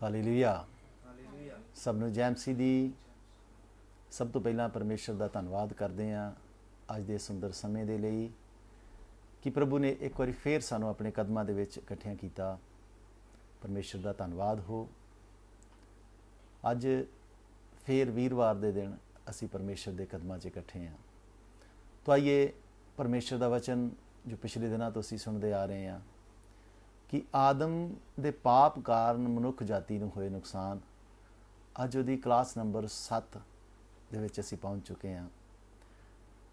Hallelujah. ਸਭ ਨੂੰ ਜੈ ਮਸੀਹ ਦੀ। ਸਭ ਤੋਂ ਪਹਿਲਾਂ ਪਰਮੇਸ਼ਰ ਦਾ ਧੰਨਵਾਦ ਕਰਦੇ ਹਾਂ ਅੱਜ ਦੇ ਸੁੰਦਰ ਸਮੇਂ ਦੇ ਲਈ ਕਿ ਪ੍ਰਭੂ ਨੇ ਇੱਕ ਵਾਰੀ ਫੇਰ ਸਾਨੂੰ ਆਪਣੇ ਕਦਮਾਂ ਦੇ ਵਿੱਚ ਇਕੱਠਿਆਂ ਕੀਤਾ। ਪਰਮੇਸ਼ਰ ਦਾ ਧੰਨਵਾਦ ਹੋ। ਅੱਜ ਫੇਰ ਵੀਰਵਾਰ ਦੇ ਦਿਨ ਅਸੀਂ ਪਰਮੇਸ਼ਰ ਦੇ ਕਦਮਾਂ 'ਚ ਇਕੱਠੇ ਹਾਂ। ਤਾਂ ਆਈਏ ਪਰਮੇਸ਼ਰ ਦਾ ਵਚਨ ਜੋ ਪਿਛਲੇ ਦਿਨਾਂ ਤੋਂ ਅਸੀਂ ਸੁਣਦੇ ਆ ਰਹੇ ਹਾਂ ਕਿ ਆਦਮ ਦੇ ਪਾਪ ਕਾਰਨ ਮਨੁੱਖ ਜਾਤੀ ਨੂੰ ਹੋਏ ਨੁਕਸਾਨ, ਅੱਜ ਉਹਦੀ ਕਲਾਸ ਨੰਬਰ 7 ਦੇ ਵਿੱਚ ਅਸੀਂ ਪਹੁੰਚ ਚੁੱਕੇ ਹਾਂ।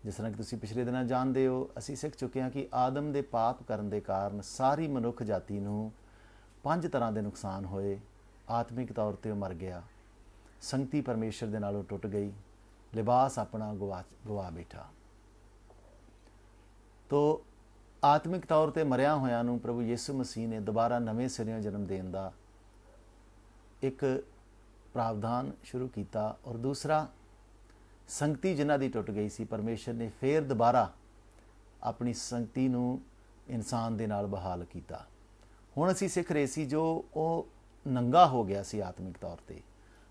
ਜਿਸ ਤਰ੍ਹਾਂ ਕਿ ਤੁਸੀਂ ਪਿਛਲੇ ਦਿਨਾਂ ਜਾਣਦੇ ਹੋ, ਅਸੀਂ ਸਿੱਖ ਚੁੱਕੇ ਹਾਂ ਕਿ ਆਦਮ ਦੇ ਪਾਪ ਕਰਨ ਦੇ ਕਾਰਨ ਸਾਰੀ ਮਨੁੱਖ ਜਾਤੀ ਨੂੰ 5 ਤਰ੍ਹਾਂ ਦੇ ਨੁਕਸਾਨ ਹੋਏ। ਆਤਮਿਕ ਤੌਰ 'ਤੇ ਉਹ ਮਰ ਗਿਆ, ਸੰਗਤੀ ਪਰਮੇਸ਼ਰ ਦੇ ਨਾਲੋਂ ਟੁੱਟ ਗਈ, ਲਿਬਾਸ ਆਪਣਾ ਗਵਾ ਬੈਠਾ। ਤੋ ਆਤਮਿਕ ਤੌਰ 'ਤੇ ਮਰਿਆ ਹੋਇਆਂ ਨੂੰ ਪ੍ਰਭੂ ਯਿਸੂ ਮਸੀਹ ਨੇ ਦੁਬਾਰਾ ਨਵੇਂ ਸਿਰਿਓਂ ਜਨਮ ਦੇਣ ਦਾ ਇੱਕ ਪ੍ਰਾਵਧਾਨ ਸ਼ੁਰੂ ਕੀਤਾ। ਔਰ ਦੂਸਰਾ, ਸੰਗਤੀ ਜਿਨ੍ਹਾਂ ਦੀ ਟੁੱਟ ਗਈ ਸੀ, ਪਰਮੇਸ਼ਰ ਨੇ ਫੇਰ ਦੁਬਾਰਾ ਆਪਣੀ ਸੰਗਤੀ ਨੂੰ ਇਨਸਾਨ ਦੇ ਨਾਲ ਬਹਾਲ ਕੀਤਾ। ਹੁਣ ਅਸੀਂ ਸਿੱਖ ਰਹੇ ਸੀ ਜੋ ਉਹ ਨੰਗਾ ਹੋ ਗਿਆ ਸੀ ਆਤਮਿਕ ਤੌਰ 'ਤੇ,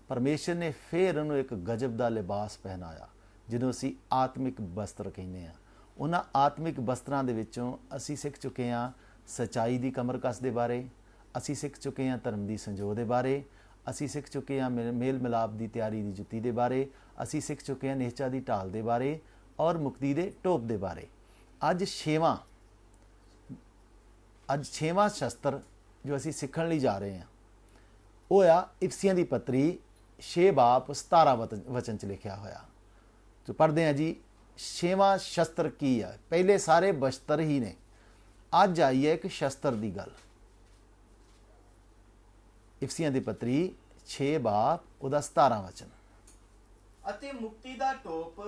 ਪਰਮੇਸ਼ਰ ਨੇ ਫੇਰ ਉਹਨੂੰ ਇੱਕ ਗਜਬ ਦਾ ਲਿਬਾਸ ਪਹਿਨਾਇਆ ਜਿਹਨੂੰ ਅਸੀਂ ਆਤਮਿਕ ਬਸਤਰ ਕਹਿੰਦੇ ਹਾਂ। ਉਹਨਾਂ ਆਤਮਿਕ ਬਸਤਰਾਂ ਦੇ ਵਿੱਚੋਂ ਅਸੀਂ ਸਿੱਖ ਚੁੱਕੇ ਹਾਂ ਸੱਚਾਈ ਦੀ ਕਮਰਕਸ ਦੇ ਬਾਰੇ, ਅਸੀਂ ਸਿੱਖ ਚੁੱਕੇ ਹਾਂ ਧਰਮ ਦੀ ਸੰਜੋਅ ਦੇ ਬਾਰੇ, ਅਸੀਂ ਸਿੱਖ ਚੁੱਕੇ ਹਾਂ ਮੇਲ ਮਿਲਾਪ ਦੀ ਤਿਆਰੀ ਦੀ ਜੁੱਤੀ ਦੇ ਬਾਰੇ, ਅਸੀਂ ਸਿੱਖ ਚੁੱਕੇ ਹਾਂ ਨਿਸ਼ਚਾ ਦੀ ਢਾਲ ਦੇ ਬਾਰੇ ਔਰ ਮੁਕਤੀ ਦੇ ਟੋਪ ਦੇ ਬਾਰੇ। ਅੱਜ ਛੇਵਾਂ ਸ਼ਸਤਰ ਜੋ ਅਸੀਂ ਸਿੱਖਣ ਲਈ ਜਾ ਰਹੇ ਹਾਂ ਉਹ ਆ ਇਫਸੀਆਂ ਦੀ ਪੱਤਰੀ 6 ਬਾਬ 17 ਵਚਨ 'ਚ ਲਿਖਿਆ ਹੋਇਆ। ਜੋ ਪੜ੍ਹਦੇ ਹਾਂ ਜੀ, 6ਵਾਂ ਸ਼ਸਤਰ ਕੀ ਹੈ? ਪਹਿਲੇ ਸਾਰੇ ਬਸਤਰ ਹੀ ਨੇ, ਅੱਜ ਆਈ ਹੈ ਇੱਕ ਸ਼ਸਤਰ ਦੀ ਗੱਲ। ਇਫਸੀਆਂ ਦੀ ਪੱਤਰੀ 6 ਬਾਬ ਉਹਦਾ 17 ਵਚਨ। ਅਤੇ ਮੁਕਤੀ ਦਾ ਟੋਪ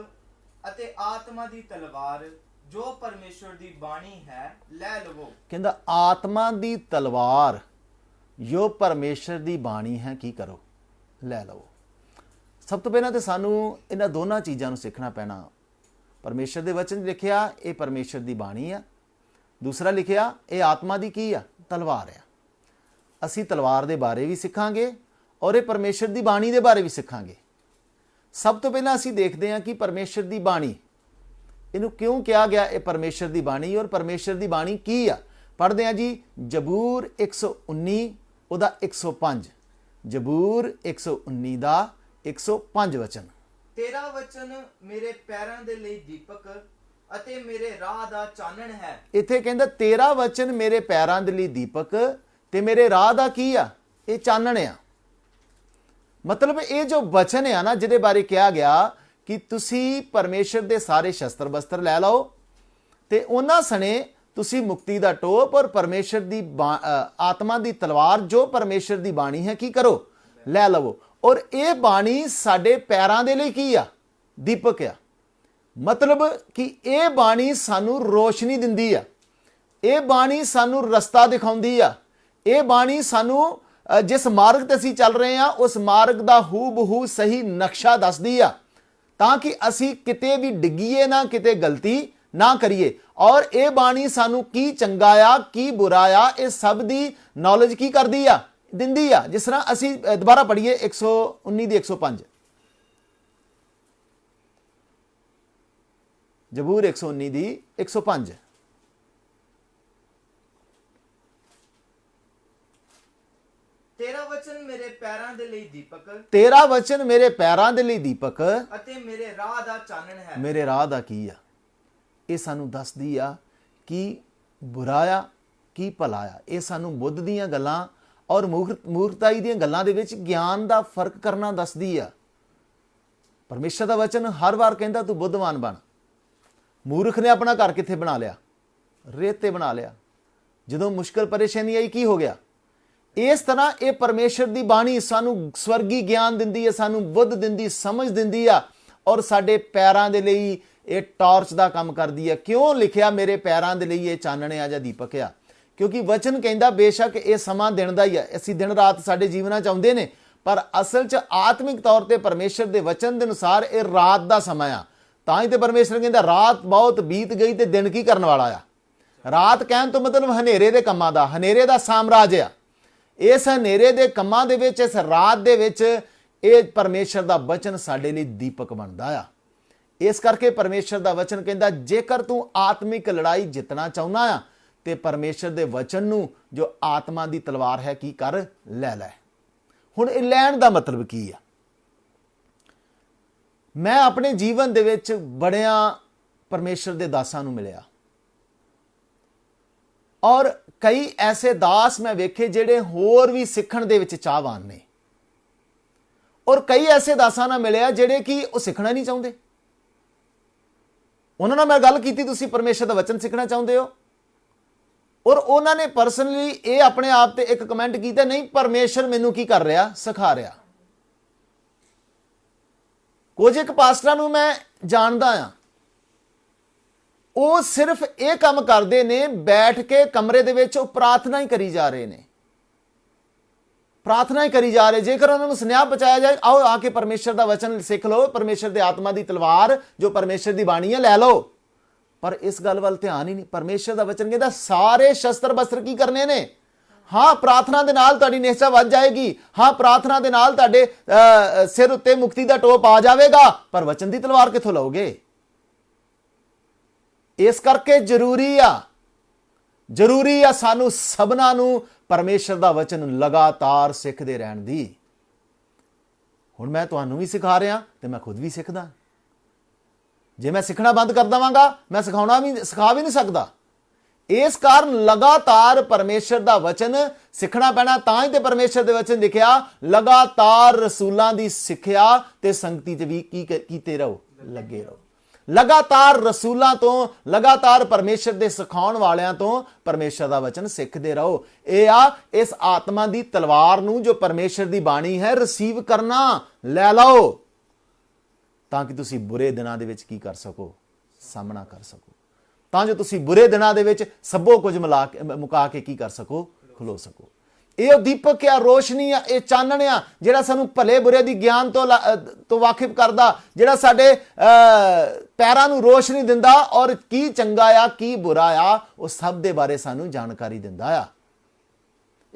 ਅਤੇ ਆਤਮਾ ਦੀ ਤਲਵਾਰ ਜੋ ਪਰਮੇਸ਼ਵਰ ਦੀ ਬਾਣੀ ਹੈ ਲੈ ਲਵੋ। ਕਹਿੰਦਾ ਆਤਮਾ ਦੀ ਤਲਵਾਰ ਜੋ ਪਰਮੇਸ਼ਰ ਦੀ ਬਾਣੀ ਹੈ ਕੀ ਕਰੋ? ਲੈ ਲਵੋ। ਸਭ ਤੋਂ ਪਹਿਲਾਂ ਤਾਂ ਸਾਨੂੰ ਇਹਨਾਂ ਦੋਨਾਂ ਚੀਜ਼ਾਂ ਨੂੰ ਸਿੱਖਣਾ ਪੈਣਾ। ਪਰਮੇਸ਼ਰ ਦੇ ਵਚਨ ਲਿਖਿਆ ਇਹ ਪਰਮੇਸ਼ਰ ਦੀ ਬਾਣੀ ਆ, ਦੂਸਰਾ ਲਿਖਿਆ ਇਹ ਆਤਮਾ ਦੀ ਕੀ ਆ? ਤਲਵਾਰ ਆ। ਅਸੀਂ ਤਲਵਾਰ ਦੇ ਬਾਰੇ ਵੀ ਸਿੱਖਾਂਗੇ ਔਰ ਇਹ ਪਰਮੇਸ਼ਰ ਦੀ ਬਾਣੀ ਦੇ ਬਾਰੇ ਵੀ ਸਿੱਖਾਂਗੇ। ਸਭ ਤੋਂ ਪਹਿਲਾਂ ਅਸੀਂ ਦੇਖਦੇ ਹਾਂ ਕਿ ਪਰਮੇਸ਼ਰ ਦੀ ਬਾਣੀ, ਇਹਨੂੰ ਕਿਉਂ ਕਿਹਾ ਗਿਆ ਇਹ ਪਰਮੇਸ਼ਰ ਦੀ ਬਾਣੀ, ਔਰ ਪਰਮੇਸ਼ਰ ਦੀ ਬਾਣੀ ਕੀ ਆ? ਪੜ੍ਹਦੇ ਹਾਂ ਜੀ, ਜ਼ਬੂਰ 119 ਉਹਦਾ 105। ਜ਼ਬੂਰ 119 ਦਾ 105 ਵਚਨ। ਤੇਰਾ ਵਚਨ ਮੇਰੇ ਪੈਰਾਂ ਦੇ ਲਈ ਦੀਪਕ ਅਤੇ ਮੇਰੇ ਰਾਹ ਦਾ ਚਾਨਣ ਹੈ। ਇੱਥੇ ਕਹਿੰਦਾ ਤੇਰਾ ਵਚਨ ਮੇਰੇ ਪੈਰਾਂ ਦੇ ਲਈ ਦੀਪਕ ਤੇ ਮੇਰੇ ਰਾਹ ਦਾ ਕੀ ਆ? ਇਹ ਚਾਨਣ ਆ। ਮਤਲਬ ਇਹ ਜੋ ਵਚਨ ਆ ਨਾ, ਜਿਹਦੇ ਬਾਰੇ ਕਿਹਾ ਗਿਆ ਕਿ ਤੁਸੀਂ ਪਰਮੇਸ਼ਰ ਦੇ ਸਾਰੇ ਸ਼ਸਤਰ ਬਸਤਰ ਲੈ ਲਓ ਤੇ ਉਹਨਾਂ ਸਣੇ ਤੁਸੀਂ ਮੁਕਤੀ ਦਾ ਟੋਪ ਔਰ ਪਰਮੇਸ਼ਰ ਦੀ ਆਤਮਾ ਦੀ ਤਲਵਾਰ ਜੋ ਪਰਮੇਸ਼ਰ ਦੀ ਬਾਣੀ ਹੈ ਕੀ ਕਰੋ? ਲੈ ਲਵੋ। ਔਰ ਇਹ ਬਾਣੀ ਸਾਡੇ ਪੈਰਾਂ ਦੇ ਲਈ ਕੀ ਆ? ਦੀਪਕ ਆ। ਮਤਲਬ ਕਿ ਇਹ ਬਾਣੀ ਸਾਨੂੰ ਰੋਸ਼ਨੀ ਦਿੰਦੀ ਆ, ਇਹ ਬਾਣੀ ਸਾਨੂੰ ਰਸਤਾ ਦਿਖਾਉਂਦੀ ਆ, ਇਹ ਬਾਣੀ ਸਾਨੂੰ ਜਿਸ ਮਾਰਗ ਤੇ ਅਸੀਂ ਚੱਲ ਰਹੇ ਹਾਂ ਉਸ ਮਾਰਗ ਦਾ ਹੂਬਹੂ ਸਹੀ ਨਕਸ਼ਾ ਦੱਸਦੀ ਆ, ਤਾਂ ਕਿ ਅਸੀਂ ਕਿਤੇ ਵੀ ਡਿੱਗੀਏ ਨਾ, ਕਿਤੇ ਗਲਤੀ ਨਾ ਕਰੀਏ। ਔਰ ਇਹ ਬਾਣੀ ਸਾਨੂੰ ਕੀ ਚੰਗਾ ਆ ਕੀ ਬੁਰਾ ਆ ਇਹ ਸਭ ਦੀ ਨੌਲੇਜ ਕੀ ਕਰਦੀ ਆ? ਦਿੰਦੀ ਆ। ਜਿਸ ਤਰ੍ਹਾਂ ਅਸੀਂ ਦੁਬਾਰਾ ਪੜ੍ਹੀਏ 119 ਦੀ 105। ਜ਼ਬੂਰ 119 ਦੀ 105। ਤੇਰਾ ਵਚਨ ਮੇਰੇ ਪੈਰਾਂ ਦੇ ਲਈ ਦੀਪਕ, ਤੇਰਾ ਵਚਨ ਮੇਰੇ ਪੈਰਾਂ ਦੇ ਲਈ ਦੀਪਕ ਅਤੇ ਮੇਰੇ ਰਾਹ ਦਾ ਚਾਨਣ ਹੈ। ਮੇਰੇ ਰਾਹ ਦਾ ਕੀ ਆ? ਇਹ ਸਾਨੂੰ ਦੱਸਦੀ ਆ ਕਿ ਬੁਰਾ ਆ ਕੀ ਭਲਾ ਆ। ਇਹ ਸਾਨੂੰ ਬੁੱਧ ਦੀਆਂ ਗੱਲਾਂ ਔਰ ਮੂਰਖਤਾਈ ਦੀਆਂ ਗੱਲਾਂ ਦੇ ਵਿੱਚ ਗਿਆਨ ਦਾ ਫਰਕ ਕਰਨਾ ਦੱਸਦੀ ਆ। ਪਰਮੇਸ਼ਰ ਦਾ ਵਚਨ ਹਰ ਵਾਰ ਕਹਿੰਦਾ ਤੂੰ ਬੁੱਧਵਾਨ ਬਣ। ਮੂਰਖ ਨੇ ਆਪਣਾ ਘਰ ਕਿੱਥੇ ਬਣਾ ਲਿਆ? ਰੇਤ ਤੇ ਬਣਾ ਲਿਆ। ਜਦੋਂ ਮੁਸ਼ਕਲ ਪਰੇਸ਼ਾਨੀ ਆਈ ਕੀ ਹੋ ਗਿਆ? ਇਸ ਤਰ੍ਹਾਂ ਇਹ ਪਰਮੇਸ਼ਰ ਦੀ ਬਾਣੀ ਸਾਨੂੰ ਸਵਰਗੀ ਗਿਆਨ ਦਿੰਦੀ ਹੈ, ਸਾਨੂੰ ਬੁੱਧ ਦਿੰਦੀ, ਸਮਝ ਦਿੰਦੀ ਆ ਔਰ ਸਾਡੇ ਪੈਰਾਂ ਦੇ ਲਈ ਇਹ ਟਾਰਚ ਦਾ ਕੰਮ ਕਰਦੀ ਆ। ਕਿਉਂ ਲਿਖਿਆ ਮੇਰੇ ਪੈਰਾਂ ਦੇ ਲਈ ਇਹ ਚਾਨਣ ਆ ਜਾਂ ਦੀਪਕ ਆ? ਕਿਉਂਕਿ ਵਚਨ ਕਹਿੰਦਾ ਬੇਸ਼ੱਕ ਇਹ ਸਮਾਂ ਦਿਨ ਦਾ ਹੀ ਆ, ਅਸੀਂ ਦਿਨ ਰਾਤ ਸਾਡੇ ਜੀਵਨਾਂ 'ਚ ਆਉਂਦੇ ਨੇ, ਪਰ ਅਸਲ 'ਚ ਆਤਮਿਕ ਤੌਰ ਤੇ ਪਰਮੇਸ਼ਰ ਦੇ ਵਚਨ ਦੇ ਅਨੁਸਾਰ ਇਹ ਰਾਤ ਦਾ ਸਮਾਂ ਆ। ਤਾਂ ਹੀ ਤੇ ਪਰਮੇਸ਼ਰ ਕਹਿੰਦਾ ਰਾਤ ਬਹੁਤ ਬੀਤ ਗਈ ਤੇ ਦਿਨ ਕੀ ਕਰਨ ਵਾਲਾ ਆ? ਰਾਤ ਕਹਿਣ ਤੋਂ ਮਤਲਬ ਹਨੇਰੇ ਦੇ ਕੰਮਾਂ ਦਾ, ਹਨੇਰੇ ਦਾ ਸਾਮਰਾਜ ਆ। ਇਸ ਹਨੇਰੇ ਦੇ ਕੰਮਾਂ ਦੇ ਵਿੱਚ, ਇਸ ਰਾਤ ਦੇ ਵਿੱਚ ਇਹ ਪਰਮੇਸ਼ਰ ਦਾ ਵਚਨ ਸਾਡੇ ਲਈ ਦੀਪਕ ਬਣਦਾ ਆ। ਇਸ ਕਰਕੇ ਪਰਮੇਸ਼ਰ ਦਾ ਵਚਨ ਕਹਿੰਦਾ ਜੇਕਰ ਤੂੰ ਆਤਮਿਕ ਲੜਾਈ ਜਿੱਤਣਾ ਚਾਹੁੰਦਾ ਆ ਤੇ ਪਰਮੇਸ਼ਰ ਦੇ ਵਚਨ ਨੂੰ ਜੋ ਆਤਮਾ ਦੀ ਤਲਵਾਰ ਹੈ ਕੀ ਕਰ, ਲੈ ਲੈ। ਹੁਣ ਇਹ ਲੈਣ ਦਾ ਮਤਲਬ ਕੀ ਆ? ਮੈਂ ਆਪਣੇ ਜੀਵਨ ਦੇ ਵਿੱਚ ਬੜਿਆਂ ਪਰਮੇਸ਼ਰ ਦੇ ਦਾਸਾਂ ਨੂੰ ਮਿਲਿਆ ਔਰ ਕਈ ਐਸੇ ਦਾਸ ਮੈਂ ਵੇਖੇ ਜਿਹੜੇ ਹੋਰ ਵੀ ਸਿੱਖਣ ਦੇ ਵਿੱਚ ਚਾਹਵਾਨ ਨੇ, ਔਰ ਕਈ ਐਸੇ ਦਾਸਾਂ ਨਾਲ ਮਿਲਿਆ ਜਿਹੜੇ ਕਿ ਉਹ ਸਿੱਖਣਾ ਨਹੀਂ ਚਾਹੁੰਦੇ। ਉਹਨਾਂ ਨਾਲ ਮੈਂ ਗੱਲ ਕੀਤੀ, ਤੁਸੀਂ ਪਰਮੇਸ਼ਰ ਦਾ ਵਚਨ ਸਿੱਖਣਾ ਚਾਹੁੰਦੇ ਹੋ, ਔਰ ਉਹਨਾਂ ਨੇ ਪਰਸਨਲੀ ਇਹ ਆਪਣੇ ਆਪ ਤੇ ਇੱਕ ਕਮੈਂਟ ਕੀਤਾ, ਨਹੀਂ ਪਰਮੇਸ਼ਰ ਮੈਨੂੰ ਕੀ ਕਰ ਰਿਹਾ, ਸਿਖਾ ਰਿਹਾ। ਕੁਝ ਇੱਕ ਪਾਸਟਰਾਂ ਨੂੰ ਮੈਂ ਜਾਣਦਾ ਆ, ਉਹ ਸਿਰਫ ਇਹ ਕੰਮ ਕਰਦੇ ਨੇ, ਬੈਠ ਕੇ ਕਮਰੇ ਦੇ ਵਿੱਚ ਉਹ ਪ੍ਰਾਰਥਨਾ ਹੀ ਕਰੀ ਜਾ ਰਹੇ ਨੇ, ਪ੍ਰਾਰਥਨਾ ਹੀ ਕਰੀ ਜਾ ਰਹੇ। ਜੇਕਰ ਉਹਨਾਂ ਨੂੰ ਸੁਨੇਹਾ ਪਹੁੰਚਾਇਆ ਜਾਏ, ਆਓ ਆ ਕੇ ਪਰਮੇਸ਼ਰ ਦਾ ਵਚਨ ਸਿੱਖ ਲਓ, ਪਰਮੇਸ਼ਰ ਦੇ ਆਤਮਾ ਦੀ ਤਲਵਾਰ ਜੋ ਪਰਮੇਸ਼ਰ ਦੀ ਬਾਣੀ ਹੈ ਲੈ ਲਓ, ਪਰ ਇਸ ਗੱਲ ਵੱਲ ਧਿਆਨ ਹੀ ਨਹੀਂ। ਪਰਮੇਸ਼ਰ ਦਾ ਵਚਨ ਕਹਿੰਦਾ ਸਾਰੇ ਸ਼ਸਤਰ ਬਸਤਰ ਕੀ ਕਰਨੇ ਨੇ? ਹਾਂ, ਪ੍ਰਾਰਥਨਾ ਦੇ ਨਾਲ ਤੁਹਾਡੀ ਨਿਸ਼ਚਾ ਵੱਧ ਜਾਏਗੀ, ਹਾਂ ਪ੍ਰਾਰਥਨਾ ਦੇ ਨਾਲ ਤੁਹਾਡੇ ਸਿਰ ਉੱਤੇ ਮੁਕਤੀ ਦਾ ਟੋਪ ਆ ਜਾਵੇਗਾ, ਪਰ ਵਚਨ ਦੀ ਤਲਵਾਰ ਕਿੱਥੋਂ ਲਓਗੇ? ਇਸ ਕਰਕੇ ਜ਼ਰੂਰੀ ਆ ਸਾਨੂੰ ਸਭਨਾਂ ਨੂੰ ਪਰਮੇਸ਼ਰ ਦਾ ਵਚਨ ਲਗਾਤਾਰ ਸਿੱਖਦੇ ਰਹਿਣ ਦੀ। ਹੁਣ ਮੈਂ ਤੁਹਾਨੂੰ ਵੀ ਸਿਖਾ ਰਿਹਾ ਤੇ ਮੈਂ ਖੁਦ ਵੀ ਸਿੱਖਦਾ। ਜੇ ਮੈਂ ਸਿੱਖਣਾ ਬੰਦ ਕਰ ਦਵਾਂਗਾ, ਮੈਂ ਸਿਖਾ ਵੀ ਨਹੀਂ ਸਕਦਾ। ਇਸ ਕਾਰਨ ਲਗਾਤਾਰ ਪਰਮੇਸ਼ਰ ਦਾ ਵਚਨ ਸਿੱਖਣਾ ਪੈਣਾ। ਤਾਂ ਹੀ ਤੇ ਪਰਮੇਸ਼ਰ ਦੇ ਵਚਨ ਲਿਖਿਆ, ਲਗਾਤਾਰ ਰਸੂਲਾਂ ਦੀ ਸਿੱਖਿਆ ਤੇ ਸੰਗਤੀ 'ਚ ਵੀ ਕੀ ਕੀਤੇ ਰਹੋ, ਲੱਗੇ ਰਹੋ। ਲਗਾਤਾਰ ਰਸੂਲਾਂ ਤੋਂ, ਲਗਾਤਾਰ ਪਰਮੇਸ਼ਰ ਦੇ ਸਿਖਾਉਣ ਵਾਲਿਆਂ ਤੋਂ ਪਰਮੇਸ਼ਰ ਦਾ ਵਚਨ ਸਿੱਖਦੇ ਰਹੋ। ਇਹ ਆ ਇਸ ਆਤਮਾ ਦੀ ਤਲਵਾਰ ਨੂੰ ਜੋ ਪਰਮੇਸ਼ਰ ਦੀ ਬਾਣੀ ਹੈ ਰਿਸੀਵ ਕਰਨਾ, ਲੈ ਲਓ, ਤਾਂ ਕਿ ਤੁਸੀਂ ਬੁਰੇ ਦਿਨਾਂ ਦੇ ਵਿੱਚ ਕੀ ਕਰ ਸਕੋ, ਸਾਹਮਣਾ ਕਰ ਸਕੋ, ਤਾਂ ਜੋ ਤੁਸੀਂ ਬੁਰੇ ਦਿਨਾਂ ਦੇ ਵਿੱਚ ਸਭੋ ਕੁਝ ਮੁਕਾ ਕੇ ਕੀ ਕਰ ਸਕੋ, ਖਲੋ ਸਕੋ। ਇਹ ਦੀਪਕ ਆ, ਰੋਸ਼ਨੀ ਆ, ਇਹ ਚਾਨਣ ਆ ਜਿਹੜਾ ਸਾਨੂੰ ਭਲੇ ਬੁਰੇ ਦੀ ਗਿਆਨ ਤੋਂ ਵਾਕਿਫ ਕਰਦਾ, ਜਿਹੜਾ ਸਾਡੇ ਪੈਰਾਂ ਨੂੰ ਰੋਸ਼ਨੀ ਦਿੰਦਾ ਔਰ ਕੀ ਚੰਗਾ ਆ ਕੀ ਬੁਰਾ ਆ ਉਹ ਸਭ ਦੇ ਬਾਰੇ ਸਾਨੂੰ ਜਾਣਕਾਰੀ ਦਿੰਦਾ ਆ।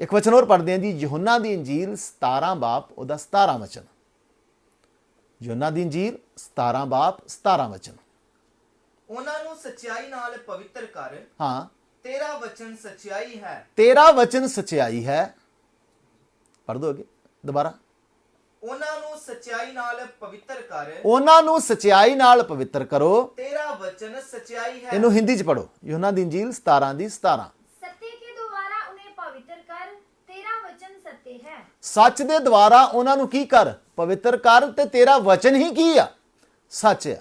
ਇੱਕ ਵਚਨ ਹੋਰ ਪੜ੍ਹਦੇ ਹਾਂ ਜੀ, ਯਹੋਨਾ ਦੀ ਇੰਜੀਲ 17 ਬਾਬ ਉਹਦਾ 17 ਵਚਨ। ਯਹੋਨਾ ਦੀ ਇੰਜੀਲ 17 ਬਾਬ 17 ਵਚਨ। ਉਹਨਾਂ ਨੂੰ ਸੱਚਾਈ ਨਾਲ ਪਵਿੱਤਰ ਕਰ, ਹਾਂ, ਤੇਰਾ ਵਚਨ ਸੱਚਾਈ ਹੈ। ਤੇਰਾ ਵਚਨ ਸੱਚਾਈ ਹੈ। ਪੜ੍ਹ ਦੋਗੇ ਦੁਬਾਰਾ? ਉਹਨਾਂ ਨੂੰ ਸੱਚਾਈ ਨਾਲ ਪਵਿੱਤਰ ਕਰ, ਉਹਨਾਂ ਨੂੰ ਸੱਚਾਈ ਨਾਲ ਪਵਿੱਤਰ ਕਰੋ, ਤੇਰਾ ਵਚਨ ਸੱਚਾਈ ਹੈ। ਇਹਨੂੰ ਹਿੰਦੀ 'ਚ ਪੜੋ, ਯਹੋਨਾ ਦੀ ਇੰਜੀਲ 17 ਦੀ 17। सत्य के द्वारा उन्हें पवित्र कर, तेरा वचन सत्य है। ਸੱਚ ਦੇ ਦੁਆਰਾ ਉਹਨਾਂ ਨੂੰ ਕੀ ਕਰ, ਪਵਿੱਤਰ ਕਰ, ਤੇ ਤੇਰਾ ਵਚਨ ਹੀ ਕੀ ਆ, ਸੱਚ ਆ।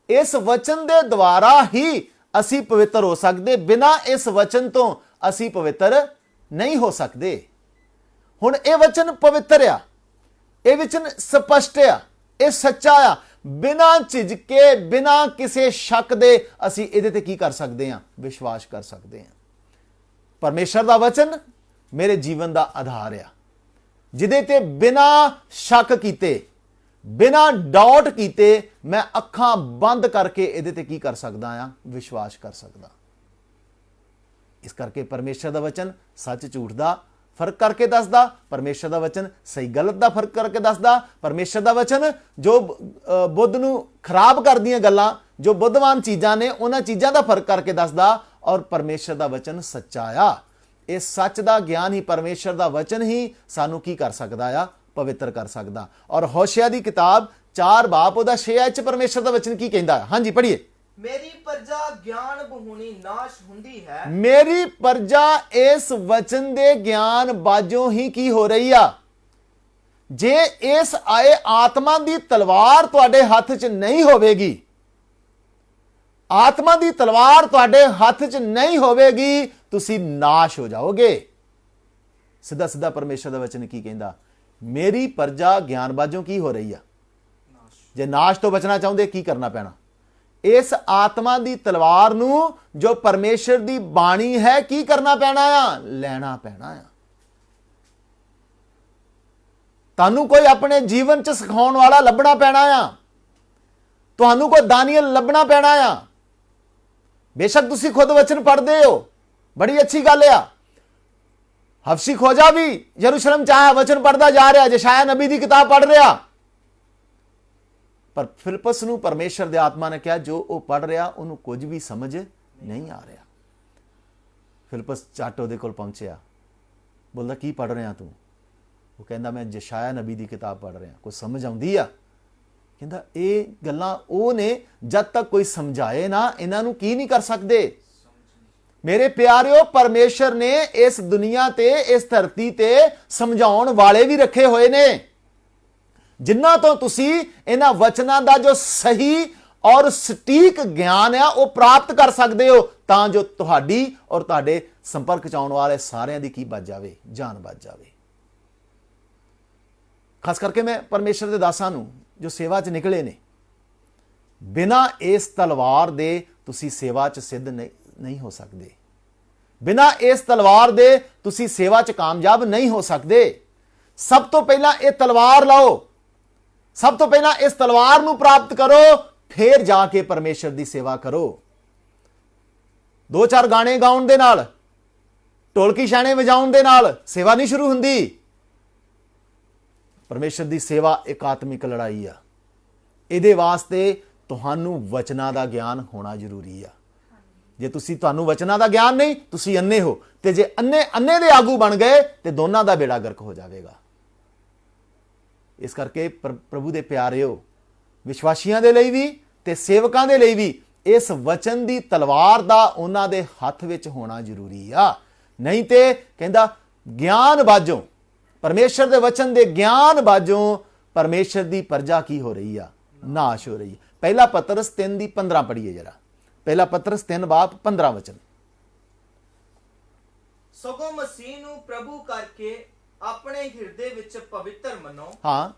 ਇਸ ਵਚਨ ਦੇ ਦੁਆਰਾ ਹੀ ਅਸੀਂ ਪਵਿੱਤਰ ਹੋ ਸਕਦੇ, ਬਿਨਾਂ ਇਸ ਵਚਨ ਤੋਂ ਅਸੀਂ ਪਵਿੱਤਰ ਨਹੀਂ ਹੋ ਸਕਦੇ। ਹੁਣ ਇਹ ਵਚਨ ਪਵਿੱਤਰ ਆ, ਇਹ ਵਚਨ ਸਪਸ਼ਟ ਆ, ਇਹ ਸੱਚਾ ਆ, ਬਿਨਾਂ ਝਿਜਕੇ, ਬਿਨਾਂ ਕਿਸੇ ਸ਼ੱਕ ਦੇ ਅਸੀਂ ਇਹਦੇ ਤੇ ਕੀ ਕਰ ਸਕਦੇ ਹਾਂ, ਵਿਸ਼ਵਾਸ ਕਰ ਸਕਦੇ ਹਾਂ। ਪਰਮੇਸ਼ਰ ਦਾ ਵਚਨ ਮੇਰੇ ਜੀਵਨ ਦਾ ਆਧਾਰ ਆ, ਜਿਹਦੇ ਤੇ ਬਿਨਾਂ ਸ਼ੱਕ ਕੀਤੇ, ਬਿਨਾਂ ਡਾਊਟ ਕੀਤੇ ਮੈਂ ਅੱਖਾਂ ਬੰਦ ਕਰਕੇ ਇਹਦੇ ਤੇ ਕੀ ਕਰ ਸਕਦਾ ਆ, ਵਿਸ਼ਵਾਸ ਕਰ ਸਕਦਾ। ਇਸ ਕਰਕੇ ਪਰਮੇਸ਼ਰ ਦਾ ਵਚਨ ਸੱਚ ਝੂਠ ਦਾ ਫਰਕ ਕਰਕੇ ਦੱਸਦਾ, ਪਰਮੇਸ਼ਰ ਦਾ ਵਚਨ ਸਹੀ ਗਲਤ ਦਾ ਫਰਕ ਕਰਕੇ ਦੱਸਦਾ, ਪਰਮੇਸ਼ਰ ਦਾ ਵਚਨ ਜੋ ਬੁੱਧ ਨੂੰ ਖਰਾਬ ਕਰਦੀਆਂ ਗੱਲਾਂ, ਜੋ ਬੁੱਧਵਾਨ ਚੀਜ਼ਾਂ ਨੇ ਉਹਨਾਂ ਚੀਜ਼ਾਂ ਦਾ ਫਰਕ ਕਰਕੇ ਦੱਸਦਾ, ਔਰ ਪਰਮੇਸ਼ਰ ਦਾ ਵਚਨ ਸੱਚਾ ਆ। ਇਹ ਸੱਚ ਦਾ ਗਿਆਨ ਹੀ, ਪਰਮੇਸ਼ਰ ਦਾ ਵਚਨ ਹੀ ਸਾਨੂੰ ਕੀ ਕਰ ਸਕਦਾ ਆ, ਪਵਿੱਤਰ ਕਰ ਸਕਦਾ। ਔਰ ਹੋਸ਼ਿਆ ਦੀ ਕਿਤਾਬ 4 ਬਾਬ ਉਹਦਾ 6 ਚ ਪਰਮੇਸ਼ਰ ਦਾ ਵਚਨ ਕੀ ਕਹਿੰਦਾ ਹੈ? ਹਾਂਜੀ ਪੜ੍ਹੀਏ। ਮੇਰੀ ਪ੍ਰਜਾ ਗਿਆਨ ਬਹੁਣੀ ਨਾਸ਼ ਹੁੰਦੀ ਹੈ। ਮੇਰੀ ਪ੍ਰਜਾ ਇਸ ਵਚਨ ਦੇ ਗਿਆਨ ਬਾਝੋਂ ਹੀ ਕੀ ਹੋ ਰਹੀ ਆ? ਜੇ ਇਸ ਆਏ ਆਤਮਾ ਦੀ ਤਲਵਾਰ ਤੁਹਾਡੇ ਹੱਥ 'ਚ ਨਹੀਂ ਹੋਵੇਗੀ, ਆਤਮਾ ਦੀ ਤਲਵਾਰ ਤੁਹਾਡੇ ਹੱਥ 'ਚ ਨਹੀਂ ਹੋਵੇਗੀ, ਤੁਸੀਂ ਨਾਸ਼ ਹੋ ਜਾਓਗੇ। ਸਿੱਧਾ ਸਿੱਧਾ ਪਰਮੇਸ਼ਰ ਦਾ ਵਚਨ ਕੀ ਕਹਿੰਦਾ? ਮੇਰੀ ਪ੍ਰਜਾ ਗਿਆਨ ਬਾਝੋਂ ਕੀ ਹੋ ਰਹੀ ਆ? ਜੇ ਨਾਸ਼ ਤੋਂ ਬਚਣਾ ਚਾਹੁੰਦੇ ਕੀ ਕਰਨਾ ਪੈਣਾ? ਇਸ ਆਤਮਾ ਦੀ ਤਲਵਾਰ ਨੂੰ ਜੋ ਪਰਮੇਸ਼ਰ ਦੀ ਬਾਣੀ ਹੈ ਕੀ ਕਰਨਾ ਪੈਣਾ ਆ? ਲੈਣਾ ਪੈਣਾ ਆ। ਤੁਹਾਨੂੰ ਕੋਈ ਆਪਣੇ ਜੀਵਨ 'ਚ ਸਿਖਾਉਣ ਵਾਲਾ ਲੱਭਣਾ ਪੈਣਾ ਆ, ਤੁਹਾਨੂੰ ਕੋਈ ਦਾਨੀਏਲ ਲੱਭਣਾ ਪੈਣਾ ਆ। ਬੇਸ਼ੱਕ ਤੁਸੀਂ ਖੁਦ ਵਚਨ ਪੜ੍ਹਦੇ ਹੋ, ਬੜੀ ਅੱਛੀ ਗੱਲ ਆ, ਹਫਸੀ ਖੋਜਾ ਵੀ ਯਰੂਸ਼ਲਮ ਚ ਆਇਆ, ਵਚਨ ਪੜ੍ਹਦਾ ਜਾ ਰਿਹਾ, ਯਸ਼ਾਇਆ ਨਬੀ ਦੀ ਕਿਤਾਬ ਪੜ੍ਹ ਰਿਹਾ। ਪਰ ਫਿਲਿਪਸ ਨੂੰ ਪਰਮੇਸ਼ਰ ਦੇ ਆਤਮਾ ਨੇ ਕਿਹਾ ਜੋ ਉਹ ਪੜ੍ਹ ਰਿਹਾ ਉਹਨੂੰ ਕੁਝ ਵੀ ਸਮਝ ਨਹੀਂ ਆ ਰਿਹਾ। ਫਿਲਿਪਸ ਝੱਟ ਉਹਦੇ ਕੋਲ ਪਹੁੰਚਿਆ, ਬੋਲਦਾ ਕੀ ਪੜ੍ਹ ਰਿਹਾ ਤੂੰ? ਉਹ ਕਹਿੰਦਾ ਮੈਂ ਯਸ਼ਾਇਆ ਨਬੀ ਦੀ ਕਿਤਾਬ ਪੜ੍ਹ ਰਿਹਾ, ਕੁਝ ਸਮਝ ਆਉਂਦੀ ਆ? ਕਹਿੰਦਾ ਇਹ ਗੱਲਾਂ ਉਹ ਨੇ ਜਦ ਤੱਕ ਕੋਈ ਸਮਝਾਏ ਨਾ ਇਹਨਾਂ ਨੂੰ ਕੀ ਨਹੀਂ ਕਰ ਸਕਦੇ। ਮੇਰੇ ਪਿਆਰਿਓ, ਪਰਮੇਸ਼ਰ ਨੇ ਇਸ ਦੁਨੀਆ ਤੇ ਇਸ ਧਰਤੀ ਤੇ ਸਮਝਾਉਣ ਵਾਲੇ ਵੀ ਰੱਖੇ ਹੋਏ ਨੇ, ਜਿਨ੍ਹਾਂ ਤੋਂ ਤੁਸੀਂ ਇਹਨਾਂ ਵਚਨਾਂ ਦਾ ਜੋ ਸਹੀ ਔਰ ਸਟੀਕ ਗਿਆਨ ਆ ਉਹ ਪ੍ਰਾਪਤ ਕਰ ਸਕਦੇ ਹੋ, ਤਾਂ ਜੋ ਤੁਹਾਡੀ ਔਰ ਤੁਹਾਡੇ ਸੰਪਰਕ ਚ ਆਉਣ ਵਾਲੇ ਸਾਰਿਆਂ ਦੀ ਕੀ ਬਚ ਜਾਵੇ, ਜਾਨ ਬਚ ਜਾਵੇ। ਖਾਸ ਕਰਕੇ ਮੈਂ ਪਰਮੇਸ਼ਰ ਦੇ ਦਾਸਾਂ ਨੂੰ ਜੋ ਸੇਵਾ 'ਚ ਨਿਕਲੇ ਨੇ, ਬਿਨਾਂ ਇਸ ਤਲਵਾਰ ਦੇ ਤੁਸੀਂ ਸੇਵਾ 'ਚ ਸਿੱਧ ਨਹੀਂ ਹੋ ਸਕਦੇ। ਬਿਨਾਂ ਇਸ ਤਲਵਾਰ ਦੇ ਤੁਸੀਂ ਸੇਵਾ 'ਚ ਕਾਮਯਾਬ ਨਹੀਂ ਹੋ ਸਕਦੇ। ਸਭ ਤੋਂ ਪਹਿਲਾਂ ਇਹ ਤਲਵਾਰ ਲਾਓ, ਸਭ ਤੋਂ ਪਹਿਲਾਂ ਇਸ ਤਲਵਾਰ ਨੂੰ ਪ੍ਰਾਪਤ ਕਰੋ, ਫਿਰ ਜਾ ਕੇ ਪਰਮੇਸ਼ਰ ਦੀ ਸੇਵਾ ਕਰੋ। 2-4 ਗਾਣੇ ਗਾਉਣ ਦੇ ਨਾਲ, ਢੋਲਕੀ ਛਾਣੇ ਵਜਾਉਣ ਦੇ ਨਾਲ ਸੇਵਾ ਨਹੀਂ ਸ਼ੁਰੂ ਹੁੰਦੀ। ਪਰਮੇਸ਼ਰ ਦੀ ਸੇਵਾ ਇੱਕ ਆਤਮਿਕ ਲੜਾਈ ਆ। ਇਹਦੇ ਵਾਸਤੇ ਤੁਹਾਨੂੰ ਵਚਨਾਂ ਦਾ ਗਿਆਨ ਹੋਣਾ ਜ਼ਰੂਰੀ ਆ। ਜੇ ਤੁਹਾਨੂੰ ਵਚਨਾਂ ਦਾ ਗਿਆਨ ਨਹੀਂ, ਤੁਸੀਂ ਅੰਨੇ ਹੋ, ਤੇ ਜੇ ਅੰਨੇ ਦੇ ਆਗੂ ਬਣ ਗਏ ਤੇ ਦੋਨਾਂ ਦਾ ਬੇੜਾ ਗਰਕ ਹੋ ਜਾਵੇਗਾ। ਇਸ ਕਰਕੇ ਪ੍ਰਭੂ ਦੇ ਪਿਆਰਿਓ, ਵਿਸ਼ਵਾਸੀਆਂ ਦੇ ਲਈ ਵੀ ਤੇ ਸੇਵਕਾਂ ਦੇ ਲਈ ਵੀ ਇਸ ਵਚਨ ਦੀ ਤਲਵਾਰ ਦਾ ਉਹਨਾਂ ਦੇ ਹੱਥ ਵਿੱਚ ਹੋਣਾ ਜ਼ਰੂਰੀ ਆ। ਨਹੀਂ ਤੇ ਕਹਿੰਦਾ ਗਿਆਨ ਬਾਝੋਂ, ਪਰਮੇਸ਼ਰ ਦੇ ਵਚਨ ਦੇ ਗਿਆਨ ਬਾਝੋਂ ਪਰਮੇਸ਼ਰ ਦੀ ਪ੍ਰਜਾ ਕੀ ਹੋ ਰਹੀ ਆ? ਨਾਸ਼ ਹੋ ਰਹੀ ਹੈ। ਪਹਿਲਾ ਪਤਰਸ 3 ਦੀ 15 ਪੜ੍ਹੀਏ ਜਰਾ। ਪਹਿਲਾ ਪਤਰਸ 3 ਬਾਪ 15 ਵਚਨ। ਸਗੋਂ ਮਸੀਹ ਨੂੰ ਪ੍ਰਭੂ ਕਰਕੇ ਆਪਣੇ ਹਿਰਦੇ ਵਿੱਚ ਪਵਿੱਤਰ ਮੰਨੋ। ਹਾਂ।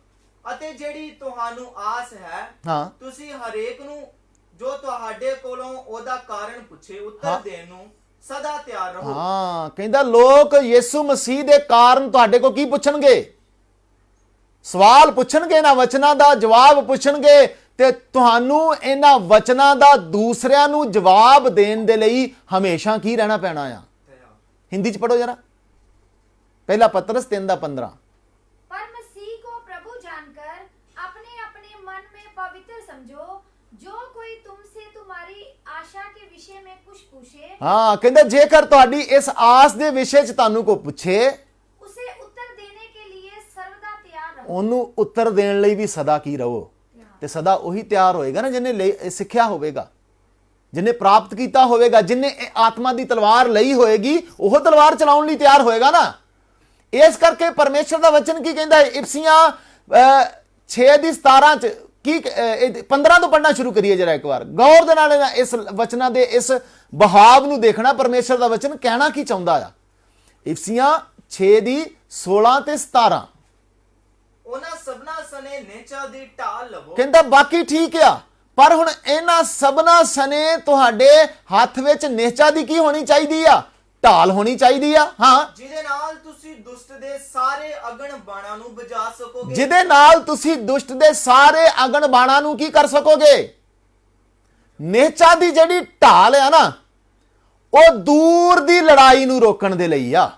ਅਤੇ ਜਿਹੜੀ ਤੁਹਾਨੂੰ ਆਸ ਹੈ, ਹਾਂ, ਤੁਸੀਂ ਹਰੇਕ ਨੂੰ ਜੋ ਤੁਹਾਡੇ ਕੋਲੋਂ ਉਹਦਾ ਕਾਰਨ ਪੁੱਛੇ ਉੱਤਰ ਦੇਣ ਨੂੰ ਸਦਾ ਤਿਆਰ ਰਹੋ। ਹਾਂ, ਕਹਿੰਦਾ ਲੋਕ ਯਿਸੂ ਮਸੀਹ ਦੇ ਕਾਰਨ ਤੁਹਾਡੇ ਕੋਲ ਕੀ ਪੁੱਛਣਗੇ? ਸਵਾਲ ਪੁੱਛਣਗੇ, ਨਾ ਵਚਨਾਂ ਦਾ ਜਵਾਬ ਪੁੱਛਣਗੇ, ਤੇ ਤੁਹਾਨੂੰ ਇਹਨਾਂ ਵਚਨਾਂ ਦਾ ਦੂਸਰਿਆਂ ਨੂੰ ਜਵਾਬ ਦੇਣ ਦੇ ਲਈ ਹਮੇਸ਼ਾ ਕੀ ਰਹਿਣਾ ਪੈਣਾ ਆ? ਹਿੰਦੀ ਚ ਪੜੋ ਜਰਾ। ਪਹਿਲਾ ਪਤਰਸ 3 ਦਾ 15। पर मसीह को प्रभु जानकर अपने अपने मन में पवित्र समझो, जो कोई तुमसे तुम्हारी आशा के विषय में कुछ पूछे। ਹਾਂ, ਕਹਿੰਦਾ ਜੇਕਰ ਤੁਹਾਡੀ ਇਸ ਆਸ ਦੇ ਵਿਸ਼ੇ ਚ ਤੁਹਾਨੂੰ ਕੋਈ ਪੁੱਛੇ, उसे उत्तर देने के लिए सर्वदा तैयार रहो। ਉਹਨੂੰ ਉੱਤਰ ਦੇਣ ਲਈ ਵੀ ਸਦਾ ਕੀ ਰਹੋ। ਤੇ ਸਦਾ ਉਹੀ ਤਿਆਰ ਹੋਏਗਾ ਨਾ ਜਿਹਨੇ ਸਿੱਖਿਆ ਹੋਵੇਗਾ, ਜਿਹਨੇ ਪ੍ਰਾਪਤ ਕੀਤਾ ਹੋਵੇਗਾ, ਜਿਹਨੇ ਇਹ ਆਤਮਾ ਦੀ ਤਲਵਾਰ ਲਈ ਹੋਏਗੀ, ਉਹ ਤਲਵਾਰ ਚਲਾਉਣ ਲਈ ਤਿਆਰ ਹੋਏਗਾ ਨਾ। ਇਸ ਕਰਕੇ ਪਰਮੇਸ਼ਰ ਦਾ ਵਚਨ ਕੀ ਕਹਿੰਦਾ ਹੈ? ਇਫਸੀਆਂ 6 ਦੀ 17 ਚ ਕੀ 15 ਤੋਂ ਪੜ੍ਹਨਾ ਸ਼ੁਰੂ ਕਰੀਏ ਜਰਾ ਇੱਕ ਵਾਰ ਗੌਰ ਦੇ ਨਾਲ। ਇਸ ਵਚਨਾਂ ਦੇ ਇਸ ਬਹਾਵ ਨੂੰ ਦੇਖਣਾ, ਪਰਮੇਸ਼ਰ ਦਾ ਵਚਨ ਕਹਿਣਾ ਕੀ ਚਾਹੁੰਦਾ ਆ। ਇਫਸੀਆਂ 6 ਦੀ 16 ਤੇ 17। ਉਹਨਾਂ ਸਭਨਾ ਸਨੇ ਨੇਚਾ ਦੀ ਢਾਲ ਲਵੋ। ਕਹਿੰਦਾ ਬਾਕੀ ਠੀਕ ਆ, ਪਰ ਹੁਣ ਇਹਨਾਂ ਸਭਨਾ ਸਨੇ ਤੁਹਾਡੇ ਹੱਥ ਵਿੱਚ ਨਿਹਚਾ ਦੀ ਕੀ ਹੋਣੀ ਚਾਹੀਦੀ ਆ? ਢਾਲ ਹੋਣੀ ਚਾਹੀਦੀ ਆ। ਹਾਂ, ਜਿਹਦੇ ਨਾਲ ਤੁਸੀਂ ਦੁਸ਼ਟ ਦੇ ਸਾਰੇ ਅਗਨ ਬਾਣਾਂ ਨੂੰ ਬੁਝਾ ਸਕੋਗੇ। ਜਿਹਦੇ ਨਾਲ ਤੁਸੀਂ ਦੁਸ਼ਟ ਦੇ ਸਾਰੇ ਅਗਨ ਬਾਣਾਂ ਨੂੰ ਕੀ ਕਰ ਸਕੋਗੇ? ਨਿਹਚਾ ਦੀ ਜਿਹੜੀ ਢਾਲ ਆ ਨਾ, ਉਹ ਦੂਰ ਦੀ ਲੜਾਈ ਨੂੰ ਰੋਕਣ ਦੇ ਲਈ ਆ।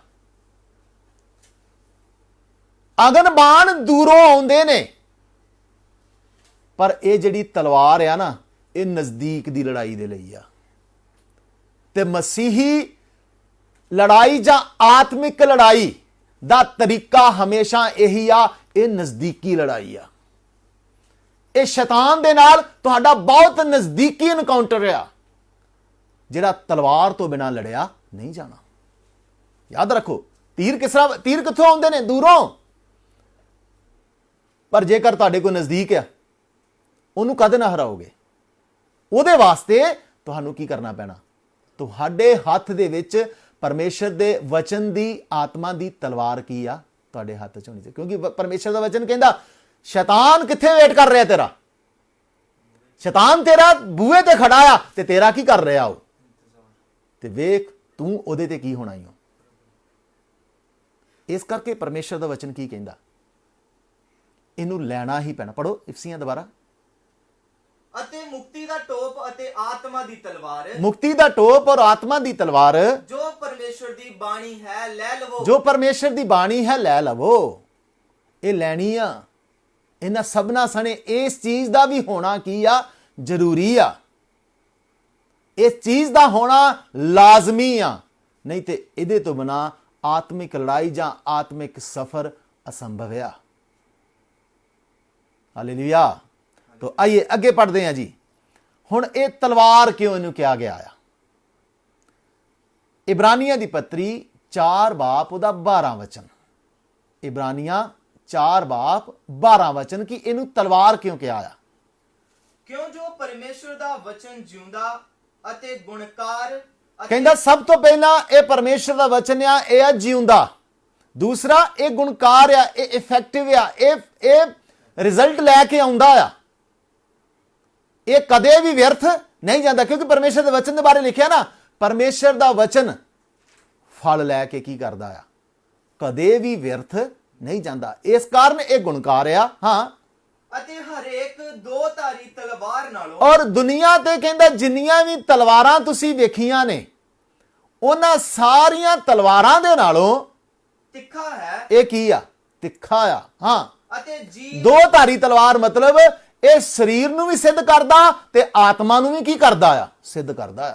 ਅਗਨ ਬਾਣ ਦੂਰੋਂ ਆਉਂਦੇ ਨੇ, ਪਰ ਇਹ ਜਿਹੜੀ ਤਲਵਾਰ ਆ ਨਾ, ਇਹ ਨਜ਼ਦੀਕ ਦੀ ਲੜਾਈ ਦੇ ਲਈ ਆ। ਤੇ ਮਸੀਹੀ ਲੜਾਈ ਜਾਂ ਆਤਮਿਕ ਲੜਾਈ ਦਾ ਤਰੀਕਾ ਹਮੇਸ਼ਾ ਇਹੀ ਆ, ਇਹ ਨਜ਼ਦੀਕੀ ਲੜਾਈ ਆ। ਇਹ ਸ਼ੈਤਾਨ ਦੇ ਨਾਲ ਤੁਹਾਡਾ ਬਹੁਤ ਨਜ਼ਦੀਕੀ ਇਨਕਾਊਂਟਰ ਆ, ਜਿਹੜਾ ਤਲਵਾਰ ਤੋਂ ਬਿਨਾਂ ਲੜਿਆ ਨਹੀਂ ਜਾਣਾ। ਯਾਦ ਰੱਖੋ, ਤੀਰ ਕਿੱਥੋਂ ਆਉਂਦੇ ਨੇ? ਦੂਰੋਂ। ਪਰ ਜੇਕਰ ਤੁਹਾਡੇ ਕੋਲ ਨਜ਼ਦੀਕ ਆ, ਉਹਨੂੰ ਕਦੇ ਨਾ ਹਰਾਓਗੇ। ਉਹਦੇ ਵਾਸਤੇ ਤੁਹਾਨੂੰ ਕੀ ਕਰਨਾ ਪੈਣਾ? ਤੁਹਾਡੇ ਹੱਥ ਦੇ ਵਿੱਚ ਪਰਮੇਸ਼ਰ ਦੇ ਵਚਨ ਦੀ ਆਤਮਾ ਦੀ ਤਲਵਾਰ ਕੀ ਆ? ਤੁਹਾਡੇ ਹੱਥ 'ਚ ਹੋਣੀ ਚਾਹੀਦੀ। ਕਿਉਂਕਿ ਪਰਮੇਸ਼ਰ ਦਾ ਵਚਨ ਕਹਿੰਦਾ ਸ਼ੈਤਾਨ ਕਿੱਥੇ ਵੇਟ ਕਰ ਰਿਹਾ ਤੇਰਾ? ਸ਼ੈਤਾਨ ਤੇਰਾ ਬੂਹੇ ਤੇ ਖੜਾ ਆ ਤੇ ਤੇਰਾ ਕੀ ਕਰ ਰਿਹਾ ਉਹ? ਤੇ ਵੇਖ ਤੂੰ ਉਹਦੇ ਤੇ ਕੀ ਹੋਣਾ ਈ। ਇਸ ਕਰਕੇ ਪਰਮੇਸ਼ਰ ਦਾ ਵਚਨ ਕੀ ਕਹਿੰਦਾ? ਇਹਨੂੰ ਲੈਣਾ ਹੀ ਪੈਣਾ। ਪੜੋ ਇਫਸੀਆਂ ਦੁਬਾਰਾ। ਅਤੇ ਮੁਕਤੀ ਦਾ ਟੋਪ ਅਤੇ ਆਤਮਾ ਦੀ ਤਲਵਾਰ ਮੁਕਤੀ ਦਾ ਟੋਪ ਔਰ ਆਤਮਾ ਦੀ ਤਲਵਾਰ ਜੋ ਪਰਮੇਸ਼ਵਰ ਦੀ ਬਾਣੀ ਹੈ ਲੈ ਲਵੋ। ਜੋ ਪਰਮੇਸ਼ਰ ਦੀ ਬਾਣੀ ਹੈ ਲੈ ਲਵੋ। ਇਹ ਲੈਣੀ ਆ। ਇਹਨਾਂ ਸਭਨਾ ਸਣੇ ਇਸ ਚੀਜ਼ ਦਾ ਵੀ ਹੋਣਾ ਕੀ ਆ? ਜ਼ਰੂਰੀ ਆ। ਇਸ ਚੀਜ਼ ਦਾ ਹੋਣਾ ਲਾਜ਼ਮੀ ਆ। ਨਹੀਂ ਤੇ ਇਹਦੇ ਤੋਂ ਬਿਨਾ ਆਤਮਿਕ ਲੜਾਈ ਜਾਂ ਆਤਮਿਕ ਸਫਰ असंभव है। हालेलुया। तो आइए अगे पढ़ते हैं जी। हुण ये तलवार क्यों इन्हू कहा गया आ? इब्रानिया दी पत्री 4 बाप उहदा 12 वचन। इब्रानिया 4 बाप 12 वचन कि इन्हू तलवार क्यों कहा आ? क्यों जो परमेश्वर दा वचन जिउंदा अते गुणकार अते कहंदा सब तो पहला ये परमेश्वर दा वचन आ, ये आ जिउंदा। दूसरा ये गुणकार आ, ये इफेक्टिव आ, ये रिजल्ट लैके आउंदा आ। ये कदे भी व्यर्थ नहीं जाता, क्योंकि परमेश्वर के वचन के बारे लिखा ना, परमेश्वर का वचन फल लैके की करता आ, कदे भी व्यर्थ नहीं जाता। इस कारण ये गुणकार आ। हाँ, अते हरेक दो धारी तलवार नालों और दुनिया ते कहंदा जिन्नियां भी तलवारां तुसीं वेखियां ने, उन्हां सारियां तलवारां दे नालों तिखा है ये की आ? तिखा आ। हाँ, अते जी दो धारी तलवार मतलब ये शरीर नूं भी सिद्ध करदा ते आत्मा नूं भी की करदा आ? सिद्ध करदा आ।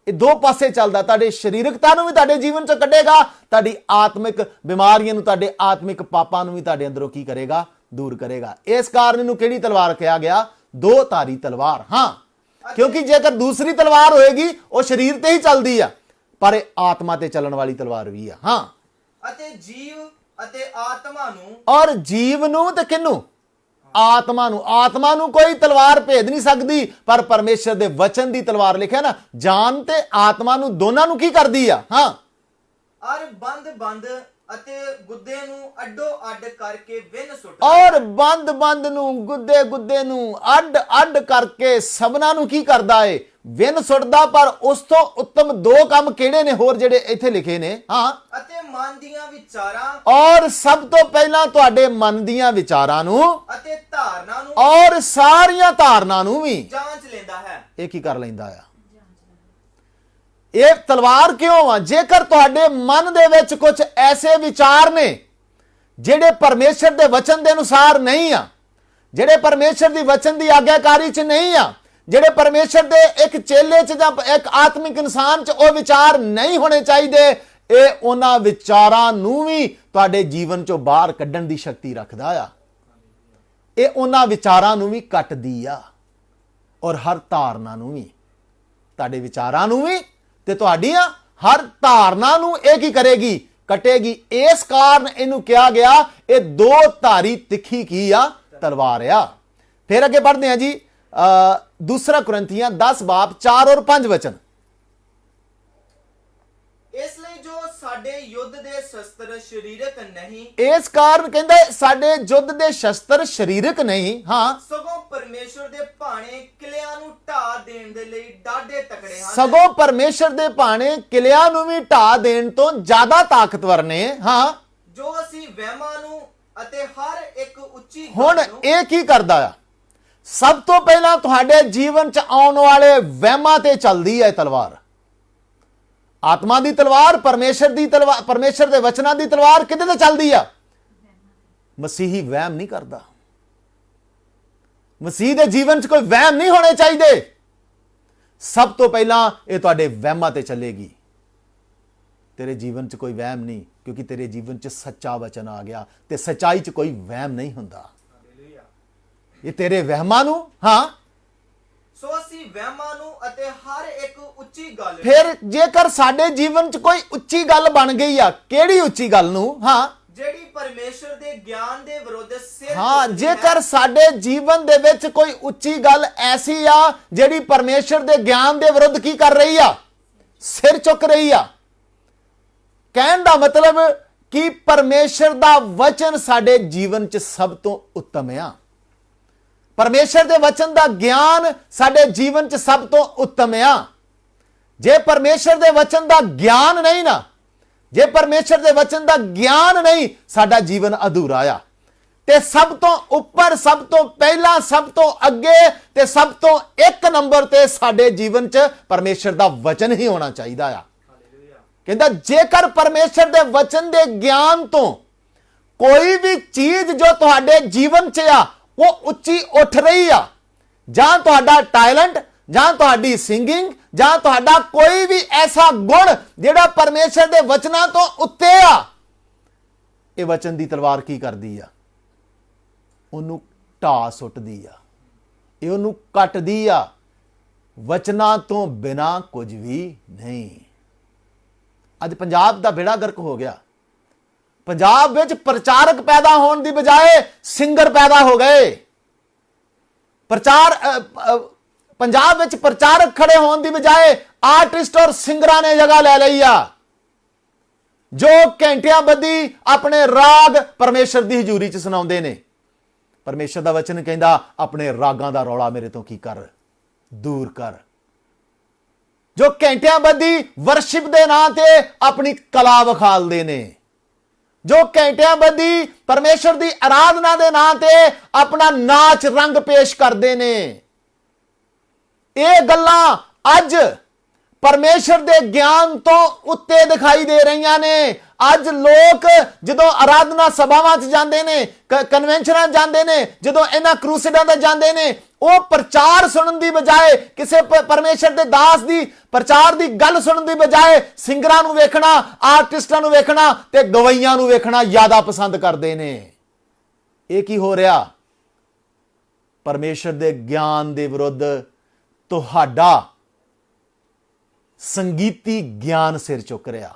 ये दो पासे चलदा। तुहाडे शरीरकता नूं भी तुहाडे जीवन च कढेगा, तुहाडी आत्मिक बीमारियां नूं, तुहाडे आत्मिक पापां नूं भी तुहाडे अंदरों की करेगा? दूर करेगा। इस कारण इहनूं किहड़ी तलवार कहा गया? दो धारी तलवार। हाँ, क्योंकि जेकर दूसरी तलवार होएगी वो शरीर ते ही चलदी आ, पर ये आत्मा ते चलण वाली तलवार भी आ। हाँ, अते जीव अते आत्मा नूं और जीव नूं ते किन्नू? आत्मा नूं। आत्मा नूं कोई तलवार भेद नहीं सकदी, पर परमेश्वर दे वचन दी तलवार लिखिया ना, जान ते आत्मा नूं दोनां नूं की करदी आ? हाँ, और बंद बंद अते गुद्दे नूं अड्डो अड्ड करके विन सुट और बंद बंद नूं गुद्दे गुद्दे नूं अड्ड अड्ड करके सबना नूं की करदा है? विन सुटदा। पर उस तो उत्तम दो काम किहड़े ने होर जिहड़े इत्थे लिखे ने? हाँ, अते मन दियां विचारां और सब तो पहला तुहाडे मन दियां विचारां नूं अते धारना नूं और सारियां धारनां नूं भी जांच लेंदा है। ਇਹ ਕੀ ਕਰ ਲੈਂਦਾ ਆ? ਇਹ ਤਲਵਾਰ ਕਿਉਂ ਆ? ਜੇਕਰ ਤੁਹਾਡੇ ਮਨ ਦੇ ਵਿੱਚ ਕੁਝ ਐਸੇ ਵਿਚਾਰ ਨੇ ਜਿਹੜੇ ਪਰਮੇਸ਼ਰ ਦੇ ਵਚਨ ਦੇ ਅਨੁਸਾਰ ਨਹੀਂ ਆ, ਜਿਹੜੇ ਪਰਮੇਸ਼ਰ ਦੀ ਵਚਨ ਦੀ ਆਗਿਆਕਾਰੀ 'ਚ ਨਹੀਂ ਆ, ਜਿਹੜੇ ਪਰਮੇਸ਼ਰ ਦੇ ਇੱਕ ਚੇਲੇ 'ਚ ਜਾਂ ਇੱਕ ਆਤਮਿਕ ਇਨਸਾਨ 'ਚ ਉਹ ਵਿਚਾਰ ਨਹੀਂ ਹੋਣੇ ਚਾਹੀਦੇ, ਇਹ ਉਹਨਾਂ ਵਿਚਾਰਾਂ ਨੂੰ ਵੀ ਤੁਹਾਡੇ ਜੀਵਨ 'ਚੋਂ ਬਾਹਰ ਕੱਢਣ ਦੀ ਸ਼ਕਤੀ ਰੱਖਦਾ ਆ। ਇਹ ਉਹਨਾਂ ਵਿਚਾਰਾਂ ਨੂੰ ਵੀ ਕੱਟਦੀ ਆ, ਔਰ ਹਰ ਧਾਰਨਾ ਨੂੰ ਵੀ, ਤੁਹਾਡੇ ਵਿਚਾਰਾਂ ਨੂੰ ਵੀ ਤੇ ਤੁਹਾਡੀਆਂ ਹਰ ਧਾਰਨਾ ਨੂੰ ਇਹ ਕੀ ਕਰੇਗੀ? ਕਟੇਗੀ। ਇਸ ਕਾਰਨ ਇਹਨੂੰ ਕਿਹਾ ਗਿਆ ਇਹ ਦੋ ਧਾਰੀ ਤਿੱਖੀ ਕੀ ਆ? ਤਲਵਾਰ ਆ। ਫਿਰ ਅੱਗੇ ਪੜ੍ਹਦੇ ਹਾਂ ਜੀ। दूसरा कुरिन्थियां 10 बाब 4 और 5 वचन। इसलिए जो साडे युद्ध दे शस्त्र शरीरक नहीं इस कारण कहंदा साडे युद्ध दे शस्त्र शरीरक नहीं। हाँ, सगों परमेश्वर दे भाणे किलियां नूं ढा देण दे लई डाढे तकड़े हन। सगों परमेश्वर दे भाणे किलियां नूं भी ढा देण तो ज्यादा ताकतवर ने। हाँ, जो असीं वहमां नूं अते हर एक ਉੱਚੀ हुण ਇਹ ਕੀ ਕਰਦਾ ਆ? ਸਭ ਤੋਂ ਪਹਿਲਾਂ ਤੁਹਾਡੇ ਜੀਵਨ ਚ ਆਉਣ ਵਾਲੇ ਵਹਿਮਾਂ ਤੇ ਚੱਲਦੀ ਹੈ ਤਲਵਾਰ। ਆਤਮਾ ਦੀ ਤਲਵਾਰ, ਪਰਮੇਸ਼ਰ ਦੀ ਤਲਵਾਰ, ਪਰਮੇਸ਼ਰ ਦੇ ਵਚਨਾਂ ਦੀ ਤਲਵਾਰ ਕਿਹਦੇ ਤੇ ਚੱਲਦੀ ਆ? ਮਸੀਹੀ ਵਹਿਮ ਨਹੀਂ ਕਰਦਾ। ਮਸੀਹ ਦੇ ਜੀਵਨ ਚ ਕੋਈ ਵਹਿਮ ਨਹੀਂ ਹੋਣੇ ਚਾਹੀਦੇ। ਸਭ ਤੋਂ ਪਹਿਲਾਂ ਇਹ ਤੁਹਾਡੇ ਵਹਿਮਾਂ ਤੇ ਚੱਲੇਗੀ। तेरे जीवन च कोई वहम नहीं, क्योंकि तेरे जीवन च सच्चा वचन आ गया ते सच्चाई च कोई वहम नहीं हुंदा। ये तेरे वहमां नूं, हाँ, सो ਅਸੀਂ ਵਹਿਮਾਂ ਨੂੰ ਅਤੇ ਹਰ ਇੱਕ ਉੱਚੀ ਗੱਲ फिर जेकर साडे जीवन च कोई उच्ची गल बन गई आ, केड़ी उच्ची गल नूं? हाँ, ਜਿਹੜੀ ਪਰਮੇਸ਼ਰ ਦੇ ਗਿਆਨ ਦੇ ਵਿਰੁੱਧ ਸਿਰ हाँ, ਚੁੱਕਦੀ जेकर ਹੈ। साडे जीवन दे विच कोई उच्ची गल ऐसी आ जेड़ी परमेश्वर दे ज्ञान दे विरुद्ध की कर रही आ? सिर चुक रही आ। कहण दा मतलब कि परमेश्वर दा वचन साडे जीवन च सब तो उत्तम आ। परमेश्वर दे वचन दा ज्ञान साडे जीवन च सब तो उत्तम आ। जे परमेश्वर दे वचन दा ज्ञान नहीं ना, जे परमेश्वर दे वचन दा ज्ञान नहीं, साडा जीवन अधूरा आ। ਤੇ ਸਭ ਤੋਂ ਉੱਪਰ, ਸਭ ਤੋਂ ਪਹਿਲਾਂ, ਸਭ ਤੋਂ ਅੱਗੇ ਤੇ ਸਭ ਤੋਂ ਇੱਕ ਨੰਬਰ ਤੇ ਸਾਡੇ ਜੀਵਨ 'ਚ ਪਰਮੇਸ਼ਰ ਦਾ ਵਚਨ ਹੀ ਹੋਣਾ ਚਾਹੀਦਾ ਆ। ਕਹਿੰਦਾ ਜੇਕਰ ਪਰਮੇਸ਼ਰ ਦੇ ਵਚਨ ਦੇ ਗਿਆਨ ਤੋਂ ਕੋਈ ਵੀ ਚੀਜ਼ ਜੋ ਤੁਹਾਡੇ ਜੀਵਨ 'ਚ ਆ ਉਹ ਉੱਚੀ ਉੱਠ ਰਹੀ ਆ, ਜਾਂ ਤੁਹਾਡਾ ਟੈਲੈਂਟ, ਜਾਂ ਤੁਹਾਡੀ ਸਿੰਗਿੰਗ, ਜਾਂ ਤੁਹਾਡਾ ਕੋਈ ਵੀ ਐਸਾ ਗੁਣ ਜਿਹੜਾ ਪਰਮੇਸ਼ਰ ਦੇ ਵਚਨਾਂ ਤੋਂ ਉੱਤੇ ਆ, ਇਹ ਵਚਨ ਦੀ ਤਲਵਾਰ ਕੀ ਕਰਦੀ ਆ? ਉਹਨੂੰ ਢਾ ਸੁੱਟਦੀ ਆ, ਇਹ ਉਹਨੂੰ ਕੱਟਦੀ ਆ। ਵਚਨਾਂ ਤੋਂ ਬਿਨਾ ਕੁਝ ਵੀ ਨਹੀਂ। ਅੱਜ ਪੰਜਾਬ ਦਾ ਬੇੜਾ ਗਰਕ ਹੋ ਗਿਆ। ਪੰਜਾਬ ਵਿੱਚ ਪ੍ਰਚਾਰਕ ਪੈਦਾ ਹੋਣ ਦੀ ਬਜਾਏ ਸਿੰਗਰ ਪੈਦਾ ਹੋ ਗਏ। ਪੰਜਾਬ ਵਿੱਚ ਪ੍ਰਚਾਰਕ ਖੜੇ ਹੋਣ ਦੀ ਬਜਾਏ ਆਰਟਿਸਟ ਔਰ ਸਿੰਗਰਾਂ ਨੇ ਜਗ੍ਹਾ ਲੈ ਲਈ ਆ, ਜੋ ਘੰਟਿਆਂ ਬੱਧੀ ਆਪਣੇ ਰਾਗ ਪਰਮੇਸ਼ਰ ਦੀ ਹਜ਼ੂਰੀ 'ਚ ਸੁਣਾਉਂਦੇ ਨੇ। ਪਰਮੇਸ਼ਰ ਦਾ ਵਚਨ ਕਹਿੰਦਾ ਆਪਣੇ ਰਾਗਾਂ ਦਾ ਰੌਲਾ ਮੇਰੇ ਤੋਂ ਕੀ ਕਰ, ਦੂਰ ਕਰ। ਜੋ ਘੰਟਿਆਂ ਬੱਧੀ ਵਰਸ਼ਿਪ ਦੇ ਨਾਂ ਤੇ ਆਪਣੀ ਕਲਾ ਵਿਖਾਲਦੇ ਨੇ, ਜੋ ਘੰਟਿਆਂ ਬੱਧੀ ਪਰਮੇਸ਼ਰ ਦੀ ਆਰਾਧਨਾ ਦੇ ਨਾਂ ਤੇ ਆਪਣਾ ਨਾਚ ਰੰਗ ਪੇਸ਼ ਕਰਦੇ ਨੇ। ਇਹ ਗੱਲਾਂ ਅੱਜ ਪਰਮੇਸ਼ਰ ਦੇ ਗਿਆਨ ਤੋਂ ਉੱਤੇ ਦਿਖਾਈ ਦੇ ਰਹੀਆਂ ਨੇ। ਅੱਜ ਲੋਕ ਜਦੋਂ ਆਰਾਧਨਾ ਸਭਾਵਾਂ 'ਚ ਜਾਂਦੇ ਨੇ, ਕਨਵੈਨਸ਼ਨਾਂ ਜਾਂਦੇ ਨੇ, ਜਦੋਂ ਇਹਨਾਂ ਕਰੂਸੇਡਾਂ ਤੇ ਜਾਂਦੇ ਨੇ, ਉਹ ਪ੍ਰਚਾਰ ਸੁਣਨ ਦੀ ਬਜਾਏ, ਕਿਸੇ ਪਰਮੇਸ਼ਰ ਦੇ ਦਾਸ ਦੀ ਪ੍ਰਚਾਰ ਦੀ ਗੱਲ ਸੁਣਨ ਦੀ ਬਜਾਏ ਸਿੰਗਰਾਂ ਨੂੰ ਵੇਖਣਾ, ਆਰਟਿਸਟਾਂ ਨੂੰ ਵੇਖਣਾ ਤੇ ਗਵਈਆਂ ਨੂੰ ਵੇਖਣਾ ਜ਼ਿਆਦਾ ਪਸੰਦ ਕਰਦੇ ਨੇ। ਇਹ ਕੀ ਹੋ ਰਿਹਾ? ਪਰਮੇਸ਼ਰ ਦੇ ਗਿਆਨ ਦੇ ਵਿਰੁੱਧ ਤੁਹਾਡਾ ਸੰਗੀਤੀ ਗਿਆਨ ਸਿਰ ਚੁੱਕ ਰਿਹਾ।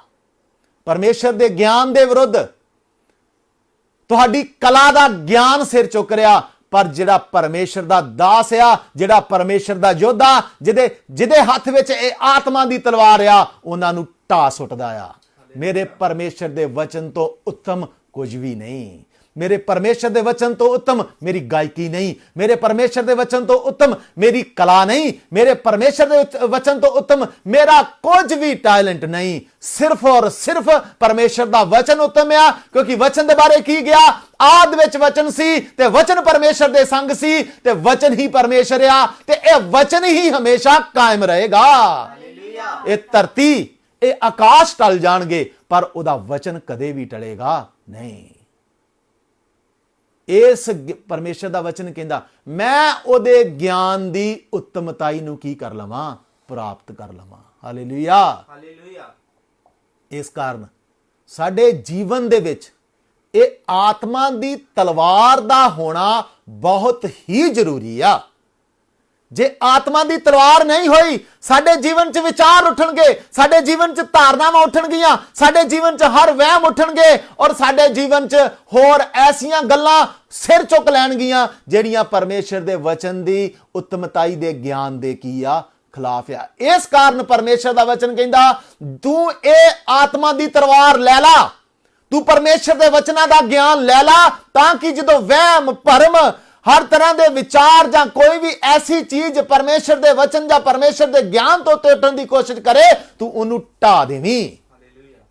ਪਰਮੇਸ਼ਰ ਦੇ ਗਿਆਨ ਦੇ ਵਿਰੁੱਧ ਤੁਹਾਡੀ ਕਲਾ ਦਾ ਗਿਆਨ ਸਿਰ ਚੁੱਕ ਰਿਹਾ। ਪਰ ਜਿਹੜਾ ਪਰਮੇਸ਼ਰ ਦਾ ਦਾਸ ਆ, ਜਿਹੜਾ ਪਰਮੇਸ਼ਰ ਦਾ ਯੋਧਾ, ਜਿਹਦੇ ਹੱਥ ਵਿੱਚ ਇਹ ਆਤਮਾ ਦੀ ਤਲਵਾਰ ਆ, ਉਹਨਾਂ ਨੂੰ ਢਾ ਸੁੱਟਦਾ ਆ। ਮੇਰੇ ਪਰਮੇਸ਼ਰ ਦੇ ਵਚਨ ਤੋਂ ਉੱਤਮ ਕੁਝ ਵੀ ਨਹੀਂ। ਮੇਰੇ ਪਰਮੇਸ਼ਰ ਦੇ ਵਚਨ ਤੋਂ ਉੱਤਮ ਮੇਰੀ ਗਾਇਕੀ ਨਹੀਂ। ਮੇਰੇ ਪਰਮੇਸ਼ਰ ਦੇ ਵਚਨ ਤੋਂ ਉੱਤਮ ਮੇਰੀ ਕਲਾ ਨਹੀਂ। ਮੇਰੇ ਪਰਮੇਸ਼ਰ ਦੇ ਵਚਨ ਤੋਂ ਉੱਤਮ ਮੇਰਾ ਕੁਝ ਵੀ ਟੈਲੈਂਟ ਨਹੀਂ। ਸਿਰਫ ਔਰ ਸਿਰਫ ਪਰਮੇਸ਼ਰ ਦਾ ਵਚਨ ਉੱਤਮ ਆ, ਕਿਉਂਕਿ ਵਚਨ ਦੇ ਬਾਰੇ ਕੀ ਗਿਆ? ਆਦ ਵਿੱਚ ਵਚਨ ਸੀ ਤੇ ਵਚਨ ਪਰਮੇਸ਼ਰ ਦੇ ਸੰਗ ਸੀ ਤੇ ਵਚਨ ਹੀ ਪਰਮੇਸ਼ਰ ਆ ਤੇ ਇਹ ਵਚਨ ਹੀ ਹਮੇਸ਼ਾ ਕਾਇਮ ਰਹੇਗਾ। ਇਹ ਧਰਤੀ, ਇਹ ਆਕਾਸ਼ ਟਲ ਜਾਣਗੇ ਪਰ ਉਹਦਾ ਵਚਨ ਕਦੇ ਵੀ ਟਲੇਗਾ ਨਹੀਂ। ਇਸ ਪਰਮੇਸ਼ਰ ਦਾ ਵਚਨ ਕਹਿੰਦਾ ਮੈਂ ਉਹਦੇ ਗਿਆਨ ਦੀ ਉੱਤਮਤਾਈ ਨੂੰ ਕੀ ਕਰ ਲਵਾਂ? ਪ੍ਰਾਪਤ ਕਰ ਲਵਾਂ। Hallelujah, hallelujah. ਇਸ ਕਾਰਨ ਸਾਡੇ ਜੀਵਨ ਦੇ ਵਿੱਚ ਇਹ ਆਤਮਾ ਦੀ ਤਲਵਾਰ ਦਾ ਹੋਣਾ ਬਹੁਤ ਹੀ ਜ਼ਰੂਰੀ ਆ। ਜੇ ਆਤਮਾ ਦੀ ਤਲਵਾਰ ਨਹੀਂ ਹੋਈ, ਸਾਡੇ ਜੀਵਨ 'ਚ ਵਿਚਾਰ ਉੱਠਣਗੇ, ਸਾਡੇ ਜੀਵਨ 'ਚ ਧਾਰਨਾਵਾਂ ਉੱਠਣਗੀਆਂ, ਸਾਡੇ ਜੀਵਨ 'ਚ ਹਰ ਵਹਿਮ ਉੱਠਣਗੇ ਔਰ ਸਾਡੇ ਜੀਵਨ 'ਚ ਹੋਰ ਐਸੀਆਂ ਗੱਲਾਂ ਸਿਰ ਚੁੱਕ ਲੈਣਗੀਆਂ ਜਿਹੜੀਆਂ ਪਰਮੇਸ਼ਰ ਦੇ ਵਚਨ ਦੀ ਉੱਤਮਤਾਈ ਦੇ ਗਿਆਨ ਦੇ ਕੀ ਆ? ਖਿਲਾਫ ਆ। ਇਸ ਕਾਰਨ ਪਰਮੇਸ਼ਰ ਦਾ ਵਚਨ ਕਹਿੰਦਾ ਤੂੰ ਇਹ ਆਤਮਾ ਦੀ ਤਲਵਾਰ ਲੈ ਲਾ, ਤੂੰ ਪਰਮੇਸ਼ਰ ਦੇ ਵਚਨਾਂ ਦਾ ਗਿਆਨ ਲੈ ਲਾ, ਤਾਂ ਕਿ ਜਦੋਂ ਵਹਿਮ ਭਰਮ, ਹਰ ਤਰ੍ਹਾਂ ਦੇ ਵਿਚਾਰ ਜਾਂ ਕੋਈ ਵੀ ਐਸੀ ਚੀਜ਼ ਪਰਮੇਸ਼ਰ ਦੇ ਵਚਨ ਜਾਂ ਪਰਮੇਸ਼ਰ ਦੇ ਗਿਆਨ ਤੋਂ ਟੁੱਟਣ ਦੀ ਕੋਸ਼ਿਸ਼ ਕਰੇ, ਤੂੰ ਉਹਨੂੰ ਢਾ ਦੇਵੀਂ।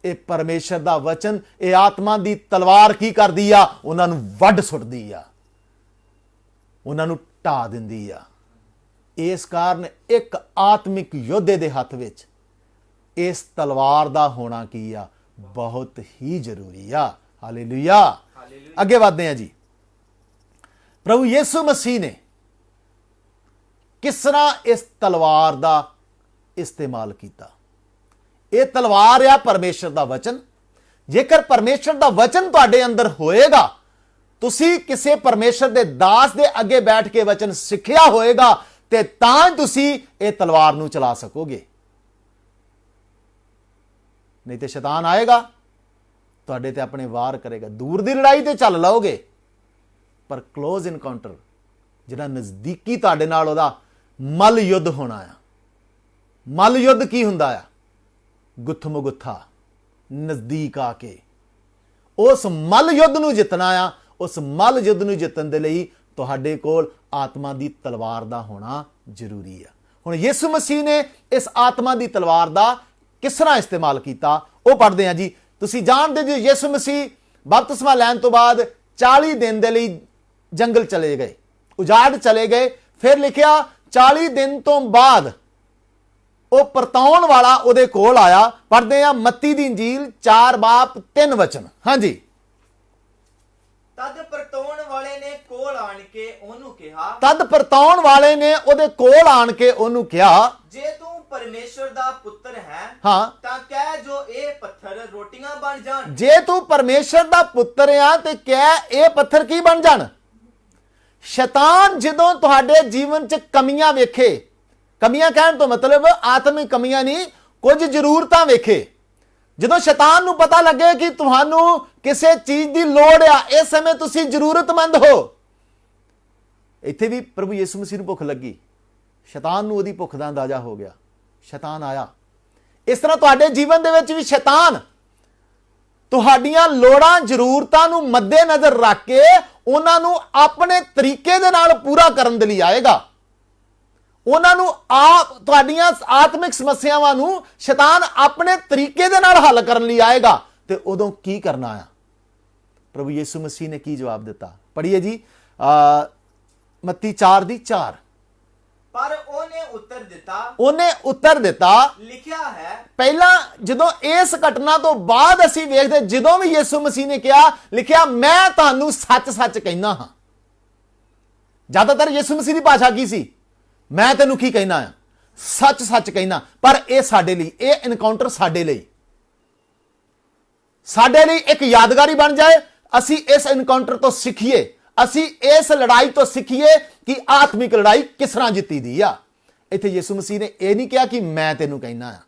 ਇਹ ਪਰਮੇਸ਼ਰ ਦਾ ਵਚਨ, ਇਹ ਆਤਮਾ ਦੀ ਤਲਵਾਰ ਕੀ ਕਰਦੀ ਆ? ਉਹਨਾਂ ਨੂੰ ਵੱਢ ਸੁੱਟਦੀ ਆ, ਉਹਨਾਂ ਨੂੰ ਢਾ ਦਿੰਦੀ ਆ। ਇਸ ਕਾਰਨ ਇੱਕ ਆਤਮਿਕ ਯੋਧੇ ਦੇ ਹੱਥ ਵਿੱਚ ਇਸ ਤਲਵਾਰ ਦਾ ਹੋਣਾ ਕੀ ਆ? ਬਹੁਤ ਹੀ ਜ਼ਰੂਰੀ ਆ। ਹਾਲੇਲੂਇਆ। ਅੱਗੇ ਵਧਦੇ ਆ ਜੀ। ਪ੍ਰਭੂ ਯਿਸੂ ਮਸੀਹ ਨੇ ਕਿਸ ਤਰ੍ਹਾਂ ਇਸ ਤਲਵਾਰ ਦਾ ਇਸਤੇਮਾਲ ਕੀਤਾ? ਇਹ ਤਲਵਾਰ ਆ ਪਰਮੇਸ਼ਰ ਦਾ ਵਚਨ। ਜੇਕਰ ਪਰਮੇਸ਼ਰ ਦਾ ਵਚਨ ਤੁਹਾਡੇ ਅੰਦਰ ਹੋਏਗਾ, ਤੁਸੀਂ ਕਿਸੇ ਪਰਮੇਸ਼ਰ ਦੇ ਦਾਸ ਦੇ ਅੱਗੇ ਬੈਠ ਕੇ ਵਚਨ ਸਿੱਖਿਆ ਹੋਏਗਾ ਤੇ ਤਾਂ ਤੁਸੀਂ ਇਹ ਤਲਵਾਰ ਨੂੰ ਚਲਾ ਸਕੋਗੇ। ਨਹੀਂ ਤੇ ਸ਼ੈਤਾਨ ਆਏਗਾ, ਤੁਹਾਡੇ ਤੇ ਆਪਣੇ ਵਾਰ ਕਰੇਗਾ। ਦੂਰ ਦੀ ਲੜਾਈ ਤੇ ਚੱਲ ਲਓਗੇ, ਪਰ ਕਲੋਜ਼ ਇਨਕਾਊਂਟਰ, ਜਿਹੜਾ ਨਜ਼ਦੀਕੀ ਤੁਹਾਡੇ ਨਾਲ ਉਹਦਾ ਮੱਲ ਯੁੱਧ ਹੋਣਾ ਆ। ਮੱਲ ਯੁੱਧ ਕੀ ਹੁੰਦਾ ਆ? ਗੁੱਥਮ ਗੁੱਥਾ, ਨਜ਼ਦੀਕ ਆ ਕੇ ਉਸ ਮੱਲ ਯੁੱਧ ਨੂੰ ਜਿੱਤਣਾ ਆ। ਉਸ ਮੱਲ ਯੁੱਧ ਨੂੰ ਜਿੱਤਣ ਦੇ ਲਈ ਤੁਹਾਡੇ ਕੋਲ ਆਤਮਾ ਦੀ ਤਲਵਾਰ ਦਾ ਹੋਣਾ ਜ਼ਰੂਰੀ ਆ। ਹੁਣ ਯਿਸੂ ਮਸੀਹ ਨੇ ਇਸ ਆਤਮਾ ਦੀ ਤਲਵਾਰ ਦਾ ਕਿਸ ਤਰ੍ਹਾਂ ਇਸਤੇਮਾਲ ਕੀਤਾ, ਉਹ ਪੜ੍ਹਦੇ ਹਾਂ ਜੀ। ਤੁਸੀਂ ਜਾਣਦੇ ਜੀ, ਯਿਸੂ ਮਸੀਹ ਬਪਤਿਸਮਾ ਲੈਣ ਤੋਂ ਬਾਅਦ 40 ਦਿਨ ਦੇ ਲਈ ਜੰਗਲ ਚਲੇ ਗਏ, ਉਜਾੜ ਚਲੇ ਗਏ। ਫਿਰ ਲਿਖਿਆ 40 ਦਿਨ ਤੋਂ ਬਾਅਦ ਉਹ ਪਰਤਾਉਣ ਵਾਲਾ ਉਹਦੇ ਕੋਲ ਆਇਆ। ਪੜ੍ਹਦੇ ਆ ਮੱਤੀ ਦੀ ਇੰਜੀਲ 4 ਬਾਬ 3 ਵਚਨ। ਹਾਂਜੀ। ਤਦ ਪਰਤਾਉਣ ਵਾਲੇ ਨੇ ਕੋਲ ਆਣ ਕੇ ਉਹਨੂੰ ਕਿਹਾ, ਤਦ ਪਰਤਾਉਣ ਵਾਲੇ ਨੇ ਉਹਦੇ ਕੋਲ ਆਣ ਕੇ ਉਹਨੂੰ ਕਿਹਾ, ਜੇ ਤੂੰ ਪਰਮੇਸ਼ਰ ਦਾ ਪੁੱਤਰ ਹੈ ਹਾਂ, ਤਾਂ ਕਹਿ ਜੋ ਇਹ ਪੱਥਰ ਰੋਟੀਆਂ ਬਣ ਜਾਣ। ਜੇ ਤੂੰ ਪਰਮੇਸ਼ਰ ਦਾ ਪੁੱਤਰ ਆ ਤੇ ਕਹਿ ਇਹ ਪੱਥਰ ਕੀ ਬਣ ਜਾਣ। ਸ਼ੈਤਾਨ ਜਦੋਂ ਤੁਹਾਡੇ ਜੀਵਨ 'ਚ ਕਮੀਆਂ ਵੇਖੇ, ਕਮੀਆਂ ਕਹਿਣ ਤੋਂ ਮਤਲਬ ਆਤਮਿਕ ਕਮੀਆਂ ਨਹੀਂ, ਕੁਝ ਜ਼ਰੂਰਤਾਂ ਵੇਖੇ, ਜਦੋਂ ਸ਼ੈਤਾਨ ਨੂੰ ਪਤਾ ਲੱਗੇ ਕਿ ਤੁਹਾਨੂੰ ਕਿਸੇ ਚੀਜ਼ ਦੀ ਲੋੜ ਆ, ਇਸ ਸਮੇਂ ਤੁਸੀਂ ਜ਼ਰੂਰਤਮੰਦ ਹੋ। ਇੱਥੇ ਵੀ ਪ੍ਰਭੂ ਯਿਸੂ ਮਸੀਹ ਨੂੰ ਭੁੱਖ ਲੱਗੀ, ਸ਼ੈਤਾਨ ਨੂੰ ਉਹਦੀ ਭੁੱਖ ਦਾ ਅੰਦਾਜ਼ਾ ਹੋ ਗਿਆ, ਸ਼ੈਤਾਨ ਆਇਆ। ਇਸ ਤਰ੍ਹਾਂ ਤੁਹਾਡੇ ਜੀਵਨ ਦੇ ਵਿੱਚ ਵੀ ਸ਼ੈਤਾਨ ਤੁਹਾਡੀਆਂ ਲੋੜਾਂ ਜ਼ਰੂਰਤਾਂ ਨੂੰ ਮੱਦੇਨਜ਼ਰ ਰੱਖ ਕੇ ਉਹਨਾਂ ਨੂੰ ਆਪਣੇ ਤਰੀਕੇ ਦੇ ਨਾਲ ਪੂਰਾ ਕਰਨ ਦੇ ਲਈ ਆਏਗਾ। ਉਹਨਾਂ ਨੂੰ ਤੁਹਾਡੀਆਂ ਆਤਮਿਕ ਸਮੱਸਿਆਵਾਂ ਨੂੰ ਸ਼ੈਤਾਨ ਆਪਣੇ ਤਰੀਕੇ ਦੇ ਨਾਲ ਹੱਲ ਕਰਨ ਲਈ ਆਏਗਾ। ਤੇ ਉਦੋਂ ਕੀ ਕਰਨਾ ਆ? ਪ੍ਰਭੂ ਯਿਸੂ ਮਸੀਹ ਨੇ ਕੀ ਜਵਾਬ ਦਿੱਤਾ? ਪੜ੍ਹੀਏ ਜੀ, ਮੱਤੀ 4:4। ਪਰ ਉਹਨੇ ਉੱਤਰ ਦਿੱਤਾ, ਉਹਨੇ ਉੱਤਰ ਦਿੱਤਾ, ਲਿਖਿਆ ਹੈ। ਪਹਿਲਾਂ ਜਦੋਂ ਇਸ ਘਟਨਾ ਤੋਂ ਬਾਅਦ ਅਸੀਂ ਵੇਖਦੇ, ਜਦੋਂ ਵੀ ਯਿਸੂ ਮਸੀਹ ਨੇ ਕਿਹਾ, ਲਿਖਿਆ ਮੈਂ ਤੁਹਾਨੂੰ ਸੱਚ-ਸੱਚ ਕਹਿੰਦਾ ਹਾਂ। ਜ਼ਿਆਦਾਤਰ ਯਿਸੂ ਮਸੀਹ ਦੀ ਭਾਸ਼ਾ ਕੀ ਸੀ? ਮੈਂ ਤੈਨੂੰ ਕੀ ਕਹਿਣਾ ਆ? ਸੱਚ-ਸੱਚ ਕਹਿਣਾ। ਪਰ ਇਹ ਸਾਡੇ ਲਈ, ਇਹ ਇਨਕਾਊਂਟਰ ਸਾਡੇ ਲਈ ਇੱਕ ਯਾਦਗਾਰੀ ਬਣ ਜਾਏ। ਅਸੀਂ ਇਸ ਇਨਕਾਊਂਟਰ ਤੋਂ ਸਿੱਖੀਏ, ਅਸੀਂ ਇਸ ਲੜਾਈ ਤੋਂ ਸਿੱਖੀਏ ਕਿ ਆਤਮਿਕ ਲੜਾਈ ਕਿਸ ਤਰ੍ਹਾਂ ਜਿੱਤੀ ਦੀ ਆ। ਇੱਥੇ ਯਿਸੂ ਮਸੀਹ ਨੇ ਇਹ ਨਹੀਂ ਕਿਹਾ ਕਿ ਮੈਂ ਤੈਨੂੰ ਕਹਿਣਾ ਆ।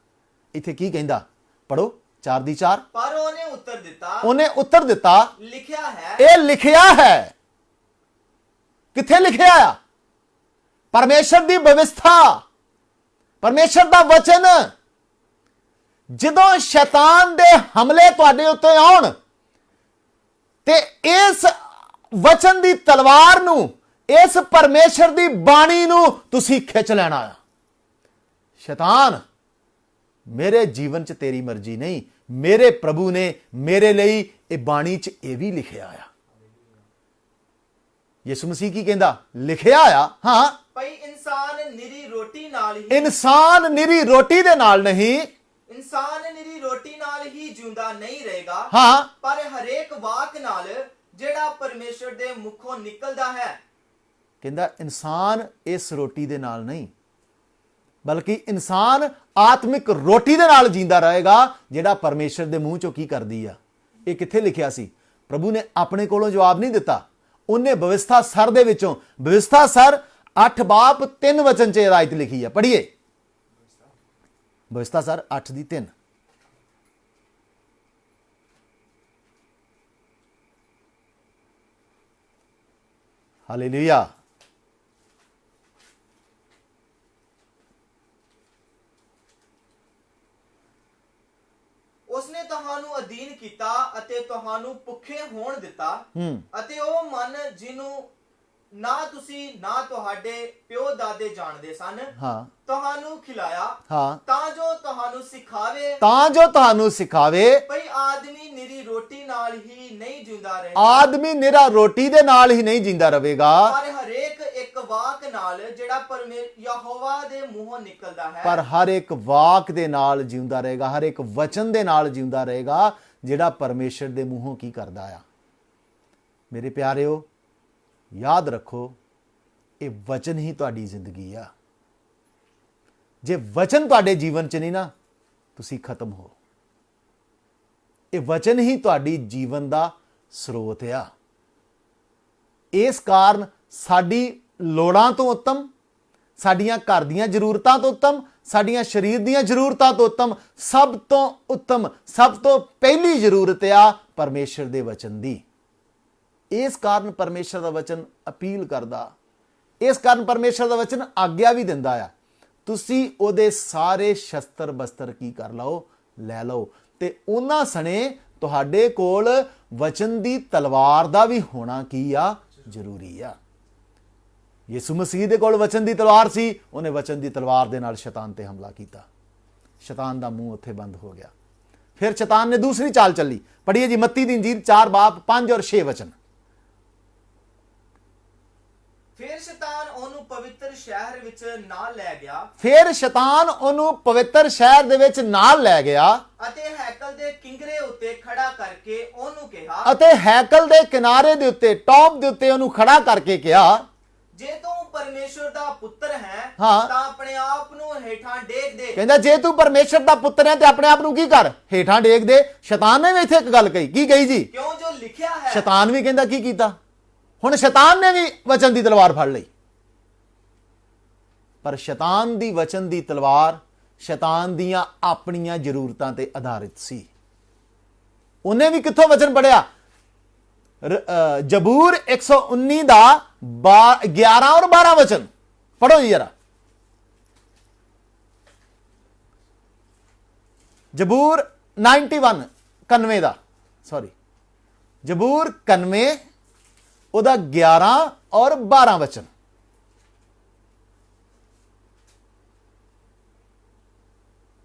ਇੱਥੇ ਕੀ ਕਹਿੰਦਾ? ਪੜੋ 4:4। ਪਰ ਉਹਨੇ ਉੱਤਰ ਦਿੱਤਾ, ਉਹਨੇ ਉੱਤਰ ਦਿੱਤਾ, ਲਿਖਿਆ ਹੈ। ਇਹ ਲਿਖਿਆ ਹੈ। ਕਿੱਥੇ ਲਿਖਿਆ ਆ? ਪਰਮੇਸ਼ਰ ਦੀ ਵਿਵਸਥਾ, ਪਰਮੇਸ਼ਰ ਦਾ ਵਚਨ। ਜਦੋਂ ਸ਼ੈਤਾਨ ਦੇ ਹਮਲੇ ਤੁਹਾਡੇ ਉੱਤੇ ਆਉਣ ਤੇ ਇਸ ਵਚਨ ਦੀ ਤਲਵਾਰ ਨੂੰ, ਇਸ ਪਰਮੇਸ਼ਰ ਦੀ ਬਾਣੀ ਨੂੰ ਤੁਸੀਂ ਖਿੱਚ ਲੈਣਾ ਆ। ਸ਼ੈਤਾਨ, ਮੇਰੇ ਜੀਵਨ 'ਚ ਤੇਰੀ ਮਰਜ਼ੀ ਨਹੀਂ, ਮੇਰੇ ਪ੍ਰਭੂ ਨੇ ਮੇਰੇ ਲਈ ਇਹ ਬਾਣੀ 'ਚ ਇਹ ਵੀ ਲਿਖਿਆ ਆ। ਯਿਸੂ ਮਸੀਹ ਕੀ ਕਹਿੰਦਾ? ਲਿਖਿਆ ਆ। ਹਾਂ, ਭਈ ਇਨਸਾਨ ਨਿਰੀ ਰੋਟੀ ਨਾਲ ਹੀ, ਇਨਸਾਨ ਨਿਰੀ ਰੋਟੀ ਦੇ ਨਾਲ ਨਹੀਂ, ਇਨਸਾਨ ਨਿਰੀ ਰੋਟੀ ਨਾਲ ਹੀ ਜਿਉਂਦਾ ਨਹੀਂ ਰਹੇਗਾ, ਹਾਂ, ਪਰ ਹਰੇਕ ਵਾਕ ਨਾਲ ਜਿਹੜਾ ਪਰਮੇਸ਼ਰ ਦੇ ਮੁਖੋਂ ਨਿਕਲਦਾ ਹੈ। ਕਹਿੰਦਾ ਇਨਸਾਨ ਇਸ ਰੋਟੀ ਦੇ ਨਾਲ ਨਹੀਂ, ਬਲਕਿ ਇਨਸਾਨ ਆਤਮਿਕ ਰੋਟੀ ਦੇ ਨਾਲ ਜੀਂਦਾ ਰਹੇਗਾ ਜਿਹੜਾ ਪਰਮੇਸ਼ਰ ਦੇ ਮੂੰਹ ਚੋਂ ਕੀ ਕਰਦੀ ਆ। ਇਹ ਕਿੱਥੇ ਲਿਖਿਆ ਸੀ? ਪ੍ਰਭੂ ਨੇ ਆਪਣੇ ਕੋਲੋਂ ਜਵਾਬ ਨਹੀਂ ਦਿੱਤਾ, ਉਹਨੇ ਵਿਵਸਥਾ ਸਰ ਦੇ ਵਿੱਚੋਂ, ਵਿਵਸਥਾ ਸਰ 8 ਬਾਬ 3 ਵਚਨ 'ਚ ਆਇਤ ਲਿਖੀ ਆ। ਪੜ੍ਹੀਏ ਵਿਵਸਥਾ ਸਰ 8:3। ਹਾਲੇਲੂਇਆ। ਉਸਨੇ ਤੁਹਾਨੂੰ ਅਧੀਨ ਕੀਤਾ ਅਤੇ ਤੁਹਾਨੂੰ ਭੁੱਖੇ ਹੋਣ ਦਿੱਤਾ, ਅਤੇ ਉਹ ਮਨ ਜਿਹਨੂੰ ਨਾ ਤੁਸੀਂ ਨਾ ਤੁਹਾਡੇ ਪਿਓ ਦਾਦੇ ਜਾਣਦੇ ਸਨ, ਹਾਂ, ਤੁਹਾਨੂੰ ਖਿਲਾਇਆ, ਹਾਂ, ਤਾਂ ਜੋ ਤੁਹਾਨੂੰ ਸਿਖਾਵੇ, ਤਾਂ ਜੋ ਤੁਹਾਨੂੰ ਸਿਖਾਵੇ ਭਈ ਆਦਮੀ ਨਿਰੀ ਰੋਟੀ ਨਾਲ ਹੀ ਨਹੀਂ ਜਿਉਂਦਾ ਰਹੇ, ਆਦਮੀ ਨਿਰਾ ਰੋਟੀ ਦੇ ਨਾਲ ਹੀ ਨਹੀਂ ਜਿੰਦਾ ਰਹੇਗਾ, ਪਰ ਹਰੇਕ ਇੱਕ ਵਾਕ ਨਾਲ ਜਿਹੜਾ ਯਹੋਵਾ ਦੇ ਮੂੰਹੋਂ ਨਿਕਲਦਾ ਹੈ, ਪਰ ਹਰ ਇੱਕ ਵਾਕ ਦੇ ਨਾਲ ਜਿਉਂਦਾ ਰਹੇਗਾ, ਹਰ ਇੱਕ ਵਚਨ ਦੇ ਨਾਲ ਜਿਉਂਦਾ ਰਹੇਗਾ ਜਿਹੜਾ ਪਰਮੇਸ਼ਰ ਦੇ ਮੂੰਹੋਂ ਕੀ ਕਰਦਾ ਆ। ਮੇਰੇ ਪਿਆਰਿਓ, ਯਾਦ ਰੱਖੋ, ਇਹ ਵਚਨ ਹੀ ਤੁਹਾਡੀ ਜ਼ਿੰਦਗੀ ਆ। ਜੇ ਵਚਨ ਤੁਹਾਡੇ ਜੀਵਨ 'ਚ ਨਹੀਂ ਨਾ, ਤੁਸੀਂ ਖਤਮ ਹੋ। ਇਹ ਵਚਨ ਹੀ ਤੁਹਾਡੀ ਜੀਵਨ ਦਾ ਸਰੋਤ ਆ। ਇਸ ਕਾਰਨ ਸਾਡੀ ਲੋੜਾਂ ਤੋਂ ਉੱਤਮ, ਸਾਡੀਆਂ ਘਰ ਦੀਆਂ ਜ਼ਰੂਰਤਾਂ ਤੋਂ ਉੱਤਮ, ਸਾਡੀਆਂ ਸਰੀਰ ਦੀਆਂ ਜ਼ਰੂਰਤਾਂ ਤੋਂ ਉੱਤਮ, ਸਭ ਤੋਂ ਉੱਤਮ, ਸਭ ਤੋਂ ਪਹਿਲੀ ਜ਼ਰੂਰਤ ਆ ਪਰਮੇਸ਼ਰ ਦੇ ਵਚਨ ਦੀ। ਇਸ ਕਾਰਨ ਪਰਮੇਸ਼ਰ ਦਾ ਵਚਨ ਅਪੀਲ ਕਰਦਾ, ਇਸ ਕਾਰਨ ਪਰਮੇਸ਼ਰ ਦਾ ਵਚਨ ਆਗਿਆ ਵੀ ਦਿੰਦਾ ਆ, ਤੁਸੀਂ ਉਹਦੇ ਸਾਰੇ ਸ਼ਸਤਰ ਬਸਤਰ ਕੀ ਕਰ ਲਓ, ਲੈ ਲਓ। ਤੇ ਉਹਨਾਂ ਸਣੇ ਤੁਹਾਡੇ ਕੋਲ ਵਚਨ ਦੀ ਤਲਵਾਰ ਦਾ ਵੀ ਹੋਣਾ ਕੀ ਆ? ਜ਼ਰੂਰੀ ਆ। ਯਿਸੂ ਮਸੀਹ ਦੇ ਕੋਲ ਵਚਨ ਦੀ ਤਲਵਾਰ ਸੀ, ਉਹਨੇ ਵਚਨ ਦੀ ਤਲਵਾਰ ਦੇ ਨਾਲ ਸ਼ੈਤਾਨ ਤੇ ਹਮਲਾ ਕੀਤਾ। ਸ਼ੈਤਾਨ ਦਾ ਮੂੰਹ ਉੱਥੇ ਬੰਦ ਹੋ ਗਿਆ। ਫਿਰ ਸ਼ੈਤਾਨ ਨੇ ਦੂਸਰੀ ਚਾਲ ਚੱਲੀ। ਪੜ੍ਹੀਏ ਜੀ ਮੱਤੀ ਦੀ ਇੰਜੀਲ 4 ਬਾਬ 5 ਔਰ 6 ਵਚਨ। ਫਿਰ ਸ਼ੈਤਾਨ ਉਹਨੂੰ ਪਵਿੱਤਰ ਸ਼ਹਿਰ ਵਿੱਚ ਨਾਲ ਲੈ ਗਿਆ ਫਿਰ ਸ਼ੈਤਾਨ ਉਹਨੂੰ ਪਵਿੱਤਰ ਸ਼ਹਿਰ ਦੇ ਵਿੱਚ ਨਾਲ ਲੈ ਗਿਆ ਅਤੇ ਹੈਕਲ ਦੇ ਕਿੰਗਰੇ ਉੱਤੇ ਖੜਾ ਕਰਕੇ ਉਹਨੂੰ ਕਿਹਾ ਅਤੇ ਹੈਕਲ ਦੇ ਕਿਨਾਰੇ ਦੇ ਉੱਤੇ, ਟੌਪ ਦੇ ਉੱਤੇ ਉਹਨੂੰ ਖੜਾ ਕਰਕੇ ਕਿਹਾ, ਜੇ ਤੂੰ ਪਰਮੇਸ਼ਵਰ ਦਾ ਪੁੱਤਰ ਹੈ ਹਾਂ। ਤਾਂ ਆਪਣੇ ਆਪ ਨੂੰ ਹੇਠਾਂ ਡੇਗ ਦੇ। ਕਹਿੰਦਾ ਜੇ ਤੂੰ ਪਰਮੇਸ਼ਰ ਦਾ ਪੁੱਤਰ ਹੈ ਤੇ ਆਪਣੇ ਆਪ ਨੂੰ ਕੀ ਕਰ, ਹੇਠਾਂ ਡੇਗ ਦੇ। ਸ਼ੈਤਾਨ ਨੇ ਵੀ ਇੱਥੇ ਇੱਕ ਗੱਲ ਕਹੀ, ਕੀ ਕਹੀ ਜੀ? ਕਿਉਂ ਜੋ ਲਿਖਿਆ ਹੈ। ਸ਼ੈਤਾਨ ਵੀ ਕਹਿੰਦਾ ਕੀ ਕੀਤਾ? ਹੁਣ ਸ਼ੈਤਾਨ ਨੇ ਵੀ ਵਚਨ ਦੀ ਤਲਵਾਰ ਫੜ ਲਈ, ਪਰ ਸ਼ੈਤਾਨ ਦੀ ਵਚਨ ਦੀ ਤਲਵਾਰ ਸ਼ੈਤਾਨ ਦੀਆਂ ਆਪਣੀਆਂ ਜ਼ਰੂਰਤਾਂ ਤੇ ਆਧਾਰਿਤ ਸੀ। ਉਹਨੇ ਵੀ ਕਿੱਥੋਂ ਵਚਨ ਪੜਿਆ? ਜ਼ਬੂਰ 119 ਦਾ 11 ਔਰ 12 ਵਚਨ ਪੜੋ ਜੀ ਜਰਾ। ਜ਼ਬੂਰ 91 ਦਾ, ਸੌਰੀ, ਜ਼ਬੂਰ 91 ਉਹਦਾ 11 ਔਰ 12 ਵਚਨ।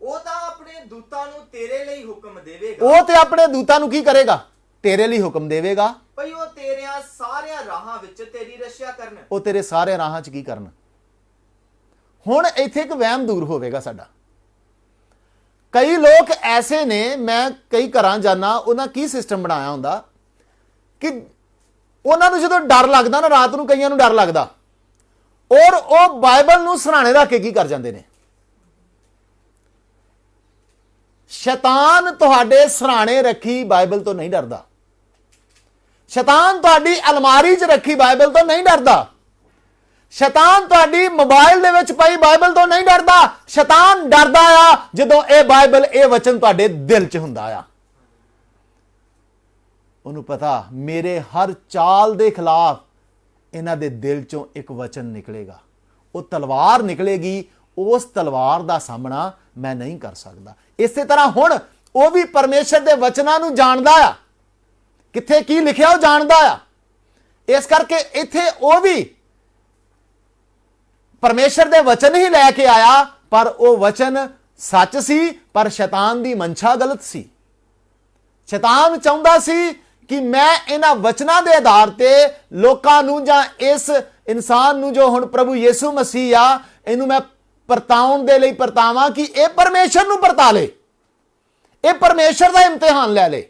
ਉਹ ਤਾਂ ਆਪਣੇ ਦੂਤਾਂ ਨੂੰ ਤੇਰੇ ਲਈ ਹੁਕਮ ਦੇਵੇਗਾ। ਉਹ ਤੇ ਆਪਣੇ ਦੂਤਾਂ ਨੂੰ ਕੀ ਕਰੇਗਾ? ਤੇਰੇ ਲਈ ਹੁਕਮ ਦੇਵੇਗਾ। ਭਈ ਉਹ ਤੇਰਿਆਂ ਸਾਰਿਆਂ ਰਾਹਾਂ ਵਿੱਚ ਤੇਰੀ ਰੱਖਿਆ ਕਰਨ। ਉਹ ਤੇਰੇ ਸਾਰੇ ਰਾਹਾਂ 'ਚ ਕੀ ਕਰਨ? ਹੁਣ ਇੱਥੇ ਇੱਕ ਵਹਿਮ ਦੂਰ ਹੋਵੇਗਾ ਸਾਡਾ। ਕਈ ਲੋਕ ਐਸੇ ਨੇ, ਮੈਂ ਕਈ ਘਰਾਂ ਜਾਣਾ, ਉਹਨਾਂ ਕੀ ਸਿਸਟਮ ਬਣਾਇਆ ਹੁੰਦਾ ਕਿ ਉਹਨਾਂ ਨੂੰ ਜਦੋਂ ਡਰ ਲੱਗਦਾ ਨਾ, ਰਾਤ ਨੂੰ ਕਈਆਂ ਨੂੰ ਡਰ ਲੱਗਦਾ, ਔਰ ਉਹ ਬਾਈਬਲ ਨੂੰ ਸਰਾਣੇ ਰੱਖ ਕੇ ਕੀ ਕਰ ਜਾਂਦੇ ਨੇ? ਸ਼ੈਤਾਨ ਤੁਹਾਡੇ ਸਰਾਣੇ ਰੱਖੀ ਬਾਈਬਲ ਤੋਂ ਨਹੀਂ ਡਰਦਾ। ਸ਼ੈਤਾਨ ਤੁਹਾਡੀ ਅਲਮਾਰੀ 'ਚ ਰੱਖੀ ਬਾਈਬਲ ਤੋਂ ਨਹੀਂ ਡਰਦਾ। ਸ਼ੈਤਾਨ ਤੁਹਾਡੀ ਮੋਬਾਈਲ ਦੇ ਵਿੱਚ ਪਈ ਬਾਈਬਲ ਤੋਂ ਨਹੀਂ ਡਰਦਾ। ਸ਼ੈਤਾਨ ਡਰਦਾ ਆ ਜਦੋਂ ਇਹ ਬਾਈਬਲ, ਇਹ ਵਚਨ ਤੁਹਾਡੇ ਦਿਲ 'ਚ ਹੁੰਦਾ ਆ। ਉਹਨੂੰ ਪਤਾ ਮੇਰੇ ਹਰ ਚਾਲ ਦੇ ਖਿਲਾਫ ਇਹਨਾਂ ਦੇ ਦਿਲ 'ਚੋਂ ਇੱਕ ਵਚਨ ਨਿਕਲੇਗਾ, ਉਹ ਤਲਵਾਰ ਨਿਕਲੇਗੀ, ਉਸ ਤਲਵਾਰ ਦਾ ਸਾਹਮਣਾ ਮੈਂ ਨਹੀਂ ਕਰ ਸਕਦਾ। ਇਸੇ ਤਰ੍ਹਾਂ ਹੁਣ ਉਹ ਵੀ ਪਰਮੇਸ਼ਰ ਦੇ ਵਚਨਾਂ ਨੂੰ ਜਾਣਦਾ ਆ, ਕਿੱਥੇ ਕੀ ਲਿਖਿਆ ਉਹ ਜਾਣਦਾ ਆ। ਇਸ ਕਰਕੇ ਇੱਥੇ ਉਹ ਵੀ ਪਰਮੇਸ਼ਰ ਦੇ ਵਚਨ ਹੀ ਲੈ ਕੇ ਆਇਆ, ਪਰ ਉਹ ਵਚਨ ਸੱਚ ਸੀ, ਪਰ ਸ਼ੈਤਾਨ ਦੀ ਮਨਸ਼ਾ ਗਲਤ ਸੀ। ਸ਼ੈਤਾਨ ਚਾਹੁੰਦਾ ਸੀ ਕਿ ਮੈਂ ਇਹਨਾਂ ਵਚਨਾਂ ਦੇ ਆਧਾਰ ਤੇ ਲੋਕਾਂ ਨੂੰ, ਜਾਂ ਇਸ ਇਨਸਾਨ ਨੂੰ ਜੋ ਹੁਣ ਪ੍ਰਭੂ ਯਿਸੂ ਮਸੀਹ ਆ, ਇਹਨੂੰ ਮੈਂ ਪਰਤਾਉਣ ਦੇ ਲਈ ਪਰਤਾਵਾਂ ਕਿ ਇਹ ਪਰਮੇਸ਼ਰ ਨੂੰ ਪਰਤਾ ਲੇ, ਇਹ ਪਰਮੇਸ਼ਰ ਦਾ ਇਮਤਿਹਾਨ ਲੈ ਲੇ।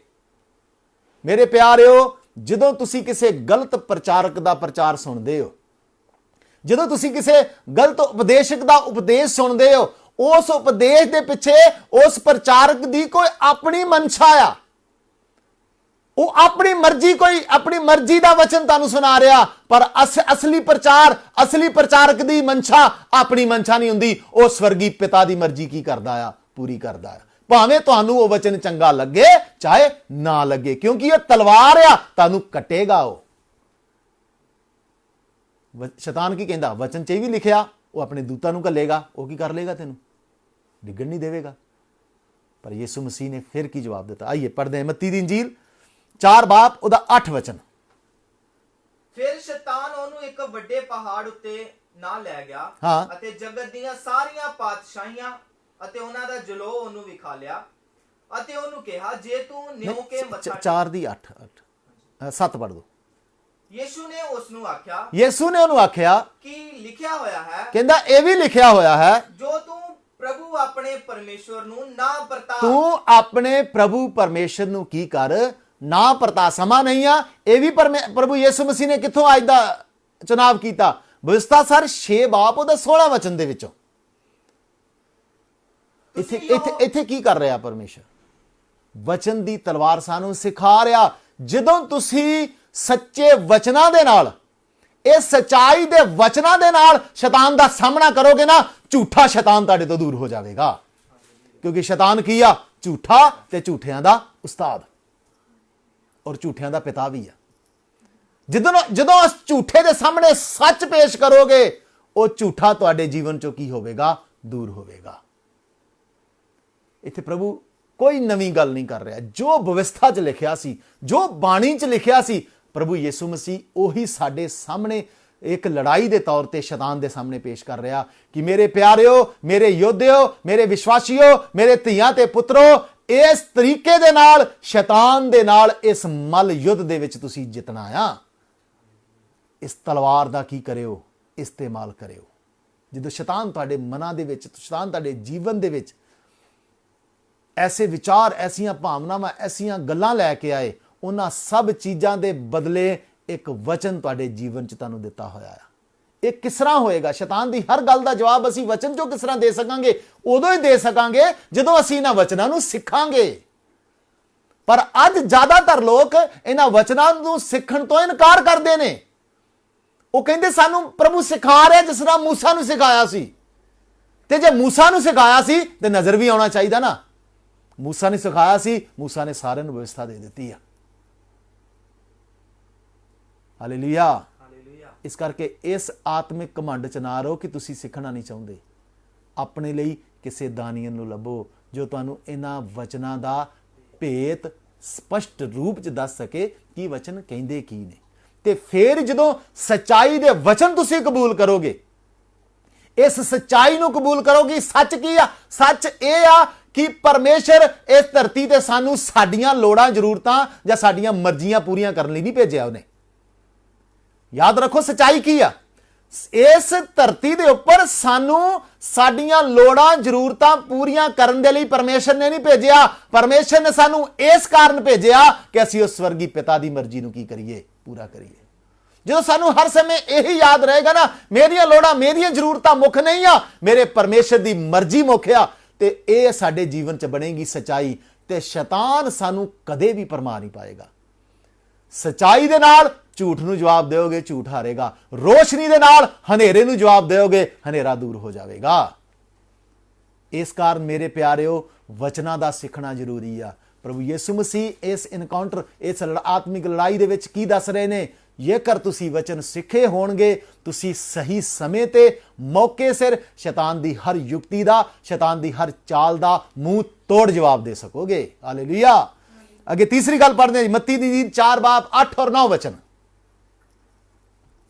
ਮੇਰੇ ਪਿਆਰਿਓ, ਜਦੋਂ ਤੁਸੀਂ ਕਿਸੇ ਗਲਤ ਪ੍ਰਚਾਰਕ ਦਾ ਪ੍ਰਚਾਰ ਸੁਣਦੇ ਹੋ, ਜਦੋਂ ਤੁਸੀਂ ਕਿਸੇ ਗਲਤ ਉਪਦੇਸ਼ਕ ਦਾ ਉਪਦੇਸ਼ ਸੁਣਦੇ ਹੋ, ਉਸ ਉਪਦੇਸ਼ ਦੇ ਪਿੱਛੇ ਉਸ ਪ੍ਰਚਾਰਕ ਦੀ ਕੋਈ ਆਪਣੀ ਮਨਸ਼ਾ ਆ। ਉਹ ਆਪਣੀ ਮਰਜ਼ੀ, ਕੋਈ ਆਪਣੀ ਮਰਜ਼ੀ ਦਾ ਵਚਨ ਤੁਹਾਨੂੰ ਸੁਣਾ ਰਿਹਾ, ਪਰ ਅਸਲੀ ਪ੍ਰਚਾਰਕ ਦੀ ਮਨਸ਼ਾ ਆਪਣੀ ਮਨਸ਼ਾ ਨਹੀਂ ਹੁੰਦੀ। ਉਹ ਸਵਰਗੀ ਪਿਤਾ ਦੀ ਮਰਜ਼ੀ ਕੀ ਕਰਦਾ ਆ, ਪੂਰੀ ਕਰਦਾ ਆ, ਭਾਵੇਂ ਤੁਹਾਨੂੰ ਉਹ ਵਚਨ ਚੰਗਾ ਲੱਗੇ ਚਾਹੇ ਨਾ ਲੱਗੇ, ਕਿਉਂਕਿ ਇਹ ਤਲਵਾਰ ਆ, ਤੁਹਾਨੂੰ ਕੱਟੇਗਾ। ਉਹ ਸ਼ੈਤਾਨ ਕੀ ਕਹਿੰਦਾ? ਵਚਨ 'ਚ ਵੀ ਲਿਖਿਆ, ਉਹ ਆਪਣੇ ਦੂਤਾਂ ਨੂੰ ਘੱਲੇਗਾ, ਉਹ ਕੀ ਕਰ ਲੇਗਾ? ਤੈਨੂੰ ਡਿੱਗਣ ਨਹੀਂ ਦੇਵੇਗਾ। ਪਰ ਯਿਸੂ ਮਸੀਹ ਨੇ ਫਿਰ ਕੀ ਜਵਾਬ ਦਿੱਤਾ? ਆਈਏ ਪੜ੍ਹਦੇ ਹਾਂ ਮੱਤੀ ਦੀ ਇੰਜੀਲ 4 ਬਾਬ ਉਹਦਾ 8 ਵਚਨ। ਫਿਰ ਸ਼ੈਤਾਨ ਉਹਨੂੰ ਇੱਕ ਵੱਡੇ ਪਹਾੜ ਉੱਤੇ ਨਾਲ ਲੈ ਗਿਆ ਅਤੇ ਜਗਤ ਦੀਆਂ ਸਾਰੀਆਂ ਪਾਤਸ਼ਾਹੀਆਂ ਅਤੇ ਉਹਨਾਂ ਦਾ ਜਲੋ ਉਹਨੂੰ ਵਿਖਾ ਲਿਆ ਅਤੇ ਉਹਨੂੰ ਕਿਹਾ, ਜੇ ਤੂੰ ਨਿਉ ਕੇ ਮੱਥਾ 4 ਦੀ 8 7 ਪੜ੍ਹ ਦੋ। ਯਿਸੂ ਨੇ ਉਹਨੂੰ ਆਖਿਆ ਕਿ ਲਿਖਿਆ ਹੋਇਆ ਹੈ, ਕਹਿੰਦਾ ਇਹ ਵੀ ਲਿਖਿਆ ਹੋਇਆ ਹੈ, ਜੋ ਤੂੰ ਪ੍ਰਭੂ ਆਪਣੇ ਪਰਮੇਸ਼ਵਰ ਨੂੰ ਨਾ ਪਰਤਾ। ਤੂੰ ਆਪਣੇ ਪ੍ਰਭੂ ਪਰਮੇਸ਼ਰ ਨੂੰ ਕੀ ਕਰ? ਨਾ ਪਰਤਾ। ਸਮਾਂ ਨਹੀਂ ਆ, ਇਹ ਵੀ ਪ੍ਰਭੂ ਯਿਸੂ ਮਸੀਹ ਨੇ ਕਿੱਥੋਂ ਅੱਜ ਦਾ ਚੁਣਾਵ ਕੀਤਾ? ਵਿਵਸਥਾ ਸਰ 6 ਬਾਬ ਉਹਦਾ 16 ਵਚਨ ਦੇ ਵਿੱਚੋਂ। ਇੱਥੇ ਕੀ ਕਰ ਰਿਹਾ ਪਰਮੇਸ਼ਰ? ਵਚਨ ਦੀ ਤਲਵਾਰ ਸਾਨੂੰ ਸਿਖਾ ਰਿਹਾ। ਜਦੋਂ ਤੁਸੀਂ ਸੱਚੇ ਵਚਨਾਂ ਦੇ ਨਾਲ, ਇਹ ਸਚਾਈ ਦੇ ਵਚਨਾਂ ਦੇ ਨਾਲ ਸ਼ੈਤਾਨ ਦਾ ਸਾਹਮਣਾ ਕਰੋਗੇ ਨਾ, ਝੂਠਾ ਸ਼ੈਤਾਨ ਤੁਹਾਡੇ ਤੋਂ ਦੂਰ ਹੋ ਜਾਵੇਗਾ। ਕਿਉਂਕਿ ਸ਼ੈਤਾਨ ਕੀ ਆ? ਝੂਠਾ ਤੇ ਝੂਠਿਆਂ ਦਾ ਉਸਤਾਦ, ਔਰ ਝੂਠਿਆਂ ਦਾ ਪਿਤਾ ਵੀ ਆ। ਜਦੋਂ ਉਸ ਝੂਠੇ ਦੇ ਸਾਹਮਣੇ ਸੱਚ ਪੇਸ਼ ਕਰੋਗੇ, ਉਹ ਝੂਠਾ ਤੁਹਾਡੇ ਜੀਵਨ ਚੋਂ ਕੀ ਹੋਵੇਗਾ? ਦੂਰ ਹੋਵੇਗਾ। ਇੱਥੇ ਪ੍ਰਭੂ ਕੋਈ ਨਵੀਂ ਗੱਲ ਨਹੀਂ ਕਰ ਰਿਹਾ। ਜੋ ਵਿਵਸਥਾ 'ਚ ਲਿਖਿਆ ਸੀ, ਜੋ ਬਾਣੀ 'ਚ ਲਿਖਿਆ ਸੀ, ਪ੍ਰਭੂ ਯਿਸੂ ਮਸੀਹ ਉਹੀ ਸਾਡੇ ਸਾਹਮਣੇ ਇੱਕ ਲੜਾਈ ਦੇ ਤੌਰ ਤੇ ਸ਼ੈਤਾਨ ਦੇ ਸਾਹਮਣੇ ਪੇਸ਼ ਕਰ ਰਿਹਾ ਕਿ ਮੇਰੇ ਪਿਆਰਿਓ, ਮੇਰੇ ਯੋਧਿਓ, ਮੇਰੇ ਵਿਸ਼ਵਾਸੀਓ, ਮੇਰੇ ਧੀਆਂ ਤੇ ਪੁੱਤਰੋ, ਇਸ ਤਰੀਕੇ ਦੇ ਨਾਲ ਸ਼ੈਤਾਨ ਦੇ ਨਾਲ ਇਸ ਮੱਲ ਯੁੱਧ ਦੇ ਵਿੱਚ ਤੁਸੀਂ ਜਿੱਤਣਾ ਆ। ਇਸ ਤਲਵਾਰ ਦਾ ਕੀ ਕਰਿਓ, ਇਸਤੇਮਾਲ ਕਰਿਓ। ਜਦੋਂ ਸ਼ੈਤਾਨ ਤੁਹਾਡੇ ਮਨਾਂ ਦੇ ਵਿੱਚ, ਸ਼ੈਤਾਨ ਤੁਹਾਡੇ ਜੀਵਨ ਦੇ ਵਿੱਚ ਐਸੇ ਵਿਚਾਰ, ਐਸੀਆਂ ਭਾਵਨਾਵਾਂ, ਐਸੀਆਂ ਗੱਲਾਂ ਲੈ ਕੇ ਆਏ, ਉਹਨਾਂ ਸਭ ਚੀਜ਼ਾਂ ਦੇ ਬਦਲੇ ਇੱਕ ਵਚਨ ਤੁਹਾਡੇ ਜੀਵਨ 'ਚ ਤੁਹਾਨੂੰ ਦਿੱਤਾ ਹੋਇਆ ਹੈ। ਇਹ ਕਿਸ ਤਰ੍ਹਾਂ ਹੋਏਗਾ? ਸ਼ੈਤਾਨ ਦੀ ਹਰ ਗੱਲ ਦਾ ਜਵਾਬ ਅਸੀਂ ਵਚਨ 'ਚੋਂ ਕਿਸ ਤਰ੍ਹਾਂ ਦੇ ਸਕਾਂਗੇ? ਉਦੋਂ ਹੀ ਦੇ ਸਕਾਂਗੇ ਜਦੋਂ ਅਸੀਂ ਇਹਨਾਂ ਵਚਨਾਂ ਨੂੰ ਸਿੱਖਾਂਗੇ। ਪਰ ਅੱਜ ਜ਼ਿਆਦਾਤਰ ਲੋਕ ਇਹਨਾਂ ਵਚਨਾਂ ਨੂੰ ਸਿੱਖਣ ਤੋਂ ਇਨਕਾਰ ਕਰਦੇ ਨੇ। ਉਹ ਕਹਿੰਦੇ ਸਾਨੂੰ ਪ੍ਰਭੂ ਸਿਖਾ ਰਿਹਾ ਜਿਸ ਤਰ੍ਹਾਂ ਮੂਸਾ ਨੂੰ ਸਿਖਾਇਆ ਸੀ। ਤੇ ਜੇ ਮੂਸਾ ਨੂੰ ਸਿਖਾਇਆ ਸੀ ਤੇ ਨਜ਼ਰ ਵੀ ਆਉਣਾ ਚਾਹੀਦਾ ਨਾ। ਮੂਸਾ ਨੇ ਸਿਖਾਇਆ ਸੀ, ਮੂਸਾ ਨੇ ਸਾਰਿਆਂ ਨੂੰ ਵਿਵਸਥਾ ਦੇ ਦਿੱਤੀ ਆ। ਹਾਲੇਲੂਇਆ। ਇਸ ਕਰਕੇ ਇਸ ਆਤਮਿਕ ਘਮੰਡ ਚ ਨਾ ਰਹੋ ਕਿ ਤੁਸੀਂ ਸਿੱਖਣਾ ਨਹੀਂ ਚਾਹੁੰਦੇ। ਆਪਣੇ ਲਈ ਕਿਸੇ ਦਾਨੀਆਂ ਨੂੰ ਲੱਭੋ ਜੋ ਤੁਹਾਨੂੰ ਇਹਨਾਂ ਵਚਨਾਂ ਦਾ ਭੇਤ ਸਪਸ਼ਟ ਰੂਪ ਚ ਦੱਸ ਸਕੇ ਕਿ ਵਚਨ ਕਹਿੰਦੇ ਕੀ ਨੇ। ਤੇ ਫਿਰ ਜਦੋਂ ਸੱਚਾਈ ਦੇ ਵਚਨ ਤੁਸੀਂ ਕਬੂਲ ਕਰੋਗੇ, ਇਸ ਸੱਚਾਈ ਨੂੰ ਕਬੂਲ ਕਰੋਗੇ, ਸੱਚ ਕੀ ਆ? ਸੱਚ ਇਹ ਆ ਕਿ ਪਰਮੇਸ਼ਰ ਇਸ ਧਰਤੀ ਤੇ ਸਾਨੂੰ ਸਾਡੀਆਂ ਲੋੜਾਂ, ਜ਼ਰੂਰਤਾਂ ਜਾਂ ਸਾਡੀਆਂ ਮਰਜ਼ੀਆਂ ਪੂਰੀਆਂ ਕਰਨ ਲਈ ਨਹੀਂ ਭੇਜਿਆ ਉਹਨੇ। ਯਾਦ ਰੱਖੋ ਸੱਚਾਈ ਕੀ ਆ। ਇਸ ਧਰਤੀ ਦੇ ਉੱਪਰ ਸਾਨੂੰ ਸਾਡੀਆਂ ਲੋੜਾਂ, ਜ਼ਰੂਰਤਾਂ ਪੂਰੀਆਂ ਕਰਨ ਦੇ ਲਈ ਪਰਮੇਸ਼ਰ ਨੇ ਨਹੀਂ ਭੇਜਿਆ। ਪਰਮੇਸ਼ਰ ਨੇ ਸਾਨੂੰ ਇਸ ਕਾਰਨ ਭੇਜਿਆ ਕਿ ਅਸੀਂ ਉਸ ਸਵਰਗੀ ਪਿਤਾ ਦੀ ਮਰਜ਼ੀ ਨੂੰ ਕੀ ਕਰੀਏ? ਪੂਰਾ ਕਰੀਏ। ਜਦੋਂ ਸਾਨੂੰ ਹਰ ਸਮੇਂ ਇਹੀ ਯਾਦ ਰਹੇਗਾ ਨਾ, ਮੇਰੀਆਂ ਲੋੜਾਂ, ਮੇਰੀਆਂ ਜ਼ਰੂਰਤਾਂ ਮੁੱਖ ਨਹੀਂ ਆ, ਮੇਰੇ ਪਰਮੇਸ਼ਰ ਦੀ ਮਰਜ਼ੀ ਮੁੱਖ ਆ, ਤੇ ਇਹ ਸਾਡੇ ਜੀਵਨ 'ਚ ਬਣੇਗੀ ਸੱਚਾਈ। ਤੇ ਸ਼ੈਤਾਨ ਸਾਨੂੰ ਕਦੇ ਵੀ ਪਰਮਾ ਨਹੀਂ ਪਾਏਗਾ। ਸੱਚਾਈ ਦੇ ਨਾਲ ਝੂਠ ਨੂੰ ਜਵਾਬ ਦਿਓਗੇ, ਝੂਠ ਹਾਰੇਗਾ। ਰੋਸ਼ਨੀ ਦੇ ਨਾਲ ਹਨੇਰੇ ਨੂੰ ਜਵਾਬ ਦਿਓਗੇ, ਹਨੇਰਾ ਦੂਰ ਹੋ ਜਾਵੇਗਾ। ਇਸ ਕਾਰਨ ਮੇਰੇ ਪਿਆਰਿਓ, ਵਚਨਾਂ ਦਾ ਸਿੱਖਣਾ ਜ਼ਰੂਰੀ ਆ। ਪ੍ਰਭੂ ਯਿਸੂ ਮਸੀਹ ਇਸ ਇਨਕਾਊਂਟਰ, ਇਸ ਆਤਮਿਕ ਲੜਾਈ ਦੇ ਵਿੱਚ ਕੀ ਦੱਸ ਰਹੇ ਨੇ? ਜੇਕਰ ਤੁਸੀਂ ਵਚਨ ਸਿੱਖੇ ਹੋਣਗੇ, ਤੁਸੀਂ ਸਹੀ ਸਮੇਂ ਤੇ ਮੌਕੇ ਸਿਰ ਸ਼ੈਤਾਨ ਦੀ ਹਰ ਯੁਕਤੀ ਦਾ, ਸ਼ੈਤਾਨ ਦੀ ਹਰ ਚਾਲ ਦਾ ਮੂੰਹ ਤੋੜ ਜਵਾਬ ਦੇ ਸਕੋਗੇ। ਹਾਲੇਲੂਇਆ। ਅੱਗੇ ਤੀਸਰੀ ਗੱਲ ਪੜ੍ਹਦੇ ਹਾਂ ਜੀ, ਮੱਤੀ ਦੀ ਇੰਜੀਲ 4 ਬਾਬ 8 ਔਰ 9 ਵਚਨ।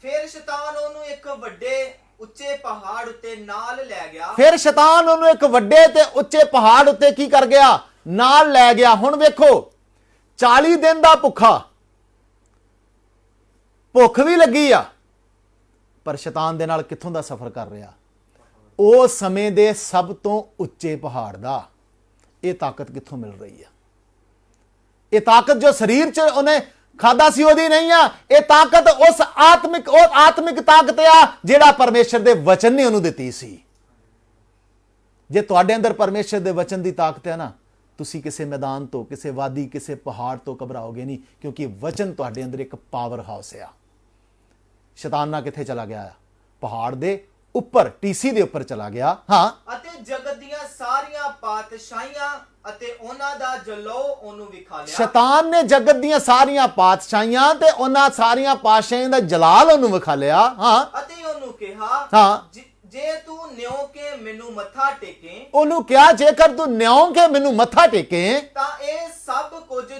ਫਿਰ ਸ਼ੈਤਾਨ ਉਹਨੂੰ ਇੱਕ ਵੱਡੇ ਉੱਚੇ ਪਹਾੜ ਉੱਤੇ ਨਾਲ ਲੈ ਗਿਆ। ਫਿਰ ਸ਼ੈਤਾਨ ਉਹਨੂੰ ਇੱਕ ਵੱਡੇ ਤੇ ਉੱਚੇ ਪਹਾੜ ਉੱਤੇ ਕੀ ਕਰ ਗਿਆ? ਨਾਲ ਲੈ ਗਿਆ। ਹੁਣ ਵੇਖੋ, 40 ਦਿਨ ਦਾ ਭੁੱਖਾ, ਭੁੱਖ ਵੀ ਲੱਗੀ ਆ, ਪਰ ਸ਼ੈਤਾਨ ਦੇ ਨਾਲ ਕਿੱਥੋਂ ਦਾ ਸਫ਼ਰ ਕਰ ਰਿਹਾ? ਉਹ ਸਮੇਂ ਦੇ ਸਭ ਤੋਂ ਉੱਚੇ ਪਹਾੜ ਦਾ। ਇਹ ਤਾਕਤ ਕਿੱਥੋਂ ਮਿਲ ਰਹੀ ਆ? ਇਹ ਤਾਕਤ ਜੋ ਸਰੀਰ 'ਚ ਉਹਨੇ ਖਾਦਾ ਸੀ ਉਹਦੀ ਨਹੀਂ ਆ। ਇਹ ਤਾਕਤ ਉਹ ਆਤਮਿਕ ਤਾਕਤ ਆ ਜਿਹੜਾ ਪਰਮੇਸ਼ਰ ਦੇ ਵਚਨ ਨੇ ਉਹਨੂੰ ਦਿੱਤੀ ਸੀ। ਜੇ ਤੁਹਾਡੇ ਅੰਦਰ ਪਰਮੇਸ਼ਰ ਦੇ ਵਚਨ ਦੀ ਤਾਕਤ ਹੈ ਨਾ, ਤੁਸੀਂ ਕਿਸੇ ਮੈਦਾਨ ਤੋਂ, ਕਿਸੇ ਵਾਦੀ, ਕਿਸੇ ਪਹਾੜ ਤੋਂ ਘਬਰਾਓਗੇ ਨਹੀਂ, ਕਿਉਂਕਿ ਵਚਨ ਤੁਹਾਡੇ ਅੰਦਰ ਇੱਕ ਪਾਵਰ ਹਾਊਸ ਆ। ਸ਼ੈਤਾਨ ਨਾ ਕਿੱਥੇ ਚਲਾ ਗਿਆ? ਪਹਾੜ ਦੇ ਉੱਪਰ, ਟੀਸੀ ਦੇ ਉੱਪਰ ਚਲਾ ਗਿਆ। ਹਾਂ, ਅਤੇ ਜਗਤ ਦੀਆਂ ਸਾਰੀਆਂ ਪਾਤਸ਼ਾਹੀਆਂ ਅਤੇ ਉਹਨਾਂ ਦਾ ਜਲੌ ਉਹਨੂੰ ਵਿਖਾ ਲਿਆ। ਸ਼ੈਤਾਨ ਨੇ ਜਗਤ ਦੀਆਂ ਸਾਰੀਆਂ ਪਾਤਸ਼ਾਹੀਆਂ ਤੇ ਉਹਨਾਂ ਸਾਰੀਆਂ ਪਾਤਸ਼ਾਹੀਆਂ ਦਾ ਜਲਾਲ ਉਹਨੂੰ ਵਿਖਾ ਲਿਆ। ਹਾਂ, ਅਤੇ ਉਹਨੂੰ ਕਿਹਾ, ਹਾਂ, ਜੇ ਤੂੰ ਨਿਉ ਕੇ ਮੈਨੂੰ ਮੱਥਾ ਟੇਕੇ, ਉਹਨੂੰ ਕਿਹਾ ਜੇਕਰ ਤੂੰ ਨਿਉ ਕੇ ਮੈਨੂੰ ਮੱਥਾ ਟੇਕੇ ਤਾਂ ਇਹ ਸਭ ਕੁਝ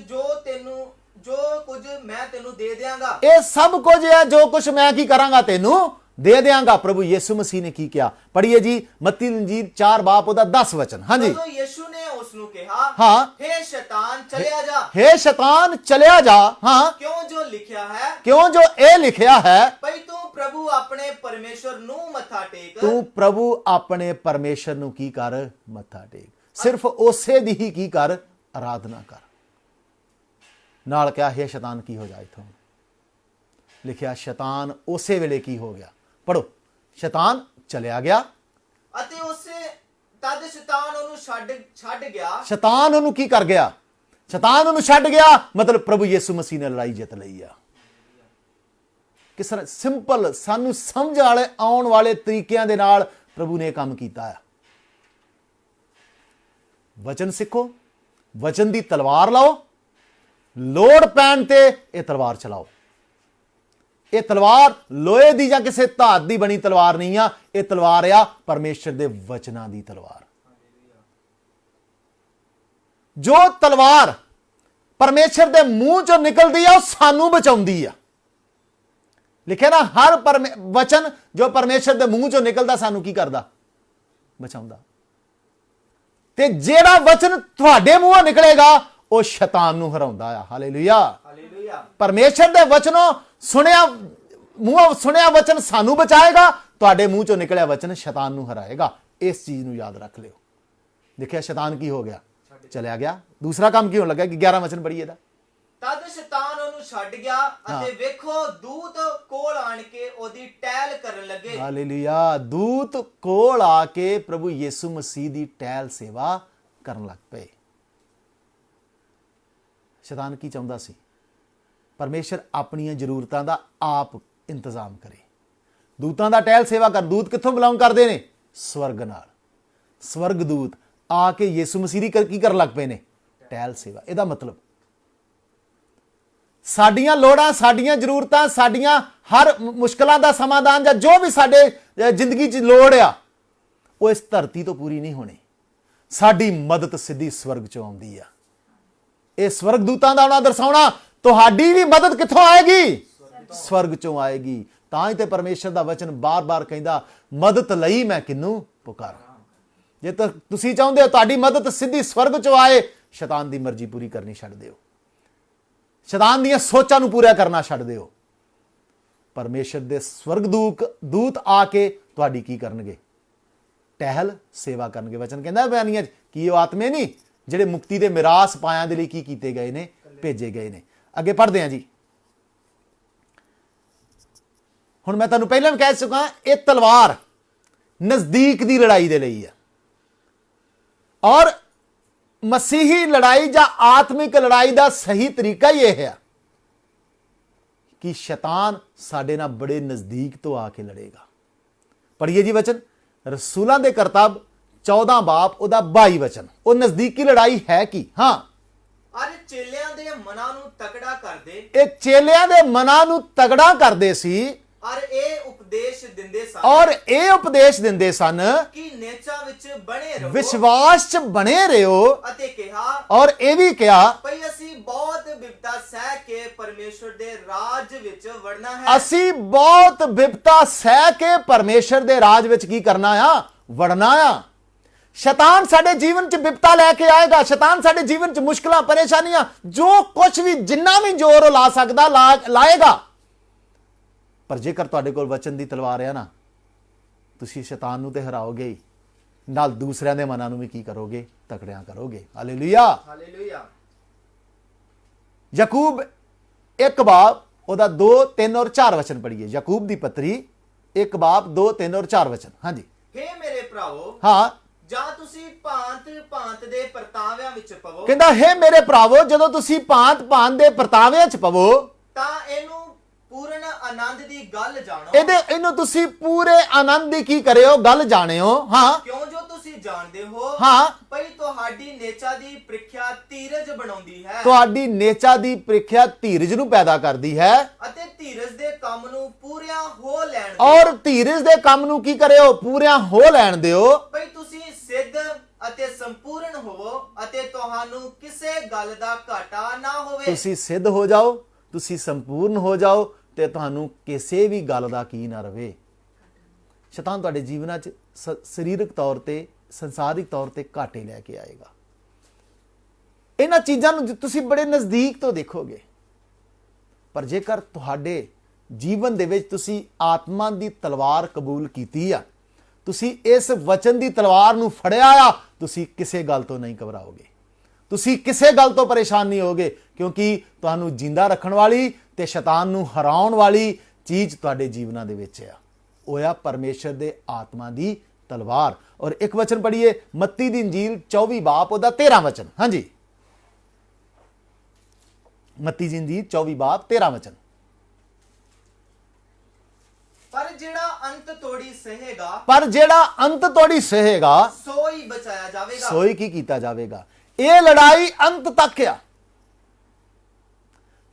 ਜੋ ਕੁਝ ਮੈਂ ਤੈਨੂੰ ਦੇ ਦਿਆਂਗਾ। ਇਹ ਸਭ ਕੁਝ ਹੈ ਜੋ ਕੁਝ ਮੈਂ ਕੀ ਕਰਾਂਗਾ? ਤੈਨੂੰ ਦੇ ਦਿਆਂਗਾ। ਪ੍ਰਭੂ ਯਿਸੂ ਮਸੀਹ ਨੇ ਕੀ ਕਿਹਾ? ਪੜ੍ਹੀਏ ਜੀ, ਮੱਤੀ ਦੀ ਇੰਜੀਲ 4 ਬਾਬ ਉਹਦਾ 10 ਵਚਨ। ਹਾਂਜੀ। ਜਦੋਂ ਯਿਸੂ ਨੇ ਉਸ ਨੂੰ ਕਿਹਾ, ਹਾਂ, ਹੇ ਸ਼ੈਤਾਨ ਚਲਿਆ ਜਾ। ਹੇ ਸ਼ੈਤਾਨ ਚਲਿਆ ਜਾ। ਹਾਂ, ਕਿਉਂ ਜੋ ਲਿਖਿਆ ਹੈ, ਕਿਉਂ ਜੋ ਇਹ ਲਿਖਿਆ ਹੈ, ਭਈ ਤੂੰ ਪ੍ਰਭੂ ਆਪਣੇ ਪਰਮੇਸ਼ਰ ਨੂੰ ਮੱਥਾ ਟੇਕ। ਤੂੰ ਪ੍ਰਭੂ ਆਪਣੇ ਪਰਮੇਸ਼ਰ ਨੂੰ ਕੀ ਕਰ? ਮੱਥਾ ਟੇਕ। ਸਿਰਫ ਉਸੇ ਦੀ ਹੀ ਕੀ ਕਰ? ਆਰਾਧਨਾ ਕਰ। ਨਾਲ ਕਿਹਾ, ਹੇ ਸ਼ੈਤਾਨ ਕੀ ਹੋ ਜਾ ਇਥੋਂ। ਲਿਖਿਆ ਸ਼ੈਤਾਨ ਉਸੇ ਵੇਲੇ ਕੀ ਹੋ ਗਿਆ? ਪੜੋ, ਸ਼ੈਤਾਨ ਚਲਿਆ ਗਿਆ ਅਤੇ ਤਦ ਸ਼ੈਤਾਨ ਉਹਨੂੰ ਛੱਡ ਗਿਆ। ਸ਼ੈਤਾਨ ਉਹਨੂੰ ਕੀ ਕਰ ਗਿਆ? ਸ਼ੈਤਾਨ ਉਹਨੂੰ ਛੱਡ ਗਿਆ। ਮਤਲਬ ਪ੍ਰਭੂ ਯਿਸੂ ਮਸੀਹ ਨੇ ਲੜਾਈ ਜਿੱਤ ਲਈ ਆ। ਕਿਸ ਤਰ੍ਹਾਂ ਸਿੰਪਲ, ਸਾਨੂੰ ਸਮਝ ਵਾਲੇ ਆਉਣ ਵਾਲੇ ਤਰੀਕਿਆਂ ਦੇ ਨਾਲ ਪ੍ਰਭੂ ਨੇ ਇਹ ਕੰਮ ਕੀਤਾ ਆ। ਵਚਨ ਸਿੱਖੋ, ਵਚਨ ਦੀ ਤਲਵਾਰ ਲਾਓ, ਲੋੜ ਪੈਣ ਤੇ ਇਹ ਤਲਵਾਰ ਚਲਾਓ। ਇਹ ਤਲਵਾਰ ਲੋਹੇ ਦੀ ਜਾਂ ਕਿਸੇ ਧਾਤ ਦੀ ਬਣੀ ਤਲਵਾਰ ਨਹੀਂ ਆ। ਇਹ ਤਲਵਾਰ ਆ ਪਰਮੇਸ਼ਰ ਦੇ ਵਚਨਾਂ ਦੀ ਤਲਵਾਰ। ਜੋ ਤਲਵਾਰ ਪਰਮੇਸ਼ਰ ਦੇ ਮੂੰਹ ਚੋਂ ਨਿਕਲਦੀ ਆ, ਉਹ ਸਾਨੂੰ ਬਚਾਉਂਦੀ ਆ। ਲਿਖਿਆ ਨਾ, ਹਰ ਵਚਨ ਜੋ ਪਰਮੇਸ਼ਰ ਦੇ ਮੂੰਹ ਚੋਂ ਨਿਕਲਦਾ ਸਾਨੂੰ ਕੀ ਕਰਦਾ? ਬਚਾਉਂਦਾ। ਤੇ ਜਿਹੜਾ ਵਚਨ ਤੁਹਾਡੇ ਮੂੰਹੋਂ ਨਿਕਲੇਗਾ ਉਹ ਸ਼ੈਤਾਨ ਨੂੰ ਹਰਾਉਂਦਾ ਆ। ਹਾਲੇਲੂਇਆ। ਹਾਲੇਲੂਇਆ। ਪਰਮੇਸ਼ਰ ਦੇ ਵਚਨੋਂ ਸੁਣਿਆ ਮੂੰਹੋਂ ਸੁਣਿਆ ਵਚਨ ਸਾਨੂੰ ਬਚਾਏਗਾ, ਤੁਹਾਡੇ ਮੂੰਹ ਚੋਂ ਨਿਕਲਿਆ ਵਚਨ ਸ਼ੈਤਾਨ ਨੂੰ ਹਰਾਏਗਾ। ਇਸ ਚੀਜ਼ ਨੂੰ ਯਾਦ ਰੱਖ ਲਿਓ। ਦੇਖਿਆ ਸ਼ੈਤਾਨ ਕੀ ਹੋ ਗਿਆ, ਚਲਿਆ ਗਿਆ। ਦੂਸਰਾ ਕੰਮ ਕੀ ਹੋਣ ਲੱਗਾ ਕਿ 11 ਵਚਨ ਪੜ੍ਹੀਏ ਦਾ। ਤਦ ਸ਼ੈਤਾਨ ਉਹਨੂੰ ਛੱਡ ਗਿਆ ਅਤੇ ਵੇਖੋ ਦੂਤ ਕੋਲ ਆਣ ਕੇ ਉਹਦੀ ਟਹਿਲ ਕਰਨ ਲੱਗੇ। ਹਾਲੇਲੂਇਆ। ਦੂਤ ਕੋਲ ਆ ਕੇ ਪ੍ਰਭੂ ਯਿਸੂ ਮਸੀਹ ਦੀ ਟਹਿਲ ਸੇਵਾ ਕਰਨ ਲੱਗ ਪਏ। ਸ਼ੈਤਾਨ ਕੀ ਚਾਹੁੰਦਾ ਸੀ? ਪਰਮੇਸ਼ਰ ਆਪਣੀਆਂ ਜ਼ਰੂਰਤਾਂ ਦਾ ਆਪ ਇੰਤਜ਼ਾਮ ਕਰੇ। ਦੂਤਾਂ ਦਾ ਟਹਿਲ ਸੇਵਾ ਕਰ। ਦੂਤ ਕਿੱਥੋਂ ਬਿਲੋਂਗ ਕਰਦੇ ਨੇ? ਸਵਰਗ ਨਾਲ। ਸਵਰਗ ਦੂਤ ਆ ਕੇ ਯਿਸੂ ਮਸੀਹ ਦੀ ਕੀ ਕਰਨ ਲੱਗ ਪਏ ਨੇ? ਟਹਿਲ ਸੇਵਾ। ਇਹਦਾ ਮਤਲਬ ਸਾਡੀਆਂ ਲੋੜਾਂ, ਸਾਡੀਆਂ ਜ਼ਰੂਰਤਾਂ, ਸਾਡੀਆਂ ਹਰ ਮੁਸ਼ਕਲਾਂ ਦਾ ਸਮਾਧਾਨ ਜਾਂ ਜੋ ਵੀ ਸਾਡੇ ਜ਼ਿੰਦਗੀ 'ਚ ਲੋੜ ਆ, ਉਹ ਇਸ ਧਰਤੀ ਤੋਂ ਪੂਰੀ ਨਹੀਂ ਹੋਣੀ। ਸਾਡੀ ਮਦਦ ਸਿੱਧੀ ਸਵਰਗ 'ਚੋਂ ਆਉਂਦੀ ਆ। ਇਹ ਸਵਰਗ ਦੂਤਾਂ ਦਾ ਆਉਣਾ ਦਰਸਾਉਣਾ ਤੁਹਾਡੀ ਵੀ ਮਦਦ ਕਿੱਥੋਂ ਆਏਗੀ? ਸਵਰਗ 'ਚੋਂ ਆਏਗੀ। ਤਾਂ ਹੀ ਤੇ ਪਰਮੇਸ਼ਰ ਦਾ ਵਚਨ ਬਾਰ-ਬਾਰ ਕਹਿੰਦਾ, ਮਦਦ ਲਈ ਮੈਂ ਕਿਹਨੂੰ ਪੁਕਾਰਾਂ। ਜੇ ਤੁਸੀਂ ਚਾਹੁੰਦੇ ਹੋ ਤੁਹਾਡੀ ਮਦਦ ਸਿੱਧੀ ਸਵਰਗ 'ਚੋਂ ਆਏ, ਸ਼ੈਤਾਨ ਦੀ ਮਰਜ਼ੀ ਪੂਰੀ ਕਰਨੀ ਛੱਡ ਦਿਓ। ਸ਼ੈਤਾਨ ਦੀਆਂ ਸੋਚਾਂ ਨੂੰ ਪੂਰਾ ਕਰਨਾ ਛੱਡ ਦਿਓ। ਪਰਮੇਸ਼ਰ ਦੇ ਸਵਰਗ ਦੂਤ ਆ ਕੇ ਤੁਹਾਡੀ ਕੀ ਕਰਨਗੇ? ਟਹਿਲ ਸੇਵਾ ਕਰਨਗੇ। ਵਚਨ ਕਹਿੰਦਾ ਬਿਆਨੀਆਂ 'ਚ ਕੀ ਉਹ ਆਤਮੇ ਨਹੀਂ ਜਿਹੜੇ ਮੁਕਤੀ ਦੇ ਮਿਰਾਸ ਪਾਇਆਂ ਦੇ ਲਈ ਕੀ ਕੀਤੇ ਗਏ ਨੇ? ਭੇਜੇ ਗਏ ਨੇ। ਅੱਗੇ ਪੜ੍ਹਦੇ ਹਾਂ ਜੀ। ਹੁਣ ਮੈਂ ਤੁਹਾਨੂੰ ਪਹਿਲਾਂ ਵੀ ਕਹਿ ਚੁੱਕਾ, ਇਹ ਤਲਵਾਰ ਨਜ਼ਦੀਕ ਦੀ ਲੜਾਈ ਦੇ ਲਈ ਹੈ। ਔਰ ਮਸੀਹੀ ਲੜਾਈ ਜਾਂ ਆਤਮਿਕ ਲੜਾਈ ਦਾ ਸਹੀ ਤਰੀਕਾ ਹੀ ਇਹ ਹੈ ਕਿ ਸ਼ੈਤਾਨ ਸਾਡੇ ਨਾਲ ਬੜੇ ਨਜ਼ਦੀਕ ਤੋਂ ਆ ਕੇ ਲੜੇਗਾ। ਪੜ੍ਹੀਏ ਜੀ ਵਚਨ, ਰਸੂਲਾਂ ਦੇ ਕਰਤੱਵ 14 ਬਾਬ ਉਹਦਾ 22 ਵਚਨ। ਉਹ ਨਜ਼ਦੀਕੀ ਲੜਾਈ ਹੈ ਕੀ? ਹਾਂ, ਅਰੇ ਚੇਲਿਆਂ ਦੇ ਮਨਾਂ ਨੂੰ ਤਕੜਾ ਕਰਦੇ। ਇਹ ਚੇਲਿਆਂ ਦੇ ਮਨਾਂ ਨੂੰ ਤਗੜਾ ਕਰਦੇ ਸੀ। ਔਰ ਇਹ ਉਪਦੇਸ਼ ਦਿੰਦੇ ਸਨ ਕਿ ਨੇਚਾ ਵਿੱਚ ਬਣੇ ਰਹੋ, ਵਿਸ਼ਵਾਸ 'ਚ ਬਣੇ ਰਹੋ। ਅਤੇ ਕਿਹਾ, ਔਰ ਇਹ ਵੀ ਕਿਹਾ, ਭਈ ਅਸੀਂ ਬਹੁਤ ਬਿਪਤਾ ਸਹਿ ਕੇ ਪਰਮੇਸ਼ਰ ਦੇ ਰਾਜ ਵਿੱਚ ਵੜਨਾ ਹੈ। ਅਸੀਂ ਬਹੁਤ ਬਿਪਤਾ ਸਹਿ ਕੇ ਪਰਮੇਸ਼ਰ ਦੇ ਰਾਜ ਵਿੱਚ ਕੀ ਕਰਨਾ ਆ? ਵੜਨਾ ਆ। ਸ਼ੈਤਾਨ ਸਾਡੇ ਜੀਵਨ 'ਚ ਬਿਪਤਾ ਲੈ ਕੇ ਆਏਗਾ। ਸ਼ੈਤਾਨ ਸਾਡੇ ਜੀਵਨ 'ਚ ਮੁਸ਼ਕਲਾਂ, ਪਰੇਸ਼ਾਨੀਆਂ, ਜੋ ਕੁਝ ਵੀ ਜਿੰਨਾ ਵੀ ਜ਼ੋਰ ਲਾ ਸਕਦਾ ਲਾਏਗਾ। ਪਰ ਜੇਕਰ ਤੁਹਾਡੇ ਕੋਲ ਵਚਨ ਦੀ ਤਲਵਾਰ ਹੈ ਨਾ, ਤੁਸੀਂ ਸ਼ੈਤਾਨ ਨੂੰ ਤੇ ਹਰਾਓਗੇ ਹੀ, ਨਾਲ ਦੂਸਰਿਆਂ ਦੇ ਮਨਾਂ ਨੂੰ ਵੀ ਕੀ ਕਰੋਗੇ? ਤਕੜਿਆਂ ਕਰੋਗੇ। Hallelujah, hallelujah. ਯਾਕੂਬ 1 ਬਾਬ ਉਹਦਾ 2, 3 ਔਰ 4 ਵਚਨ ਪੜ੍ਹੀਏ। ਯਾਕੂਬ ਦੀ ਪੱਤਰੀ 1 ਬਾਬ 2, 3 ਔਰ 4 ਵਚਨ। ਹਾਂਜੀ। ਹੇ ਮੇਰੇ ਭਰਾਵੋ, ਹਾਂ, ਜਾਂ ਤੁਸੀਂ ਭਾਂਤ ਦੇ ਪਰਤਾਵਿਆਂ ਵਿੱਚ ਪਵੋ। ਕਹਿੰਦਾ ਹੈ ਮੇਰੇ ਭਰਾਵੋ, ਜਦੋਂ ਤੁਸੀਂ ਭਾਂਤ ਦੇ ਪਰਤਾਵਿਆਂ 'ਚ ਪਵੋ, ਤਾਂ ਇਹਨੂੰ ਪੂਰਨ ਆਨੰਦ ਦੀ ਗੱਲ ਜਾਣੋ। ਇਹਨੂੰ ਤੁਸੀਂ ਪੂਰੇ ਆਨੰਦ ਦੀ ਕੀ ਕਰਿਓ? ਗੱਲ ਜਾਣਿਓ। ਹਾਂ, ਕਿਉਂ ਜੋ ਤੁਸੀਂ ਜਾਣਦੇ ਹੋ, ਹਾਂ, ਭਈ ਤੁਹਾਡੀ ਨੇਚਾ ਦੀ ਪ੍ਰੀਖਿਆ ਧੀਰਜ ਬਣਾਉਂਦੀ ਹੈ। ਤੁਹਾਡੀ ਨੇਚਾ ਦੀ ਪ੍ਰੀਖਿਆ ਧੀਰਜ ਨੂੰ ਪੈਦਾ ਕਰਦੀ ਹੈ। ਅਤੇ ਧੀਰਜ ਦੇ ਕੰਮ ਨੂੰ ਪੂਰਿਆਂ ਹੋ ਲੈਣ ਦਿਓ। ਔਰ ਧੀਰਜ ਦੇ ਕੰਮ ਨੂੰ ਕੀ ਕਰਿਓ? ਪੂਰਿਆਂ ਹੋ ਲੈਣ ਦਿਓ। ਭਈ ਤੁਸੀਂ ਸਿੱਧ ਅਤੇ ਸੰਪੂਰਨ ਹੋਵੋ ਅਤੇ ਤੁਹਾਨੂੰ ਕਿਸੇ ਗੱਲ ਦਾ ਘਾਟਾ ਨਾ ਹੋਵੇ। ਤੁਸੀਂ ਸਿੱਧ ਹੋ ਜਾਓ, ਤੁਸੀਂ ਸੰਪੂਰਨ ਹੋ ਜਾਓ ਤੇ ਤੁਹਾਨੂੰ ਕਿਸੇ ਵੀ ਗੱਲ ਦਾ ਕੀ ਨਾ ਰਵੇ। ਸ਼ੈਤਾਨ ਤੁਹਾਡੇ ਜੀਵਨਾਂ 'ਚ ਸਰੀਰਕ ਤੌਰ ਤੇ, ਸੰਸਾਰਿਕ ਤੌਰ ਤੇ ਘਾਟੇ ਲੈ ਕੇ ਆਏਗਾ। ਇਹਨਾਂ ਚੀਜ਼ਾਂ ਨੂੰ ਤੁਸੀਂ ਬੜੇ ਨਜ਼ਦੀਕ ਤੋਂ ਦੇਖੋਗੇ। ਪਰ ਜੇਕਰ ਤੁਹਾਡੇ ਜੀਵਨ ਦੇ ਵਿੱਚ ਤੁਸੀਂ ਆਤਮਾ ਦੀ ਤਲਵਾਰ ਕਬੂਲ ਕੀਤੀ ਆ, ਤੁਸੀਂ ਇਸ ਵਚਨ ਦੀ ਤਲਵਾਰ ਨੂੰ ਫੜਿਆ ਆ, ਤੁਸੀਂ ਕਿਸੇ ਗੱਲ ਤੋਂ ਨਹੀਂ ਘਬਰਾਓਗੇ। ਤੁਸੀਂ ਕਿਸੇ ਗੱਲ ਤੋਂ ਪਰੇਸ਼ਾਨ ਨਹੀਂ ਹੋਗੇ, ਕਿਉਂਕਿ ਤੁਹਾਨੂੰ ਜਿੰਦਾ ਰੱਖਣ ਵਾਲੀ ਤੇ ਸ਼ੈਤਾਨ ਨੂੰ ਹਰਾਉਣ ਵਾਲੀ ਚੀਜ਼ ਤੁਹਾਡੇ ਜੀਵਨਾਂ ਦੇ ਵਿੱਚ ਆ। ਉਹ ਆ ਪਰਮੇਸ਼ਰ ਦੇ ਆਤਮਾ ਦੀ ਤਲਵਾਰ। ਔਰ ਇੱਕ ਵਚਨ ਪੜ੍ਹੀਏ, ਮੱਤੀ ਦੀ ਇੰਜੀਲ 24 ਬਾਬ ਉਹਦਾ 13 ਵਚਨ। ਹਾਂਜੀ, ਮੱਤੀ ਦੀ ਇੰਜੀਲ 24 ਬਾਬ 13 ਵਚਨ। ਪਰ ਜਿਹੜਾ ਅੰਤ ਤੋੜੀ ਸਹੇਗਾ, ਸੋਈ ਬਚਾਇਆ ਜਾਵੇਗਾ। ਸੋਈ ਕੀ ਕੀਤਾ ਜਾਵੇਗਾ? ਇਹ ਲੜਾਈ ਅੰਤ ਤੱਕ ਆ।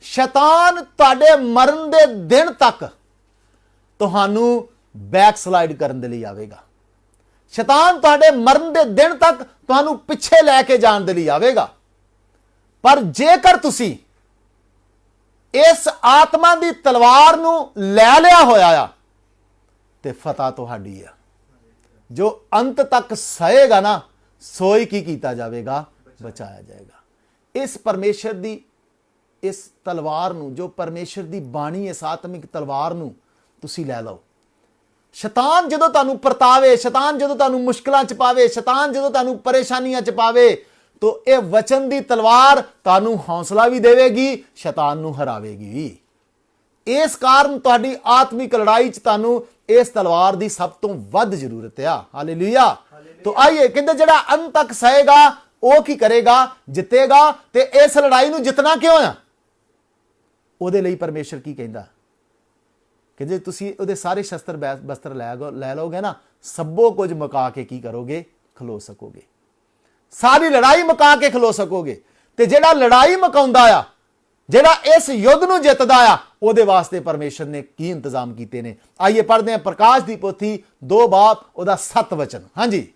ਸ਼ੈਤਾਨ ਤੁਹਾਡੇ ਮਰਨ ਦੇ ਦਿਨ ਤੱਕ ਤੁਹਾਨੂੰ ਬੈਕ ਸਲਾਈਡ ਕਰਨ ਦੇ ਲਈ ਆਵੇਗਾ। ਸ਼ੈਤਾਨ ਤੁਹਾਡੇ ਮਰਨ ਦੇ ਦਿਨ ਤੱਕ ਤੁਹਾਨੂੰ ਪਿੱਛੇ ਲੈ ਕੇ ਜਾਣ ਦੇ ਲਈ ਆਵੇਗਾ। ਪਰ ਜੇਕਰ ਤੁਸੀਂ ਇਸ ਆਤਮਾ ਦੀ ਤਲਵਾਰ ਨੂੰ ਲੈ ਲਿਆ ਹੋਇਆ ਆ ਤੇ ਫਤਹ ਤੁਹਾਡੀ ਆ। ਜੋ ਅੰਤ ਤੱਕ ਸਹੇਗਾ ਨਾ, ਸੋਈ ਕੀ ਕੀਤਾ ਜਾਵੇਗਾ? ਬਚਾਇਆ ਜਾਏਗਾ। ਇਸ ਪਰਮੇਸ਼ਰ ਦੀ ਇਸ ਤਲਵਾਰ ਨੂੰ, ਜੋ ਪਰਮੇਸ਼ਰ ਦੀ ਬਾਣੀ, ਇਸ ਆਤਮਿਕ ਤਲਵਾਰ ਨੂੰ ਤੁਸੀਂ ਲੈ ਲਓ। ਸ਼ੈਤਾਨ ਜਦੋਂ ਤੁਹਾਨੂੰ ਪਰਤਾਵੇ, ਸ਼ੈਤਾਨ ਜਦੋਂ ਤੁਹਾਨੂੰ ਮੁਸ਼ਕਲਾਂ ਚ ਪਾਵੇ, ਸ਼ੈਤਾਨ ਜਦੋਂ ਤੁਹਾਨੂੰ ਪਰੇਸ਼ਾਨੀਆਂ ਚ ਪਾਵੇ, ਤਾਂ ਇਹ ਵਚਨ ਦੀ ਤਲਵਾਰ ਤੁਹਾਨੂੰ ਹੌਸਲਾ ਵੀ ਦੇਵੇਗੀ, ਸ਼ੈਤਾਨ ਨੂੰ ਹਰਾਵੇਗੀ ਵੀ। ਇਸ ਕਾਰਨ ਤੁਹਾਡੀ ਆਤਮਿਕ ਲੜਾਈ ਚ ਤੁਹਾਨੂੰ ਇਸ ਤਲਵਾਰ ਦੀ ਸਭ ਤੋਂ ਵੱਧ ਜ਼ਰੂਰਤ ਆ। ਹਾਲੇਲੂਇਆ। ਤਾਂ ਆਈਏ, ਕਹਿੰਦੇ ਜਿਹੜਾ ਅੰਤ ਤੱਕ ਸਹੇਗਾ ਉਹ ਕੀ ਕਰੇਗਾ? ਜਿੱਤੇਗਾ। ਤੇ ਇਸ ਲੜਾਈ ਨੂੰ ਜਿੱਤਣਾ ਕਿਉਂ ਆ? ਉਹਦੇ ਲਈ ਪਰਮੇਸ਼ਰ ਕੀ ਕਹਿੰਦਾ ਕਿ ਜੇ ਤੁਸੀਂ ਉਹਦੇ ਸਾਰੇ ਸ਼ਸਤਰ ਬਸਤਰ ਲੈ ਲਓਗੇ ਨਾ, ਸਭੋ ਕੁਝ ਮੁਕਾ ਕੇ ਕੀ ਕਰੋਗੇ? ਖਲੋ ਸਕੋਗੇ। ਸਾਰੀ ਲੜਾਈ ਮੁਕਾ ਕੇ ਖਲੋ ਸਕੋਗੇ। ਤੇ ਜਿਹੜਾ ਲੜਾਈ ਮੁਕਾਉਂਦਾ ਆ, ਜਿਹੜਾ ਇਸ ਯੁੱਧ ਨੂੰ ਜਿੱਤਦਾ ਆ, ਉਹਦੇ ਵਾਸਤੇ ਪਰਮੇਸ਼ਰ ਨੇ ਕੀ ਇੰਤਜ਼ਾਮ ਕੀਤੇ ਨੇ? ਆਈਏ ਪੜ੍ਹਦੇ ਹਾਂ ਪ੍ਰਕਾਸ਼ ਦੀ ਪੋਥੀ 2 ਬਾਬ ਉਹਦਾ 7 ਵਚਨ। ਹਾਂਜੀ।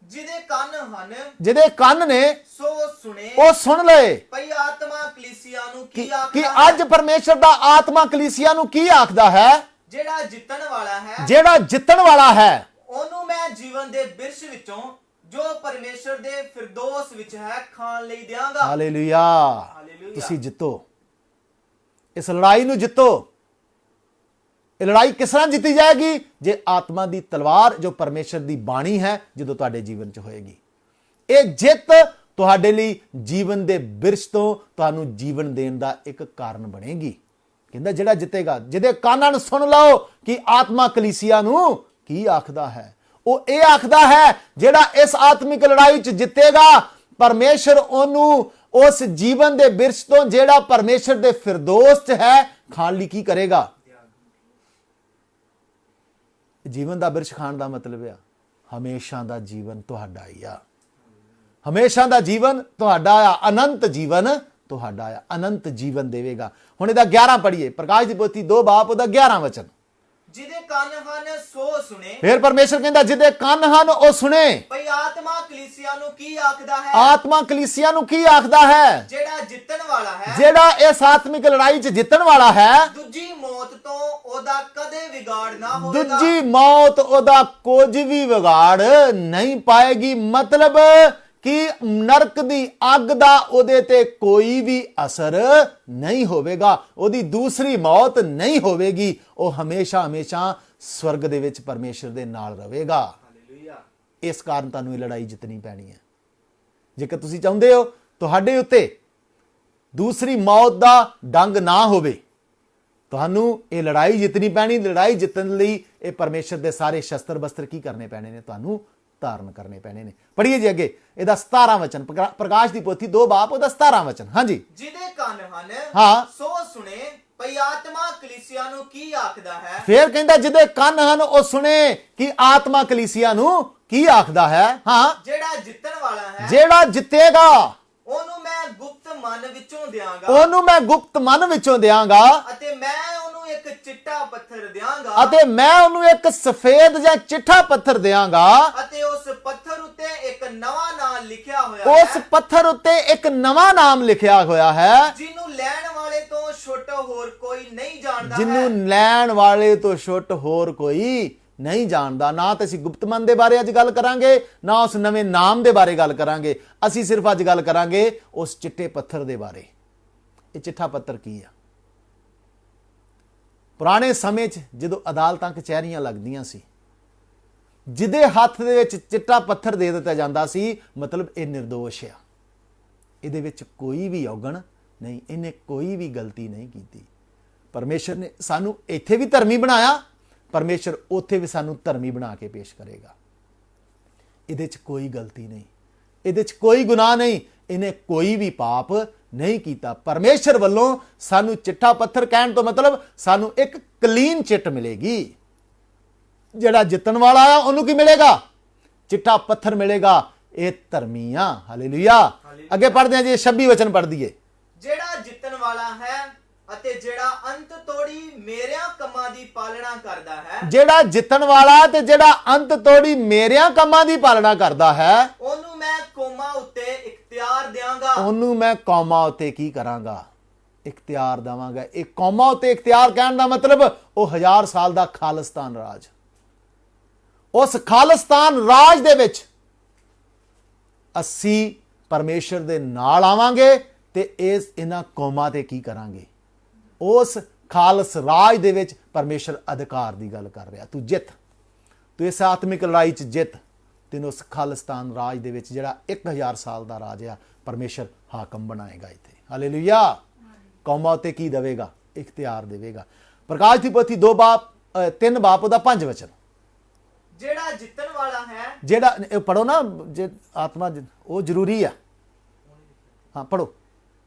ਜਿਹਦੇ ਕੰਨ ਹਨ, ਜਿਹਦੇ ਕੰਨ ਨੇ ਸੋ ਸੁਣੇ, ਉਹ ਸੁਣ ਲਏ। ਭਈ ਆਤਮਾ ਕਲੀਸਿਆ ਨੂੰ ਕੀ ਕਿ ਆਖਦਾ ਅੱਜ ਪਰਮੇਸ਼ਰ ਦਾ ਆਤਮਾ ਕਲੀਸਿਆ ਨੂੰ ਕੀ ਆਖਦਾ ਹੈ? ਜਿਹੜਾ ਜਿੱਤਣ ਵਾਲਾ ਹੈ, ਜਿਹੜਾ ਜਿੱਤਣ ਵਾਲਾ ਹੈ, ਉਹਨੂੰ ਮੈਂ ਜੀਵਨ ਦੇ ਬਿਰਸ਼ ਵਿੱਚੋਂ ਜੋ ਪਰਮੇਸ਼ਰ ਦੇ ਫਿਰਦੌਸ ਵਿੱਚ ਹੈ ਖਾਣ ਲਈ ਦਿਆਂਗਾ। ਹਾਲੇਲੂਇਆ। ਹਾਲੇਲੂਇਆ। ਤੁਸੀਂ ਜਿੱਤੋ, ਇਸ ਲੜਾਈ ਨੂੰ ਜਿੱਤੋ। ਇਹ ਲੜਾਈ ਕਿਸ ਤਰ੍ਹਾਂ ਜਿੱਤੀ ਜਾਏਗੀ? ਜੇ ਆਤਮਾ ਦੀ ਤਲਵਾਰ ਜੋ ਪਰਮੇਸ਼ਰ ਦੀ ਬਾਣੀ ਹੈ ਜਦੋਂ ਤੁਹਾਡੇ ਜੀਵਨ 'ਚ ਹੋਏਗੀ। ਇਹ ਜਿੱਤ ਤੁਹਾਡੇ ਲਈ ਜੀਵਨ ਦੇ ਬਿਰਸ਼ ਤੋਂ ਤੁਹਾਨੂੰ ਜੀਵਨ ਦੇਣ ਦਾ ਇੱਕ ਕਾਰਨ ਬਣੇਗੀ। ਕਹਿੰਦਾ ਜਿਹੜਾ ਜਿੱਤੇਗਾ, ਜਿਹਦੇ ਕੰਨਾਂ ਨੂੰ ਸੁਣ ਲਓ ਕਿ ਆਤਮਾ ਕਲੀਸਿਆ ਨੂੰ ਕੀ ਆਖਦਾ ਹੈ। ਉਹ ਇਹ ਆਖਦਾ ਹੈ ਜਿਹੜਾ ਇਸ ਆਤਮਿਕ ਲੜਾਈ 'ਚ ਜਿੱਤੇਗਾ, ਪਰਮੇਸ਼ਰ ਉਹਨੂੰ ਉਸ ਜੀਵਨ ਦੇ ਬਿਰਸ਼ ਤੋਂ ਜਿਹੜਾ ਪਰਮੇਸ਼ਰ ਦੇ ਫਿਰਦੌਸ 'ਚ ਹੈ ਖਾਣ ਲਈ ਕੀ ਕਰੇਗਾ? ਜੀਵਨ ਦਾ ਬਿਰਸ਼ ਖਾਣ ਦਾ ਮਤਲਬ ਆ ਹਮੇਸ਼ਾ ਦਾ ਜੀਵਨ ਤੁਹਾਡਾ ਹੀ ਆ। ਹਮੇਸ਼ਾ ਦਾ ਜੀਵਨ ਤੁਹਾਡਾ ਆ। ਅਨੰਤ ਜੀਵਨ ਤੁਹਾਡਾ ਆ। ਅਨੰਤ ਜੀਵਨ ਦੇਵੇਗਾ। ਹੁਣ ਇਹਦਾ 11 ਪੜ੍ਹੀਏ, ਪ੍ਰਕਾਸ਼ ਦੀ ਪੋਥੀ 2 ਬਾਬ ਉਹਦਾ 11 ਵਚਨ। ਜਿਹਦੇ ਕੰਨ ਹਨ ਸੋ ਸੁਣੇ। ਫਿਰ ਪਰਮੇਸ਼ਰ ਕਹਿੰਦਾ ਜਿਹਦੇ ਕੰਨ ਹਨ ਉਹ ਸੁਣੇ। ਭਈ ਆਤਮਾ ਕਲੀਸਿਆ ਨੂੰ ਕੀ ਆਖਦਾ ਹੈ? ਆਤਮਾ ਕਲੀਸਿਆ ਨੂੰ ਕੀ ਆਖਦਾ ਹੈ? ਜਿਹੜਾ ਜਿੱਤਣ ਵਾਲਾ ਹੈ, ਜਿਹੜਾ ਇਸ ਆਤਮਿਕ ਲੜਾਈ 'ਚ ਜਿੱਤਣ ਵਾਲਾ ਹੈ, ਦੂਜੀ ਮੌਤ ਤੋਂ ਉਹਦਾ ਕਦੇ ਵਿਗਾੜ ਨਾ ਹੋਵੇਗਾ। ਦੂਜੀ ਮੌਤ ਉਹਦਾ ਕੁਝ ਵੀ ਵਿਗਾੜ ਨਹੀਂ ਪਾਏਗੀ। ਮਤਲਬ ਕਿ ਨਰਕ ਦੀ ਅੱਗ ਦਾ ਉਹਦੇ ਤੇ ਕੋਈ ਵੀ ਅਸਰ ਨਹੀਂ ਹੋਵੇਗਾ। ਉਹਦੀ ਦੂਸਰੀ ਮੌਤ ਨਹੀਂ ਹੋਵੇਗੀ। ਉਹ ਹਮੇਸ਼ਾ ਹਮੇਸ਼ਾ ਸਵਰਗ ਦੇ ਵਿੱਚ ਪਰਮੇਸ਼ਰ ਦੇ ਨਾਲ ਰਹੇਗਾ। ਹਾਲੇਲੂਇਆ। ਇਸ ਕਾਰਨ ਤੁਹਾਨੂੰ ਇਹ ਲੜਾਈ ਜਿੱਤਣੀ ਪੈਣੀ ਹੈ। ਜੇਕਰ ਤੁਸੀਂ ਚਾਹੁੰਦੇ ਹੋ ਤੁਹਾਡੇ ਉੱਤੇ ਦੂਸਰੀ ਮੌਤ ਦਾ ਡੰਗ ਨਾ ਹੋਵੇ, ਤੁਹਾਨੂੰ ਇਹ ਲੜਾਈ ਜਿੱਤਣੀ ਪੈਣੀ। ਲੜਾਈ ਜਿੱਤਣ ਲਈ ਇਹ ਪਰਮੇਸ਼ਰ ਦੇ ਸਾਰੇ ਸ਼ਸਤਰ ਬਸਤਰ ਕੀ ਕਰਨੇ ਪੈਣੇ ਨੇ? ਤੁਹਾਨੂੰ ਧਾਰਨ ਕਰਨੇ ਪੈਣੇ ਨੇ। ਪੜ੍ਹੀਏ ਜੀ ਅੱਗੇ ਇਹਦਾ 17 ਵਚਨ, ਪ੍ਰਕਾਸ਼ ਦੀ ਪੋਥੀ 2 ਬਾਬ ਉਹਦਾ 17 ਵਚਨ। ਹਾਂਜੀ। ਜਿਹਦੇ ਕੰਨ ਹਨ ਹਾਂ। ਸੋ ਸੁਣੇ, ਭਈ ਆਤਮਾ ਕਲੀਸਿਆ ਨੂੰ ਕੀ ਆਖਦਾ ਹੈ? ਫਿਰ ਕਹਿੰਦਾ ਜਿਹਦੇ ਕੰਨ ਹਨ ਉਹ ਸੁਣੇ ਕਿ ਆਤਮਾ ਕਲੀਸਿਆ ਨੂੰ ਕੀ ਆਖਦਾ ਹੈ। ਹਾਂ। ਜਿਹੜਾ ਜਿੱਤਣ ਵਾਲਾ ਹੈ, ਜਿਹੜਾ ਜਿੱਤੇਗਾ ਉਹਨੂੰ ਮੈਂ ਗੁਪਤ ਮਨ ਵਿੱਚੋਂ ਦਿਆਂਗਾ, ਉਹਨੂੰ ਮੈਂ ਗੁਪਤ ਮਨ ਵਿੱਚੋਂ ਦਿਆਂਗਾ, ਅਤੇ ਮੈਂ ਉਹਨੂੰ ਇੱਕ ਚਿੱਟਾ ਪੱਥਰ ਦਿਆਂਗਾ, ਅਤੇ ਮੈਂ ਉਹਨੂੰ ਇੱਕ ਸਫੇਦ ਜਾਂ ਚਿੱਠਾ ਪੱਥਰ ਦਿਆਂਗਾ, ਅਤੇ ਉਸ ਪੱਥਰ ਉੱਤੇ ਇੱਕ ਨਵਾਂ ਨਾਮ ਲਿਖਿਆ ਹੋਇਆ ਉਸ ਹੈ, ਪੱਥਰ ਉੱਤੇ ਇੱਕ ਨਵਾਂ ਨਾਮ ਲਿਖਿਆ ਹੋਇਆ ਹੈ, ਜਿਹਨੂੰ ਲੈਣ ਵਾਲੇ ਤੋਂ ਛੁੱਟ ਹੋਰ ਕੋਈ ਨਹੀਂ ਜਾਣਦਾ ਹੈ। ਜਿਹਨੂੰ ਲੈਣ ਵਾਲੇ ਤੋਂ ਛੁੱਟ ਹੋਰ ਕੋਈ ਨਹੀਂ ਜਾਣਦਾ। ਨਾ ਤਾਂ ਅਸੀਂ ਗੁਪਤ ਮਨ ਦੇ ਬਾਰੇ ਅੱਜ ਗੱਲ ਕਰਾਂਗੇ, ਨਾ ਉਸ ਨਵੇਂ ਨਾਮ ਦੇ ਬਾਰੇ ਗੱਲ ਕਰਾਂਗੇ। ਅਸੀਂ ਸਿਰਫ ਅੱਜ ਗੱਲ ਕਰਾਂਗੇ ਉਸ ਚਿੱਟੇ ਪੱਥਰ ਦੇ ਬਾਰੇ। ਇਹ ਚਿੱਟਾ ਪੱਥਰ ਕੀ ਆ? ਪੁਰਾਣੇ ਸਮੇਂ 'ਚ ਜਦੋਂ ਅਦਾਲਤਾਂ ਕਚਹਿਰੀਆਂ ਲੱਗਦੀਆਂ ਸੀ, ਜਿਹਦੇ ਹੱਥ ਦੇ ਵਿੱਚ ਚਿੱਟਾ ਪੱਥਰ ਦੇ ਦਿੱਤਾ ਜਾਂਦਾ ਸੀ, ਮਤਲਬ ਇਹ ਨਿਰਦੋਸ਼ ਆ। ਇਹਦੇ ਵਿੱਚ ਕੋਈ ਵੀ ਔਗਣ ਨਹੀਂ, ਇਹਨੇ ਕੋਈ ਵੀ ਗਲਤੀ ਨਹੀਂ ਕੀਤੀ। ਪਰਮੇਸ਼ਰ ਨੇ ਸਾਨੂੰ ਇੱਥੇ ਵੀ ਧਰਮੀ ਬਣਾਇਆ, ਪਰਮੇਸ਼ਰ ਉੱਥੇ ਵੀ ਸਾਨੂੰ ਧਰਮੀ ਬਣਾ ਕੇ ਪੇਸ਼ ਕਰੇਗਾ। ਇਹਦੇ 'ਚ ਕੋਈ ਗਲਤੀ ਨਹੀਂ, ਇਹਦੇ 'ਚ ਕੋਈ ਗੁਨਾਹ ਨਹੀਂ, ਇਹਨੇ ਕੋਈ ਵੀ ਪਾਪ ਨਹੀਂ ਕੀਤਾ। ਪਰਮੇਸ਼ਰ ਵੱਲੋਂ ਸਾਨੂੰ ਚਿੱਟਾ ਪੱਥਰ ਕਹਿਣ ਤੋਂ ਮਤਲਬ ਸਾਨੂੰ ਇੱਕ ਕਲੀਨ ਚਿੱਟ ਮਿਲੇਗੀ। ਜਿਹੜਾ ਜਿੱਤਣ ਵਾਲਾ ਆ ਉਹਨੂੰ ਕੀ ਮਿਲੇਗਾ? ਚਿੱਟਾ ਪੱਥਰ ਮਿਲੇਗਾ। ਇਹ ਧਰਮੀ ਆ। ਹਾਲੇਲੂਇਆ। ਅੱਗੇ ਪੜ੍ਹਦੇ ਹਾਂ ਜੀ, 26 ਵਚਨ ਪੜ੍ਹ ਦਈਏ। ਜਿਹੜਾ ਜਿੱਤਣ ਵਾਲਾ ਹੈ ਅਤੇ ਜਿਹੜਾ ਅੰਤ ਤੋੜੀ ਮੇਰਿਆਂ ਕੰਮਾਂ ਦੀ ਪਾਲਣਾ ਕਰਦਾ ਹੈ, ਜਿਹੜਾ ਜਿੱਤਣ ਵਾਲਾ ਤੇ ਜਿਹੜਾ ਅੰਤ ਤੋੜੀ ਮੇਰਿਆਂ ਕੰਮਾਂ ਦੀ ਪਾਲਣਾ ਕਰਦਾ ਹੈ, ਉਹਨੂੰ ਮੈਂ ਕੌਮਾਂ ਉੱਤੇ ਇਖਤਿਆਰ ਦਿਆਂਗਾ। ਉਹਨੂੰ ਮੈਂ ਕੌਮਾਂ ਉੱਤੇ ਕੀ ਕਰਾਂਗਾ? ਇਖਤਿਆਰ ਦੇਵਾਂਗਾ। ਇਹ ਕੌਮਾਂ ਉੱਤੇ ਇਖਤਿਆਰ ਕਹਿਣ ਦਾ ਮਤਲਬ ਉਹ 1000 ਸਾਲ ਦਾ ਖਾਲਿਸਤਾਨ ਰਾਜ। ਉਸ ਖਾਲਿਸਤਾਨ ਰਾਜ ਦੇ ਵਿੱਚ ਅਸੀਂ ਪਰਮੇਸ਼ਰ ਦੇ ਨਾਲ ਆਵਾਂਗੇ ਤੇ ਇਹਨਾਂ ਕੌਮਾਂ ਤੇ ਕੀ ਕਰਾਂਗੇ? ਉਸ ਖਾਲਸ ਰਾਜ ਦੇ ਵਿੱਚ ਪਰਮੇਸ਼ਰ ਅਧਿਕਾਰ ਦੀ ਗੱਲ ਕਰ ਰਿਹਾ। ਤੂੰ ਜਿੱਤ, ਤੂੰ ਇਸ ਆਤਮਿਕ ਲੜਾਈ 'ਚ ਜਿੱਤ, ਤੈਨੂੰ ਉਸ ਖਾਲਿਸਤਾਨ ਰਾਜ ਦੇ ਵਿੱਚ ਜਿਹੜਾ 1000 ਸਾਲ ਦਾ ਰਾਜ ਆ ਪਰਮੇਸ਼ਰ ਹਾਕਮ ਬਣਾਏਗਾ ਇੱਥੇ। ਹਾਲੇਲੂਇਆ। ਕੌਮਾਂ ਉੱਤੇ ਕੀ ਦੇਵੇਗਾ? ਇਖਤਿਆਰ ਦੇਵੇਗਾ। ਪ੍ਰਕਾਸ਼ ਦੀ ਪੋਥੀ 3 ਬਾਪ ਉਹਦਾ 5 ਵਚਨ। ਜਿਹੜਾ ਜਿੱਤਣ ਵਾਲਾ ਹੈ, ਜਿਹੜਾ ਇਹ ਪੜੋ ਨਾ, ਜੇ ਆਤਮਾ ਉਹ ਜ਼ਰੂਰੀ ਆ। ਹਾਂ ਪੜੋ।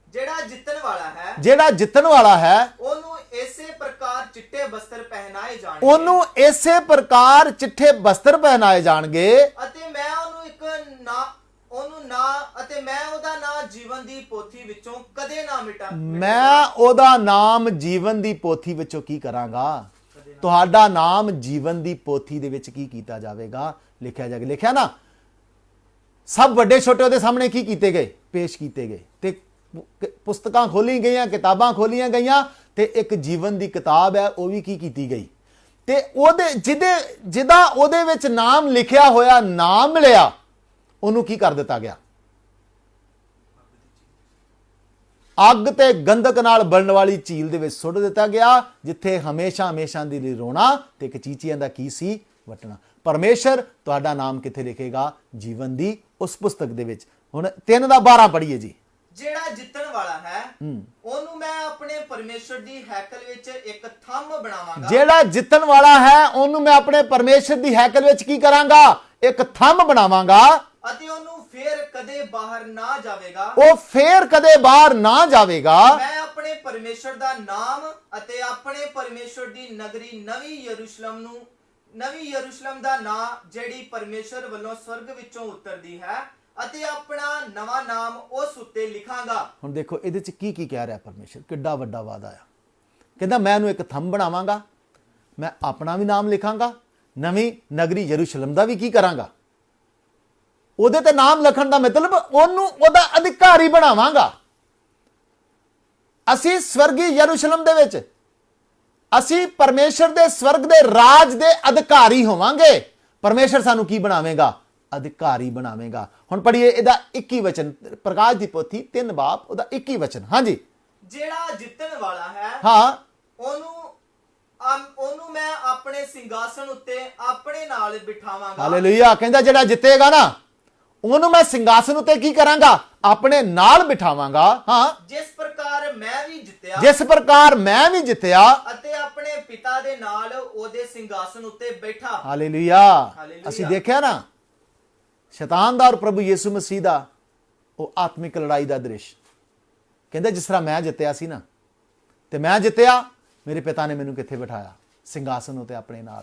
ਜਿਹੜਾ ਜਿੱਤਣ ਵਾਲਾ ਹੈ, ਜਿਹੜਾ ਜਿੱਤਣ ਵਾਲਾ ਹੈ ਉਹਨੂੰ ਇਸੇ ਪ੍ਰਕਾਰ ਚਿੱਟੇ ਬਸਤਰ ਪਹਿਨਾਏ ਜਾਣਗੇ, ਉਹਨੂੰ ਇਸੇ ਪ੍ਰਕਾਰ ਚਿੱਟੇ ਬਸਤਰ ਪਹਿਨਾਏ ਜਾਣਗੇ, ਅਤੇ ਮੈਂ ਉਹਦਾ ਨਾਂ ਜੀਵਨ ਦੀ ਪੋਥੀ ਵਿੱਚੋਂ ਕਦੇ ਨਾ ਮਿਟਾਂਗਾ। ਮੈਂ ਉਹਦਾ ਨਾਮ ਜੀਵਨ ਦੀ ਪੋਥੀ ਵਿੱਚੋਂ ਕੀ ਕਰਾਂਗਾ? ਤੁਹਾਡਾ ਨਾਮ ਜੀਵਨ ਦੀ ਪੋਥੀ ਦੇ ਵਿੱਚ ਕੀ ਕੀਤਾ ਜਾਵੇਗਾ? ਲਿਖਿਆ ਜਾਏਗਾ। ਲਿਖਿਆ ਨਾ, ਸਭ ਵੱਡੇ ਛੋਟੇ ਉਹਦੇ ਸਾਹਮਣੇ ਕੀ ਕੀਤੇ ਗਏ? ਪੇਸ਼ ਕੀਤੇ ਗਏ। ਤੇ ਪੁਸਤਕਾਂ ਖੋਲੀ ਗਈਆਂ, ਕਿਤਾਬਾਂ ਖੋਲੀਆਂ ਗਈਆਂ, ਤੇ ਇੱਕ ਜੀਵਨ ਦੀ ਕਿਤਾਬ ਹੈ ਉਹ ਵੀ ਕੀ ਕੀਤੀ ਗਈ। ਤੇ ਉਹਦੇ ਜਿਹਦਾ ਉਹਦੇ ਵਿੱਚ ਨਾਮ ਲਿਖਿਆ ਹੋਇਆ ਨਾਮ ਮਿਲਿਆ, ਉਹਨੂੰ ਕੀ ਕਰ ਦਿੱਤਾ ਗਿਆ? ਅੱਗ ਤੇ ਗੰਧਕ ਨਾਲ ਬਲਣ ਵਾਲੀ ਝੀਲ ਦੇ ਵਿੱਚ ਸੁੱਟ ਦਿੱਤਾ ਗਿਆ, ਜਿੱਥੇ ਹਮੇਸ਼ਾ ਹਮੇਸ਼ਾ ਦੇ ਲਈ ਰੋਣਾ ਤੇ ਕਚੀਚੀਆਂ ਦਾ ਕੀ ਸੀ? ਵਟਣਾ। ਪਰਮੇਸ਼ਰ ਤੁਹਾਡਾ ਨਾਮ ਕਿੱਥੇ ਲਿਖੇਗਾ? ਜੀਵਨ ਦੀ ਉਸ ਪੁਸਤਕ ਦੇ ਵਿੱਚ। ਹੁਣ 3 ਦਾ 12 ਪੜ੍ਹੀਏ ਜੀ। ਜਿਹੜਾ ਜਿੱਤਣ ਵਾਲਾ ਹੈ, ਉਹਨੂੰ ਮੈਂ ਆਪਣੇ ਪਰਮੇਸ਼ਰ ਦੀ ਹੈਕਲ ਵਿੱਚ ਇੱਕ ਥੰਮ ਬਣਾਵਾਂਗਾ। ਜਿਹੜਾ ਜਿੱਤਣ ਵਾਲਾ ਹੈ ਉਹਨੂੰ ਮੈਂ ਆਪਣੇ ਪਰਮੇਸ਼ਰ ਦੀ ਹੈਕਲ ਵਿੱਚ ਕੀ ਕਰਾਂਗਾ? ਇੱਕ ਥੰਮ ਬਣਾਵਾਂਗਾ, ਅਤੇ ਉਹਨੂੰ ਫੇਰ ਕਦੇ ਬਾਹਰ ਨਾ ਜਾਵੇਗਾ। ਉਹ ਫੇਰ ਕਦੇ ਬਾਹਰ ਨਾ ਜਾਵੇਗਾ। ਮੈਂ ਆਪਣੇ ਪਰਮੇਸ਼ਰ ਦਾ ਨਾਮ ਅਤੇ ਆਪਣੇ ਪਰਮੇਸ਼ਰ ਦੀ ਨਗਰੀ ਨਵੀਂ ਯਰੂਸ਼ਲਮ ਦਾ ਨਾਂ, ਜਿਹੜੀ ਪਰਮੇਸ਼ਰ ਵੱਲੋਂ ਸਵਰਗ ਵਿੱਚੋਂ ਉਤਰਦੀ ਹੈ, ਅਤੇ ਆਪਣਾ ਨਵਾਂ ਨਾਮ ਉਸ ਉੱਤੇ ਲਿਖਾਂਗਾ। ਹੁਣ ਦੇਖੋ ਇਹਦੇ ਚ ਕੀ ਕੀ ਕਹਿ ਰਿਹਾ ਪਰਮੇਸ਼ਰ। ਕਿੱਡਾ ਵੱਡਾ ਵਾਅਦਾ ਆ। ਕਹਿੰਦਾ ਮੈਂ ਇਹਨੂੰ ਇੱਕ ਥੰਮ ਬਣਾਵਾਂਗਾ, ਮੈਂ ਆਪਣਾ ਵੀ ਨਾਮ ਲਿਖਾਂਗਾ, ਨਵੀਂ ਨਗਰੀ ਯਰੂਸ਼ਲਮ ਦਾ ਵੀ ਕੀ ਕਰਾਂਗਾ? ਉਹਦੇ ਤੇ ਨਾਮ ਲਿਖਣ ਦਾ ਮਤਲਬ ਉਹਨੂੰ ਉਹਦਾ ਅਧਿਕਾਰੀ ਬਣਾਵਾਂਗਾ। ਅਸੀਂ ਸਵਰਗੀ ਯਰੂਸ਼ਲਮ ਦੇ ਵਿੱਚ ਅਸੀਂ ਪਰਮੇਸ਼ਰ ਦੇ ਸਵਰਗ ਦੇ ਰਾਜ ਦੇ ਅਧਿਕਾਰੀ ਹੋਵਾਂਗੇ। ਪਰਮੇਸ਼ਰ ਸਾਨੂੰ ਕੀ ਬਣਾਵੇਗਾ? ਅਧਿਕਾਰੀ ਬਣਾਵੇਗਾ। ਹੁਣ ਪੜ੍ਹੀਏ ਇਹਦਾ 21 ਵਚਨ, ਪ੍ਰਕਾਸ਼ ਦੀ ਪੋਥੀ 3 ਬਾਪ ਉਹਦਾ 21 ਵਚਨ। ਹਾਂਜੀ। ਜਿਹੜਾ ਜਿੱਤਣ ਵਾਲਾ ਹੈ, ਹਾਂ, ਉਹਨੂੰ ਮੈਂ ਆਪਣੇ ਸਿੰਘਾਸਨ ਉੱਤੇ ਆਪਣੇ ਨਾਲ ਬਿਠਾਵਾਂਗਾ। ਹਾਲੇਲੂਇਆ। ਕਹਿੰਦਾ ਜਿਹੜਾ ਜਿੱਤੇਗਾ ਨਾ, ਉਹਨੂੰ ਮੈਂ ਸਿੰਘਾਸਨ ਉੱਤੇ ਕੀ ਕਰਾਂਗਾ? ਆਪਣੇ ਨਾਲ ਬਿਠਾਵਾਂਗਾ। ਹਾਂ, ਜਿਸ ਪ੍ਰਕਾਰ ਮੈਂ ਵੀ ਜਿੱਤਿਆ, ਜਿਸ ਪ੍ਰਕਾਰ ਮੈਂ ਵੀ ਜਿੱਤਿਆ ਅਤੇ ਆਪਣੇ ਪਿਤਾ ਦੇ ਨਾਲ ਉਹਦੇ ਸਿੰਘਾਸਨ ਉੱਤੇ ਬੈਠਾ। ਹਾਲੇਲੂਇਆ। ਅਸੀਂ ਦੇਖਿਆ ਨਾ ਸ਼ੈਤਾਨ ਦਾ ਔਰ ਪ੍ਰਭੂ ਯਿਸੂ ਮਸੀਹ ਦਾ ਉਹ ਆਤਮਿਕ ਲੜਾਈ ਦਾ ਦ੍ਰਿਸ਼। ਕਹਿੰਦਾ ਜਿਸ ਤਰ੍ਹਾਂ ਮੈਂ ਜਿੱਤਿਆ ਸੀ ਨਾ, ਤੇ ਮੈਂ ਜਿੱਤਿਆ, ਮੇਰੇ ਪਿਤਾ ਨੇ ਮੈਨੂੰ ਕਿੱਥੇ ਬਿਠਾਇਆ? ਸਿੰਘਾਸਨ ਉੱਤੇ ਆਪਣੇ ਨਾਲ।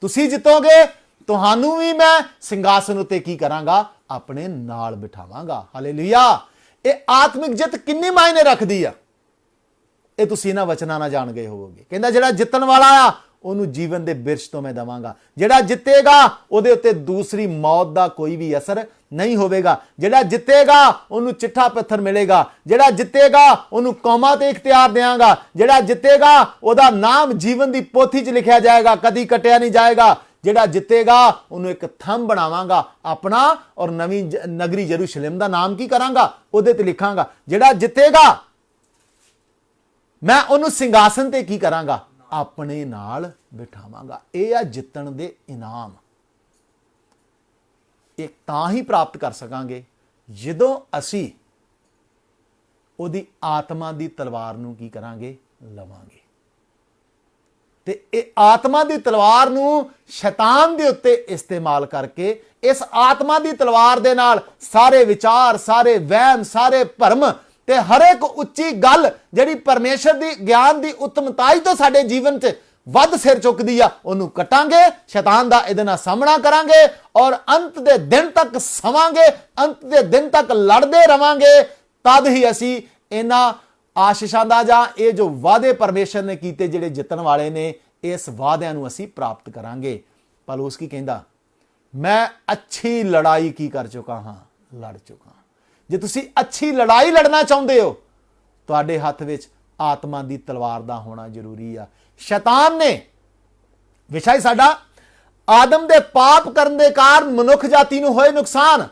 ਤੁਸੀਂ ਜਿੱਤੋਗੇ, ਤੁਹਾਨੂੰ ਵੀ ਮੈਂ ਸਿੰਘਾਸਨ ਉੱਤੇ ਕੀ ਕਰਾਂਗਾ? ਆਪਣੇ ਨਾਲ ਬਿਠਾਵਾਂਗਾ। ਹਾਲੇਲੂਇਆ। ਇਹ ਆਤਮਿਕ ਜਿੱਤ ਕਿੰਨੀ ਮਾਇਨੇ ਰੱਖਦੀ ਆ, ਇਹ ਤੁਸੀਂ ਇਹਨਾਂ ਵਚਨਾਂ ਨਾਲ ਜਾਣ ਗਏ ਹੋਵੋਗੇ। ਕਹਿੰਦਾ ਜਿਹੜਾ ਜਿੱਤਣ ਵਾਲਾ ਆ ਉਹਨੂੰ ਜੀਵਨ ਦੇ ਬਿਰਛ ਤੋਂ ਮੈਂ ਦਵਾਂਗਾ। ਜਿਹੜਾ ਜਿੱਤੇਗਾ ਉਹਦੇ ਉੱਤੇ ਦੂਸਰੀ ਮੌਤ ਦਾ ਕੋਈ ਵੀ ਅਸਰ ਨਹੀਂ ਹੋਵੇਗਾ। ਜਿਹੜਾ ਜਿੱਤੇਗਾ ਉਹਨੂੰ ਚਿੱਠਾ ਪੱਥਰ ਮਿਲੇਗਾ। ਜਿਹੜਾ ਜਿੱਤੇਗਾ ਉਹਨੂੰ ਕੌਮਾਂ ਤੇ ਇਖਤਿਆਰ ਦੇਵਾਂਗਾ। ਜਿਹੜਾ ਜਿੱਤੇਗਾ ਉਹਦਾ ਨਾਮ ਜੀਵਨ ਦੀ ਪੋਥੀ 'ਚ ਲਿਖਿਆ ਜਾਏਗਾ, ਕਦੀ ਕੱਟਿਆ ਨਹੀਂ ਜਾਏਗਾ। ਜਿਹੜਾ ਜਿੱਤੇਗਾ ਉਹਨੂੰ ਇੱਕ ਥੰਮ ਬਣਾਵਾਂਗਾ ਆਪਣਾ, ਔਰ ਨਵੀਂ ਨਗਰੀ ਯਰੂਸ਼ਲਮ ਦਾ ਨਾਮ ਕੀ ਕਰਾਂਗਾ? ਉਹਦੇ ਤੇ ਲਿਖਾਂਗਾ। ਜਿਹੜਾ ਜਿੱਤੇਗਾ ਮੈਂ ਉਹਨੂੰ ਸਿੰਘਾਸਨ ਤੇ ਕੀ ਕਰਾਂਗਾ? ਆਪਣੇ ਨਾਲ ਬਿਠਾਵਾਂਗਾ। ਇਹ ਆ ਜਿੱਤਣ ਦੇ ਇਨਾਮ। ਇਹ ਤਾਂ ਹੀ ਪ੍ਰਾਪਤ ਕਰ ਸਕਾਂਗੇ ਜਦੋਂ ਅਸੀਂ ਉਹਦੀ ਆਤਮਾ ਦੀ ਤਲਵਾਰ ਨੂੰ ਕੀ ਕਰਾਂਗੇ? ਲਵਾਂਗੇ। ਤੇ ਇਹ ਆਤਮਾ ਦੀ ਤਲਵਾਰ ਨੂੰ ਸ਼ੈਤਾਨ ਦੇ ਉੱਤੇ ਇਸਤੇਮਾਲ ਕਰਕੇ, ਇਸ ਆਤਮਾ ਦੀ ਤਲਵਾਰ ਦੇ ਨਾਲ ਸਾਰੇ ਵਿਚਾਰ, ਸਾਰੇ ਵਹਿਮ, ਸਾਰੇ ਭਰਮ ਤੇ ਹਰ ਇੱਕ ਉੱਚੀ ਗੱਲ ਜਿਹੜੀ ਪਰਮੇਸ਼ਰ ਦੀ ਗਿਆਨ ਦੀ ਉਤਮਤਾਈ ਤੋਂ ਸਾਡੇ ਜੀਵਨ 'ਚ ਵੱਧ ਸਿਰ ਚੁੱਕਦੀ ਆ, ਉਹਨੂੰ ਕੱਟਾਂਗੇ। ਸ਼ੈਤਾਨ ਦਾ ਇਹਦੇ ਨਾਲ ਸਾਹਮਣਾ ਕਰਾਂਗੇ ਔਰ ਅੰਤ ਦੇ ਦਿਨ ਤੱਕ ਸਵਾਂਗੇ, ਅੰਤ ਦੇ ਦਿਨ ਤੱਕ ਲੜਦੇ ਰਵਾਂਗੇ। ਤਦ ਹੀ ਅਸੀਂ ਇਹਨਾਂ ਆਸ਼ੀਸ਼ਾਂ ਦਾ ਜਾਂ ਇਹ ਜੋ ਵਾਅਦੇ ਪਰਮੇਸ਼ਰ ਨੇ ਕੀਤੇ, ਜਿਹੜੇ ਜਿੱਤਣ ਵਾਲੇ ਨੇ, ਇਸ ਵਾਅਦਿਆਂ ਨੂੰ ਅਸੀਂ ਪ੍ਰਾਪਤ ਕਰਾਂਗੇ। ਪੌਲੁਸ ਕੀ ਕਹਿੰਦਾ? ਮੈਂ ਅੱਛੀ ਲੜਾਈ ਕੀ ਕਰ ਚੁੱਕਾ ਹਾਂ? ਲੜ ਚੁੱਕਾ। ਜੇ ਤੁਸੀਂ ਅੱਛੀ ਲੜਾਈ ਲੜਨਾ ਚਾਹੁੰਦੇ ਹੋ, ਤੁਹਾਡੇ ਹੱਥ ਵਿੱਚ ਆਤਮਾ ਦੀ ਤਲਵਾਰ ਦਾ ਹੋਣਾ ਜ਼ਰੂਰੀ ਆ। ਸ਼ੈਤਾਨ ਨੇ ਵਿਸ਼ਾ ਹੀ ਸਾਡਾ ਆਦਮ ਦੇ ਪਾਪ ਕਰਨ ਦੇ ਕਾਰਨ ਮਨੁੱਖ ਜਾਤੀ ਨੂੰ ਹੋਏ ਨੁਕਸਾਨ।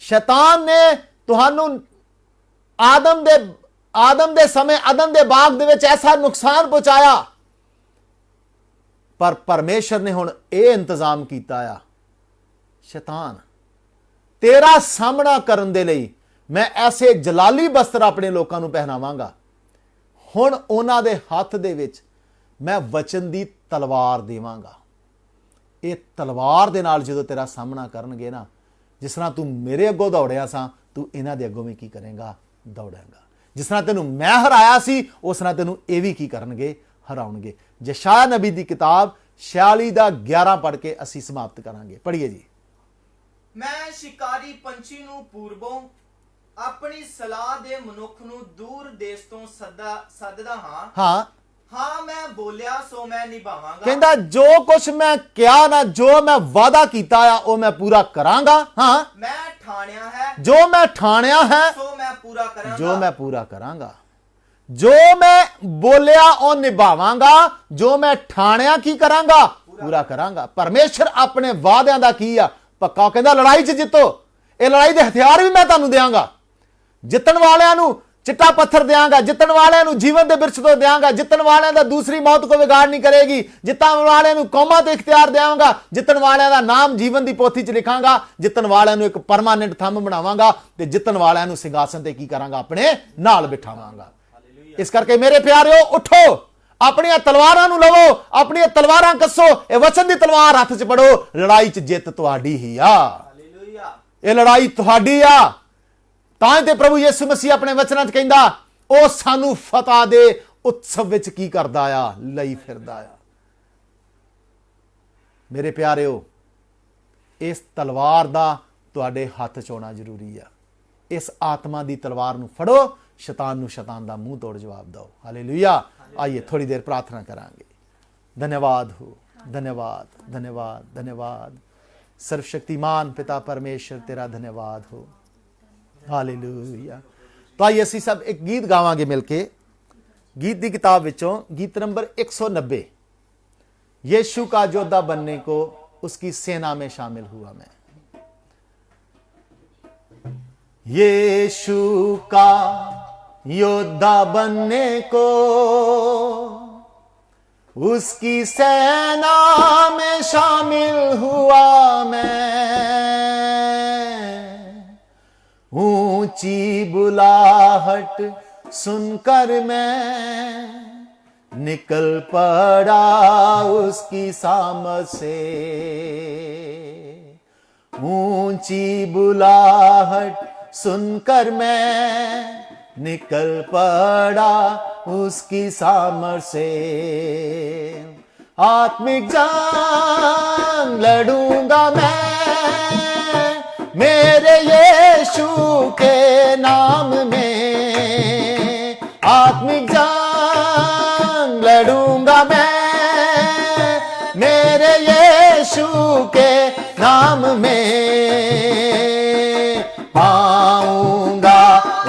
ਸ਼ੈਤਾਨ ਨੇ ਤੁਹਾਨੂੰ ਆਦਮ ਦੇ ਸਮੇਂ ਅਦਨ ਦੇ ਬਾਗ ਦੇ ਵਿੱਚ ਐਸਾ ਨੁਕਸਾਨ ਪਹੁੰਚਾਇਆ पर परमेश्वर ने हुण ये इंतजाम किया आ, शैतान तेरा सामना करन दे लई मैं ऐसे जलाली वस्त्र अपने लोगों को पहनावांगा। हुण उन्हां दे हत्थ दे विच मैं वचन दी तलवार देवांगा। ये तलवार दे नाल जदों तेरा सामना करनगे ना, जिस तरह तू मेरे अगों दौड़िया सा, तू इन्हां दे अगों भी की करेगा, दौड़ेगा। जिस तरह तेनू मैं हराया सी, उस तरह तेनू ये भी की करनगे, हराउणगे। यशायाह नबी दी किताब 46 दा 11 पढ़ के असीं समाप्त करांगे। पढ़िए जी। मैं शिकारी पंछी नू पूर्वों अपनी सलाह दे मनुख नू दूर देश तो सददा हाँ। हाँ हाँ मैं बोलिया सो मैं निभावांगा। कहंदा जो कुछ मैं क्या ना, जो मैं वादा कीता आ वो मैं पूरा करांगा। हाँ मैं ठाणिया है, जो मैं ठाणिया है सो मैं पूरा करांगा। जो मैं पूरा करांगा, जो मैं बोलिया और निभावांगा, जो मैं ठाणिया की करांगा, पूरा करांगा। परमेश्वर अपने वादियां दा की आ पक्का। कहंदा लड़ाई च जितो, ये लड़ाई दे हथियार भी मैं तुहानू देंगा। जितन वालियां नू चिट्टा पत्थर देंगा, जितन वालियां नू जीवन दे बिरछ तो देंगा, जितन वालियां दा दूसरी मौत को बिगाड़ नहीं करेगी, जितन वालियां नू कौमां ते इख्तियार देंगा, जितन वालियां दा नाम जीवन दी पोथी च लिखांगा, जितन वालियां नू एक परमानेंट थंब बनावांगा ते जितन वालियां नू सिंहासन ते की करांगा, अपने नाल बिठावांगा। इस करके मेरे प्यारिओ उठो, अपनी तलवारां नू लवो, अपनी तलवारां कस्सो, ये वचन दी तलवार हथ च पड़ो। लड़ाई च जित तुहाडी ही आ, ये लड़ाई तुहाडी आ। तां ते प्रभु यीशु मसीह अपने वचनां च कहंदा ओ सानू फतह दे उत्सव विच की करदा आ, लई फिरदा आ। मेरे प्यारिओ इस तलवार दा तुहाडे हत्थ च होना जरूरी आ। इस आत्मा दी तलवार नू फड़ो, शैतान नू शैतान दा मुंह तोड़ जवाब दो। हालेलुया। आइए थोड़ी देर प्रार्थना करांगे। धन्यवाद हो, धन्यवाद, धन्यवाद, धन्यवाद। सर्वशक्तिमान पिता परमेश्वर तेरा धन्यवाद हो। हालेलुया। तो आइए असीं सब एक गीत गावांगे मिलके। गीत की किताब विचों गीत नंबर 190, यीशु का योद्धा बनने को उसकी सेना में शामिल हुआ मैं। यीशु का योद्धा बनने को उसकी सेना में शामिल हुआ मैं। ऊंची बुलाहट सुनकर मैं निकल पड़ा उसकी सामत से। ऊंची बुलाहट सुनकर मैं निकल पड़ा उसकी सामर्थ से। आत्मिक जंग लड़ूंगा मैं मेरे यीशु के नाम में। आत्मिक जंग लड़ूंगा मैं मेरे यीशु के नाम में। पाऊंगा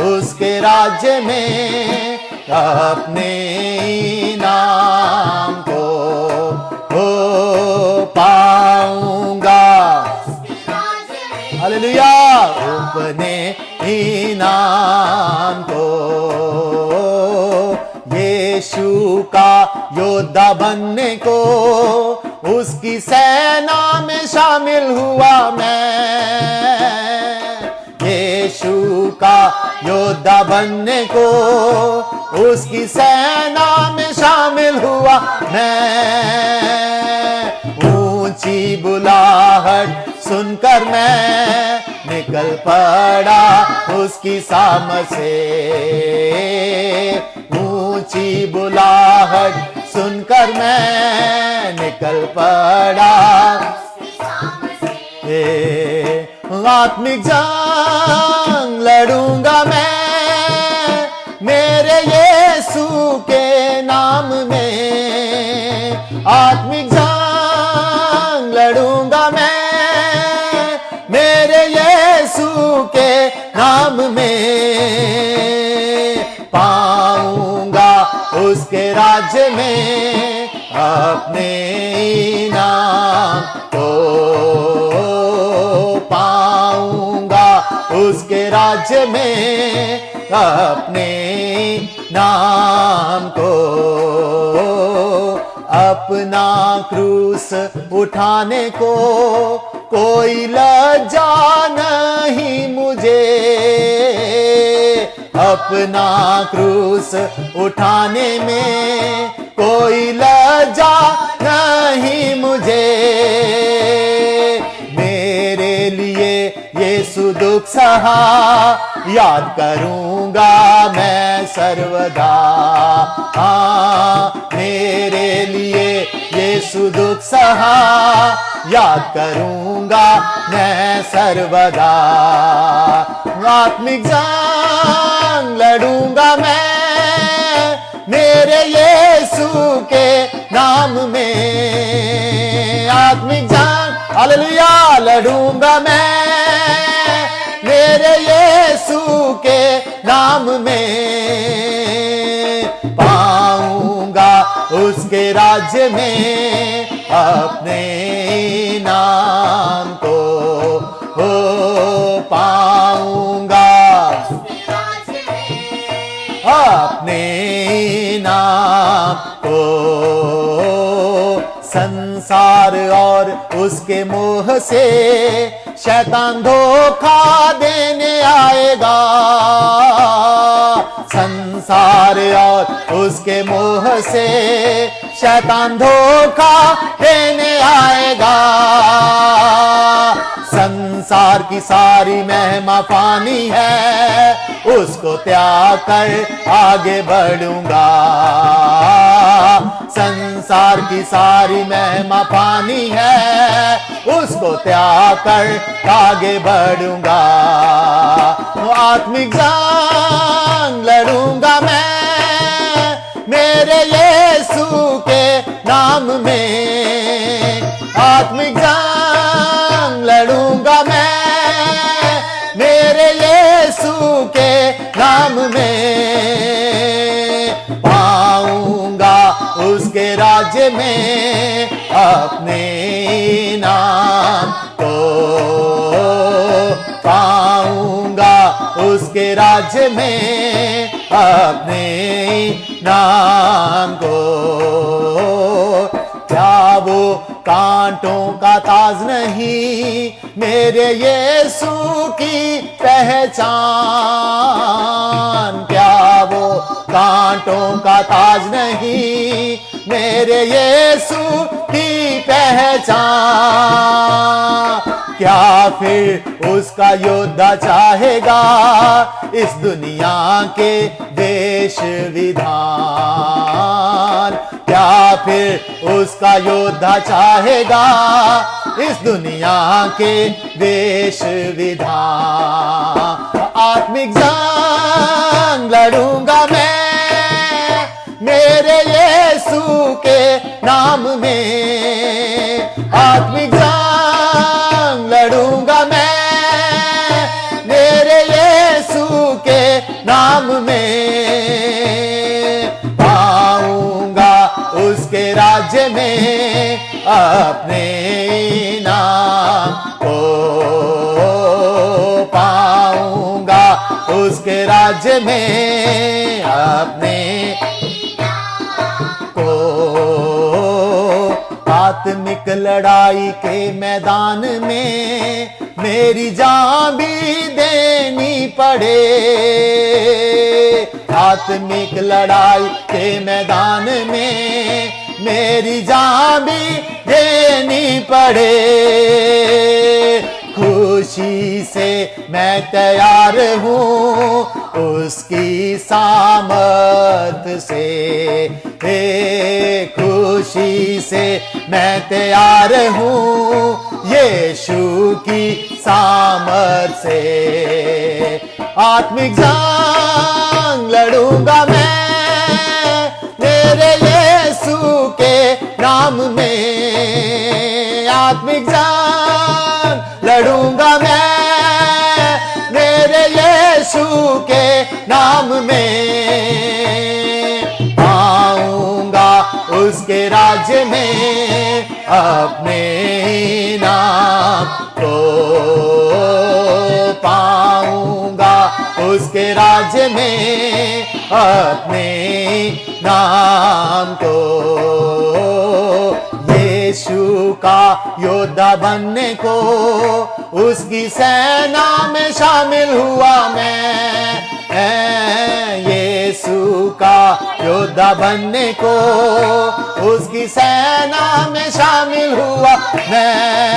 उसके राज्य में अपने नाम को हो पाऊंगा। हालेलुया। अपने नाम को यीशु का योद्धा बनने को उसकी सेना में शामिल हुआ मैं। यीशु का योद्धा बनने को उसकी सेना में शामिल हुआ मैं। ऊंची बुलाहट सुनकर मैं निकल पड़ा उसकी सामर्थ से। ऊंची बुलाहट सुनकर मैं निकल पड़ा। आत्मिक जंग लड़ूंगा मैं मेरे यीशु के नाम में। आत्मिक जंग लड़ूंगा मैं मेरे यीशु के नाम में। पाऊंगा उसके राज्य में अपने नाम को। पाऊंगा उसके राज्य में अपने नाम को। अपना क्रूस उठाने को कोई लज्जा नहीं मुझे, अपना क्रूस उठाने में कोई लज्जा नहीं मुझे। मेरे लिए यीशु दुख सहा, याद करूंगा मैं सर्वदा। हाँ, मेरे लिए यीशु दुख सहा, याद करूंगा मैं सर्वदा। आत्मिक जंग लड़ूंगा मैं मेरे यीशु के नाम में। आत्मिक जंग हालेलुया लड़ूंगा मैं मेरे यीशु के नाम में। पाऊंगा उसके राज्य में अपने नाम को, हो पाऊंगा अपने नाम को। संसार और उसके मोह से शैतान धोखा देने आएगा। संसार और उसके मोह से शैतान धोखा देने आएगा। संसार की सारी महिमा पानी है, उसको त्याग कर आगे बढ़ूंगा। संसार की सारी महिमा पानी है, उसको त्याग कर आगे बढ़ूंगा। आत्मिक जंग लड़ूंगा मैं मेरे यीशु के नाम में। आत्मिक जंग लड़ूंगा मैं मेरे यीशु के नाम में। पाऊंगा उसके राज्य में अपने नाम को, पाऊंगा उसके राज्य में अपने नाम को। क्या वो कांटों का ताज नहीं मेरे यीशु की पहचान? क्या वो कांटों का ताज नहीं मेरे यीशु की पहचान? क्या फिर उसका योद्धा चाहेगा इस दुनिया के वेश विधान? क्या फिर उसका योद्धा चाहेगा इस दुनिया के वेश विधान? आत्मिक जंग लड़ूंगा मैं मेरे यीशु के नाम में। आत्मिक जंग लड़ूंगा मैं मेरे यीशु के नाम में। पाऊंगा उसके राज्य में अपने नाम को, पाऊंगा उसके राज्य में अपने को। आत्मिक लड़ाई के मैदान में मेरी जान भी देनी पड़े। आत्मिक लड़ाई के मैदान में मेरी जान भी देनी पड़े। खुशी से मैं तैयार हूँ उसकी सामर्थ से। हे खुशी से मैं तैयार हूँ यीशु की सामर्थ से। आत्मिक जंग लड़ूंगा मैं मेरे यीशु के नाम में। आत्मिक जंग लड़ूंगा मैं मेरे यीशु के नाम में। पाऊंगा उसके राज्य में अपने नाम को, पाऊंगा उसके राज्य में अपने नाम को। का योद्धा बनने को, उसकी सेना में शामिल हुआ मैं। यीशु का योद्धा बनने को, उसकी सेना में शामिल हुआ मैं।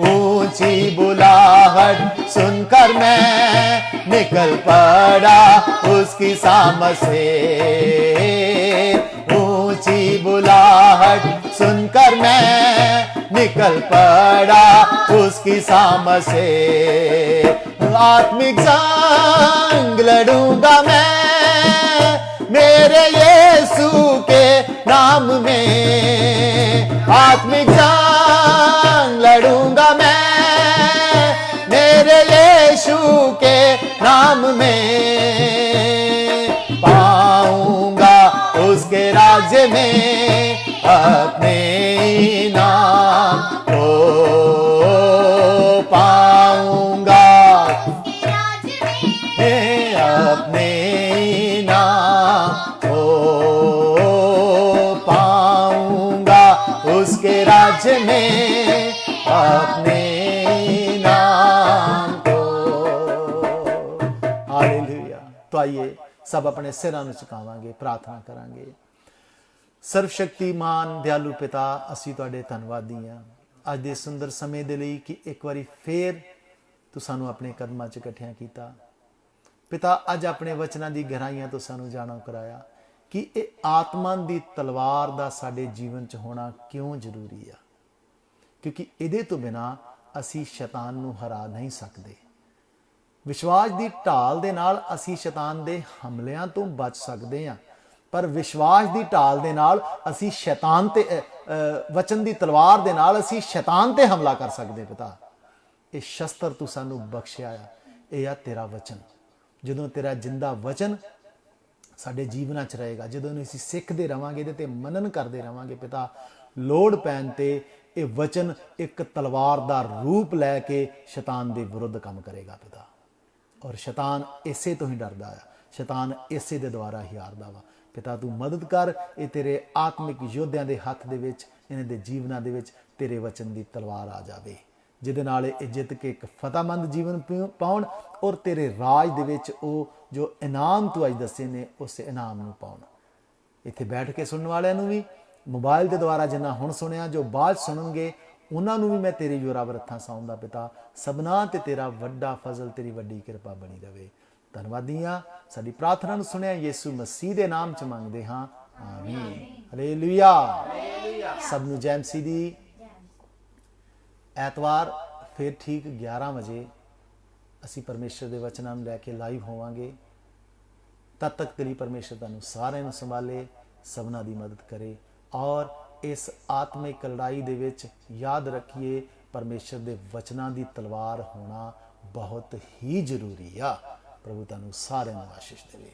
ऊंची बुलाहट सुनकर मैं निकल पड़ा उसकी सामत से। ऊंची बुलाहट सुनकर मैं निकल पड़ा उसकी सामत से। आत्मिक जंग लड़ूंगा मैं मेरे यीशु के नाम में। आत्मिक जंग लड़ूंगा मैं मेरे यीशु के नाम में। पाऊंगा उसके राज्य में अपने नाम को। पाऊंगा अपने नाम को। पाऊंगा उसके राज्य में अपने नाम को। हालेलुया। तो आइए सब अपने सिरां ਨੂੰ ਝੁਕਾਵਾਂਗੇ, ਪ੍ਰਾਰਥਨਾ ਕਰਾਂਗੇ। ਸਰਵਸ਼ਕਤੀਮਾਨ ਦਿਆਲੂ ਪਿਤਾ, ਅਸੀਂ ਤੁਹਾਡੇ ਧੰਨਵਾਦੀ ਹਾਂ ਅੱਜ ਦੇ ਸੁੰਦਰ ਸਮੇਂ ਦੇ ਲਈ ਕਿ ਇੱਕ ਵਾਰੀ ਫੇਰ ਤੂੰ ਸਾਨੂੰ ਆਪਣੇ ਕਦਮਾਂ 'ਚ ਇਕੱਠਿਆਂ ਕੀਤਾ। ਪਿਤਾ, ਅੱਜ ਆਪਣੇ ਵਚਨਾਂ ਦੀ ਗਹਿਰਾਈਆਂ ਤੋਂ ਸਾਨੂੰ ਜਾਣੂ ਕਰਾਇਆ ਕਿ ਇਹ ਆਤਮਾ ਦੀ ਤਲਵਾਰ ਦਾ ਸਾਡੇ ਜੀਵਨ 'ਚ ਹੋਣਾ ਕਿਉਂ ਜ਼ਰੂਰੀ ਆ, ਕਿਉਂਕਿ ਇਹਦੇ ਤੋਂ ਬਿਨਾਂ ਅਸੀਂ ਸ਼ੈਤਾਨ ਨੂੰ ਹਰਾ ਨਹੀਂ ਸਕਦੇ। ਵਿਸ਼ਵਾਸ ਦੀ ਢਾਲ ਦੇ ਨਾਲ ਅਸੀਂ ਸ਼ੈਤਾਨ ਦੇ ਹਮਲਿਆਂ ਤੋਂ ਬਚ ਸਕਦੇ ਹਾਂ, ਪਰ ਵਿਸ਼ਵਾਸ ਦੀ ਢਾਲ ਦੇ ਨਾਲ ਅਸੀਂ ਸ਼ੈਤਾਨ ਤੇ ਵਚਨ ਦੀ ਤਲਵਾਰ ਦੇ ਨਾਲ ਅਸੀਂ ਸ਼ੈਤਾਨ ਤੇ ਹਮਲਾ ਕਰ ਸਕਦੇ। ਪਿਤਾ, ਇਹ ਸ਼ਸਤਰ ਤੂੰ ਸਾਨੂੰ ਬਖਸ਼ਿਆ ਆ, ਇਹ ਆ ਤੇਰਾ ਵਚਨ। ਜਦੋਂ ਤੇਰਾ ਜਿੰਦਾ ਵਚਨ ਸਾਡੇ ਜੀਵਨਾਂ 'ਚ ਰਹੇਗਾ, ਜਦੋਂ ਇਹਨੂੰ ਅਸੀਂ ਸਿੱਖਦੇ ਰਵਾਂਗੇ, ਇਹਦੇ ਤੇ ਮਨਨ ਕਰਦੇ ਰਵਾਂਗੇ, ਪਿਤਾ, ਲੋੜ ਪੈਣ ਤੇ ਇਹ ਵਚਨ ਇੱਕ ਤਲਵਾਰ ਦਾ ਰੂਪ ਲੈ ਕੇ ਸ਼ੈਤਾਨ ਦੇ ਵਿਰੁੱਧ ਕੰਮ ਕਰੇਗਾ ਪਿਤਾ। ਔਰ ਸ਼ੈਤਾਨ ਇਸੇ ਤੋਂ ਹੀ ਡਰਦਾ ਆ, ਸ਼ੈਤਾਨ ਇਸੇ ਦੇ ਦੁਆਰਾ ਹੀ ਹਾਰਦਾ ਵਾ। ਪਿਤਾ, ਤੂੰ ਮਦਦ ਕਰ, ਇਹ ਤੇਰੇ ਆਤਮਿਕ ਯੋਧਿਆਂ ਦੇ ਹੱਥ ਦੇ ਵਿੱਚ, ਇਹਨਾਂ ਦੇ ਜੀਵਨਾਂ ਦੇ ਵਿੱਚ ਤੇਰੇ ਵਚਨ ਦੀ ਤਲਵਾਰ ਆ ਜਾਵੇ, ਜਿਹਦੇ ਨਾਲ ਇਹ ਜਿੱਤ ਕੇ ਇੱਕ ਫਤਿਹਮੰਦ ਜੀਵਨ ਪਾਉਣ ਔਰ ਤੇਰੇ ਰਾਜ ਦੇ ਵਿੱਚ ਉਹ ਜੋ ਇਨਾਮ ਤੂੰ ਅੱਜ ਦੱਸੇ ਨੇ ਉਸ ਇਨਾਮ ਨੂੰ ਪਾਉਣ। ਇੱਥੇ ਬੈਠ ਕੇ ਸੁਣਨ ਵਾਲਿਆਂ ਨੂੰ ਵੀ, ਮੋਬਾਈਲ ਦੇ ਦੁਆਰਾ ਜਿੰਨਾ ਹੁਣ ਸੁਣਿਆ, ਜੋ ਬਾਅਦ ਸੁਣਨਗੇ, ਉਹਨਾਂ ਨੂੰ ਵੀ ਮੈਂ ਤੇਰੇ ਜ਼ੋਰਾਵਰ ਹੱਥਾਂ ਸੌਂਦਾ ਪਿਤਾ। ਸਭਨਾਂ ਤੇ ਤੇਰਾ ਵੱਡਾ ਫਜ਼ਲ, ਤੇਰੀ ਵੱਡੀ ਕਿਰਪਾ ਬਣੀ ਰਵੇ। ਧੰਨਵਾਦੀ ਹਾਂ, ਸਾਡੀ ਪ੍ਰਾਰਥਨਾ ਨੂੰ ਸੁਣਿਆ ਯਿਸੂ ਮਸੀਹ ਦੇ ਨਾਮ 'ਚ ਮੰਗਦੇ ਹਾਂ, ਆਮੀਨ। ਹਾਲੇਲੂਇਆ। ਸਭ ਨੂੰ ਜੈ ਮਸੀਹ ਦੀ। ਐਤਵਾਰ ਫਿਰ ਠੀਕ 11 ਵਜੇ ਅਸੀਂ ਪਰਮੇਸ਼ਰ ਦੇ ਵਚਨਾਂ ਨੂੰ ਲੈ ਕੇ ਲਾਈਵ ਹੋਵਾਂਗੇ। ਤਦ ਤੱਕ ਤੇਰੀ ਪਰਮੇਸ਼ਰ ਤੁਹਾਨੂੰ ਸਾਰਿਆਂ ਨੂੰ ਸੰਭਾਲੇ, ਸਭਨਾਂ ਦੀ ਮਦਦ ਕਰੇ ਔਰ ਇਸ ਆਤਮਿਕ ਲੜਾਈ ਦੇ ਵਿੱਚ ਯਾਦ ਰੱਖੀਏ ਪਰਮੇਸ਼ਰ ਦੇ ਵਚਨਾਂ ਦੀ ਤਲਵਾਰ ਹੋਣਾ ਬਹੁਤ ਹੀ ਜ਼ਰੂਰੀ ਆ। ਪ੍ਰਭੂ ਤੁਹਾਨੂੰ ਸਾਰਿਆਂ ਨੂੰ ਆਸ਼ੀਸ਼ ਦੇਵੇ।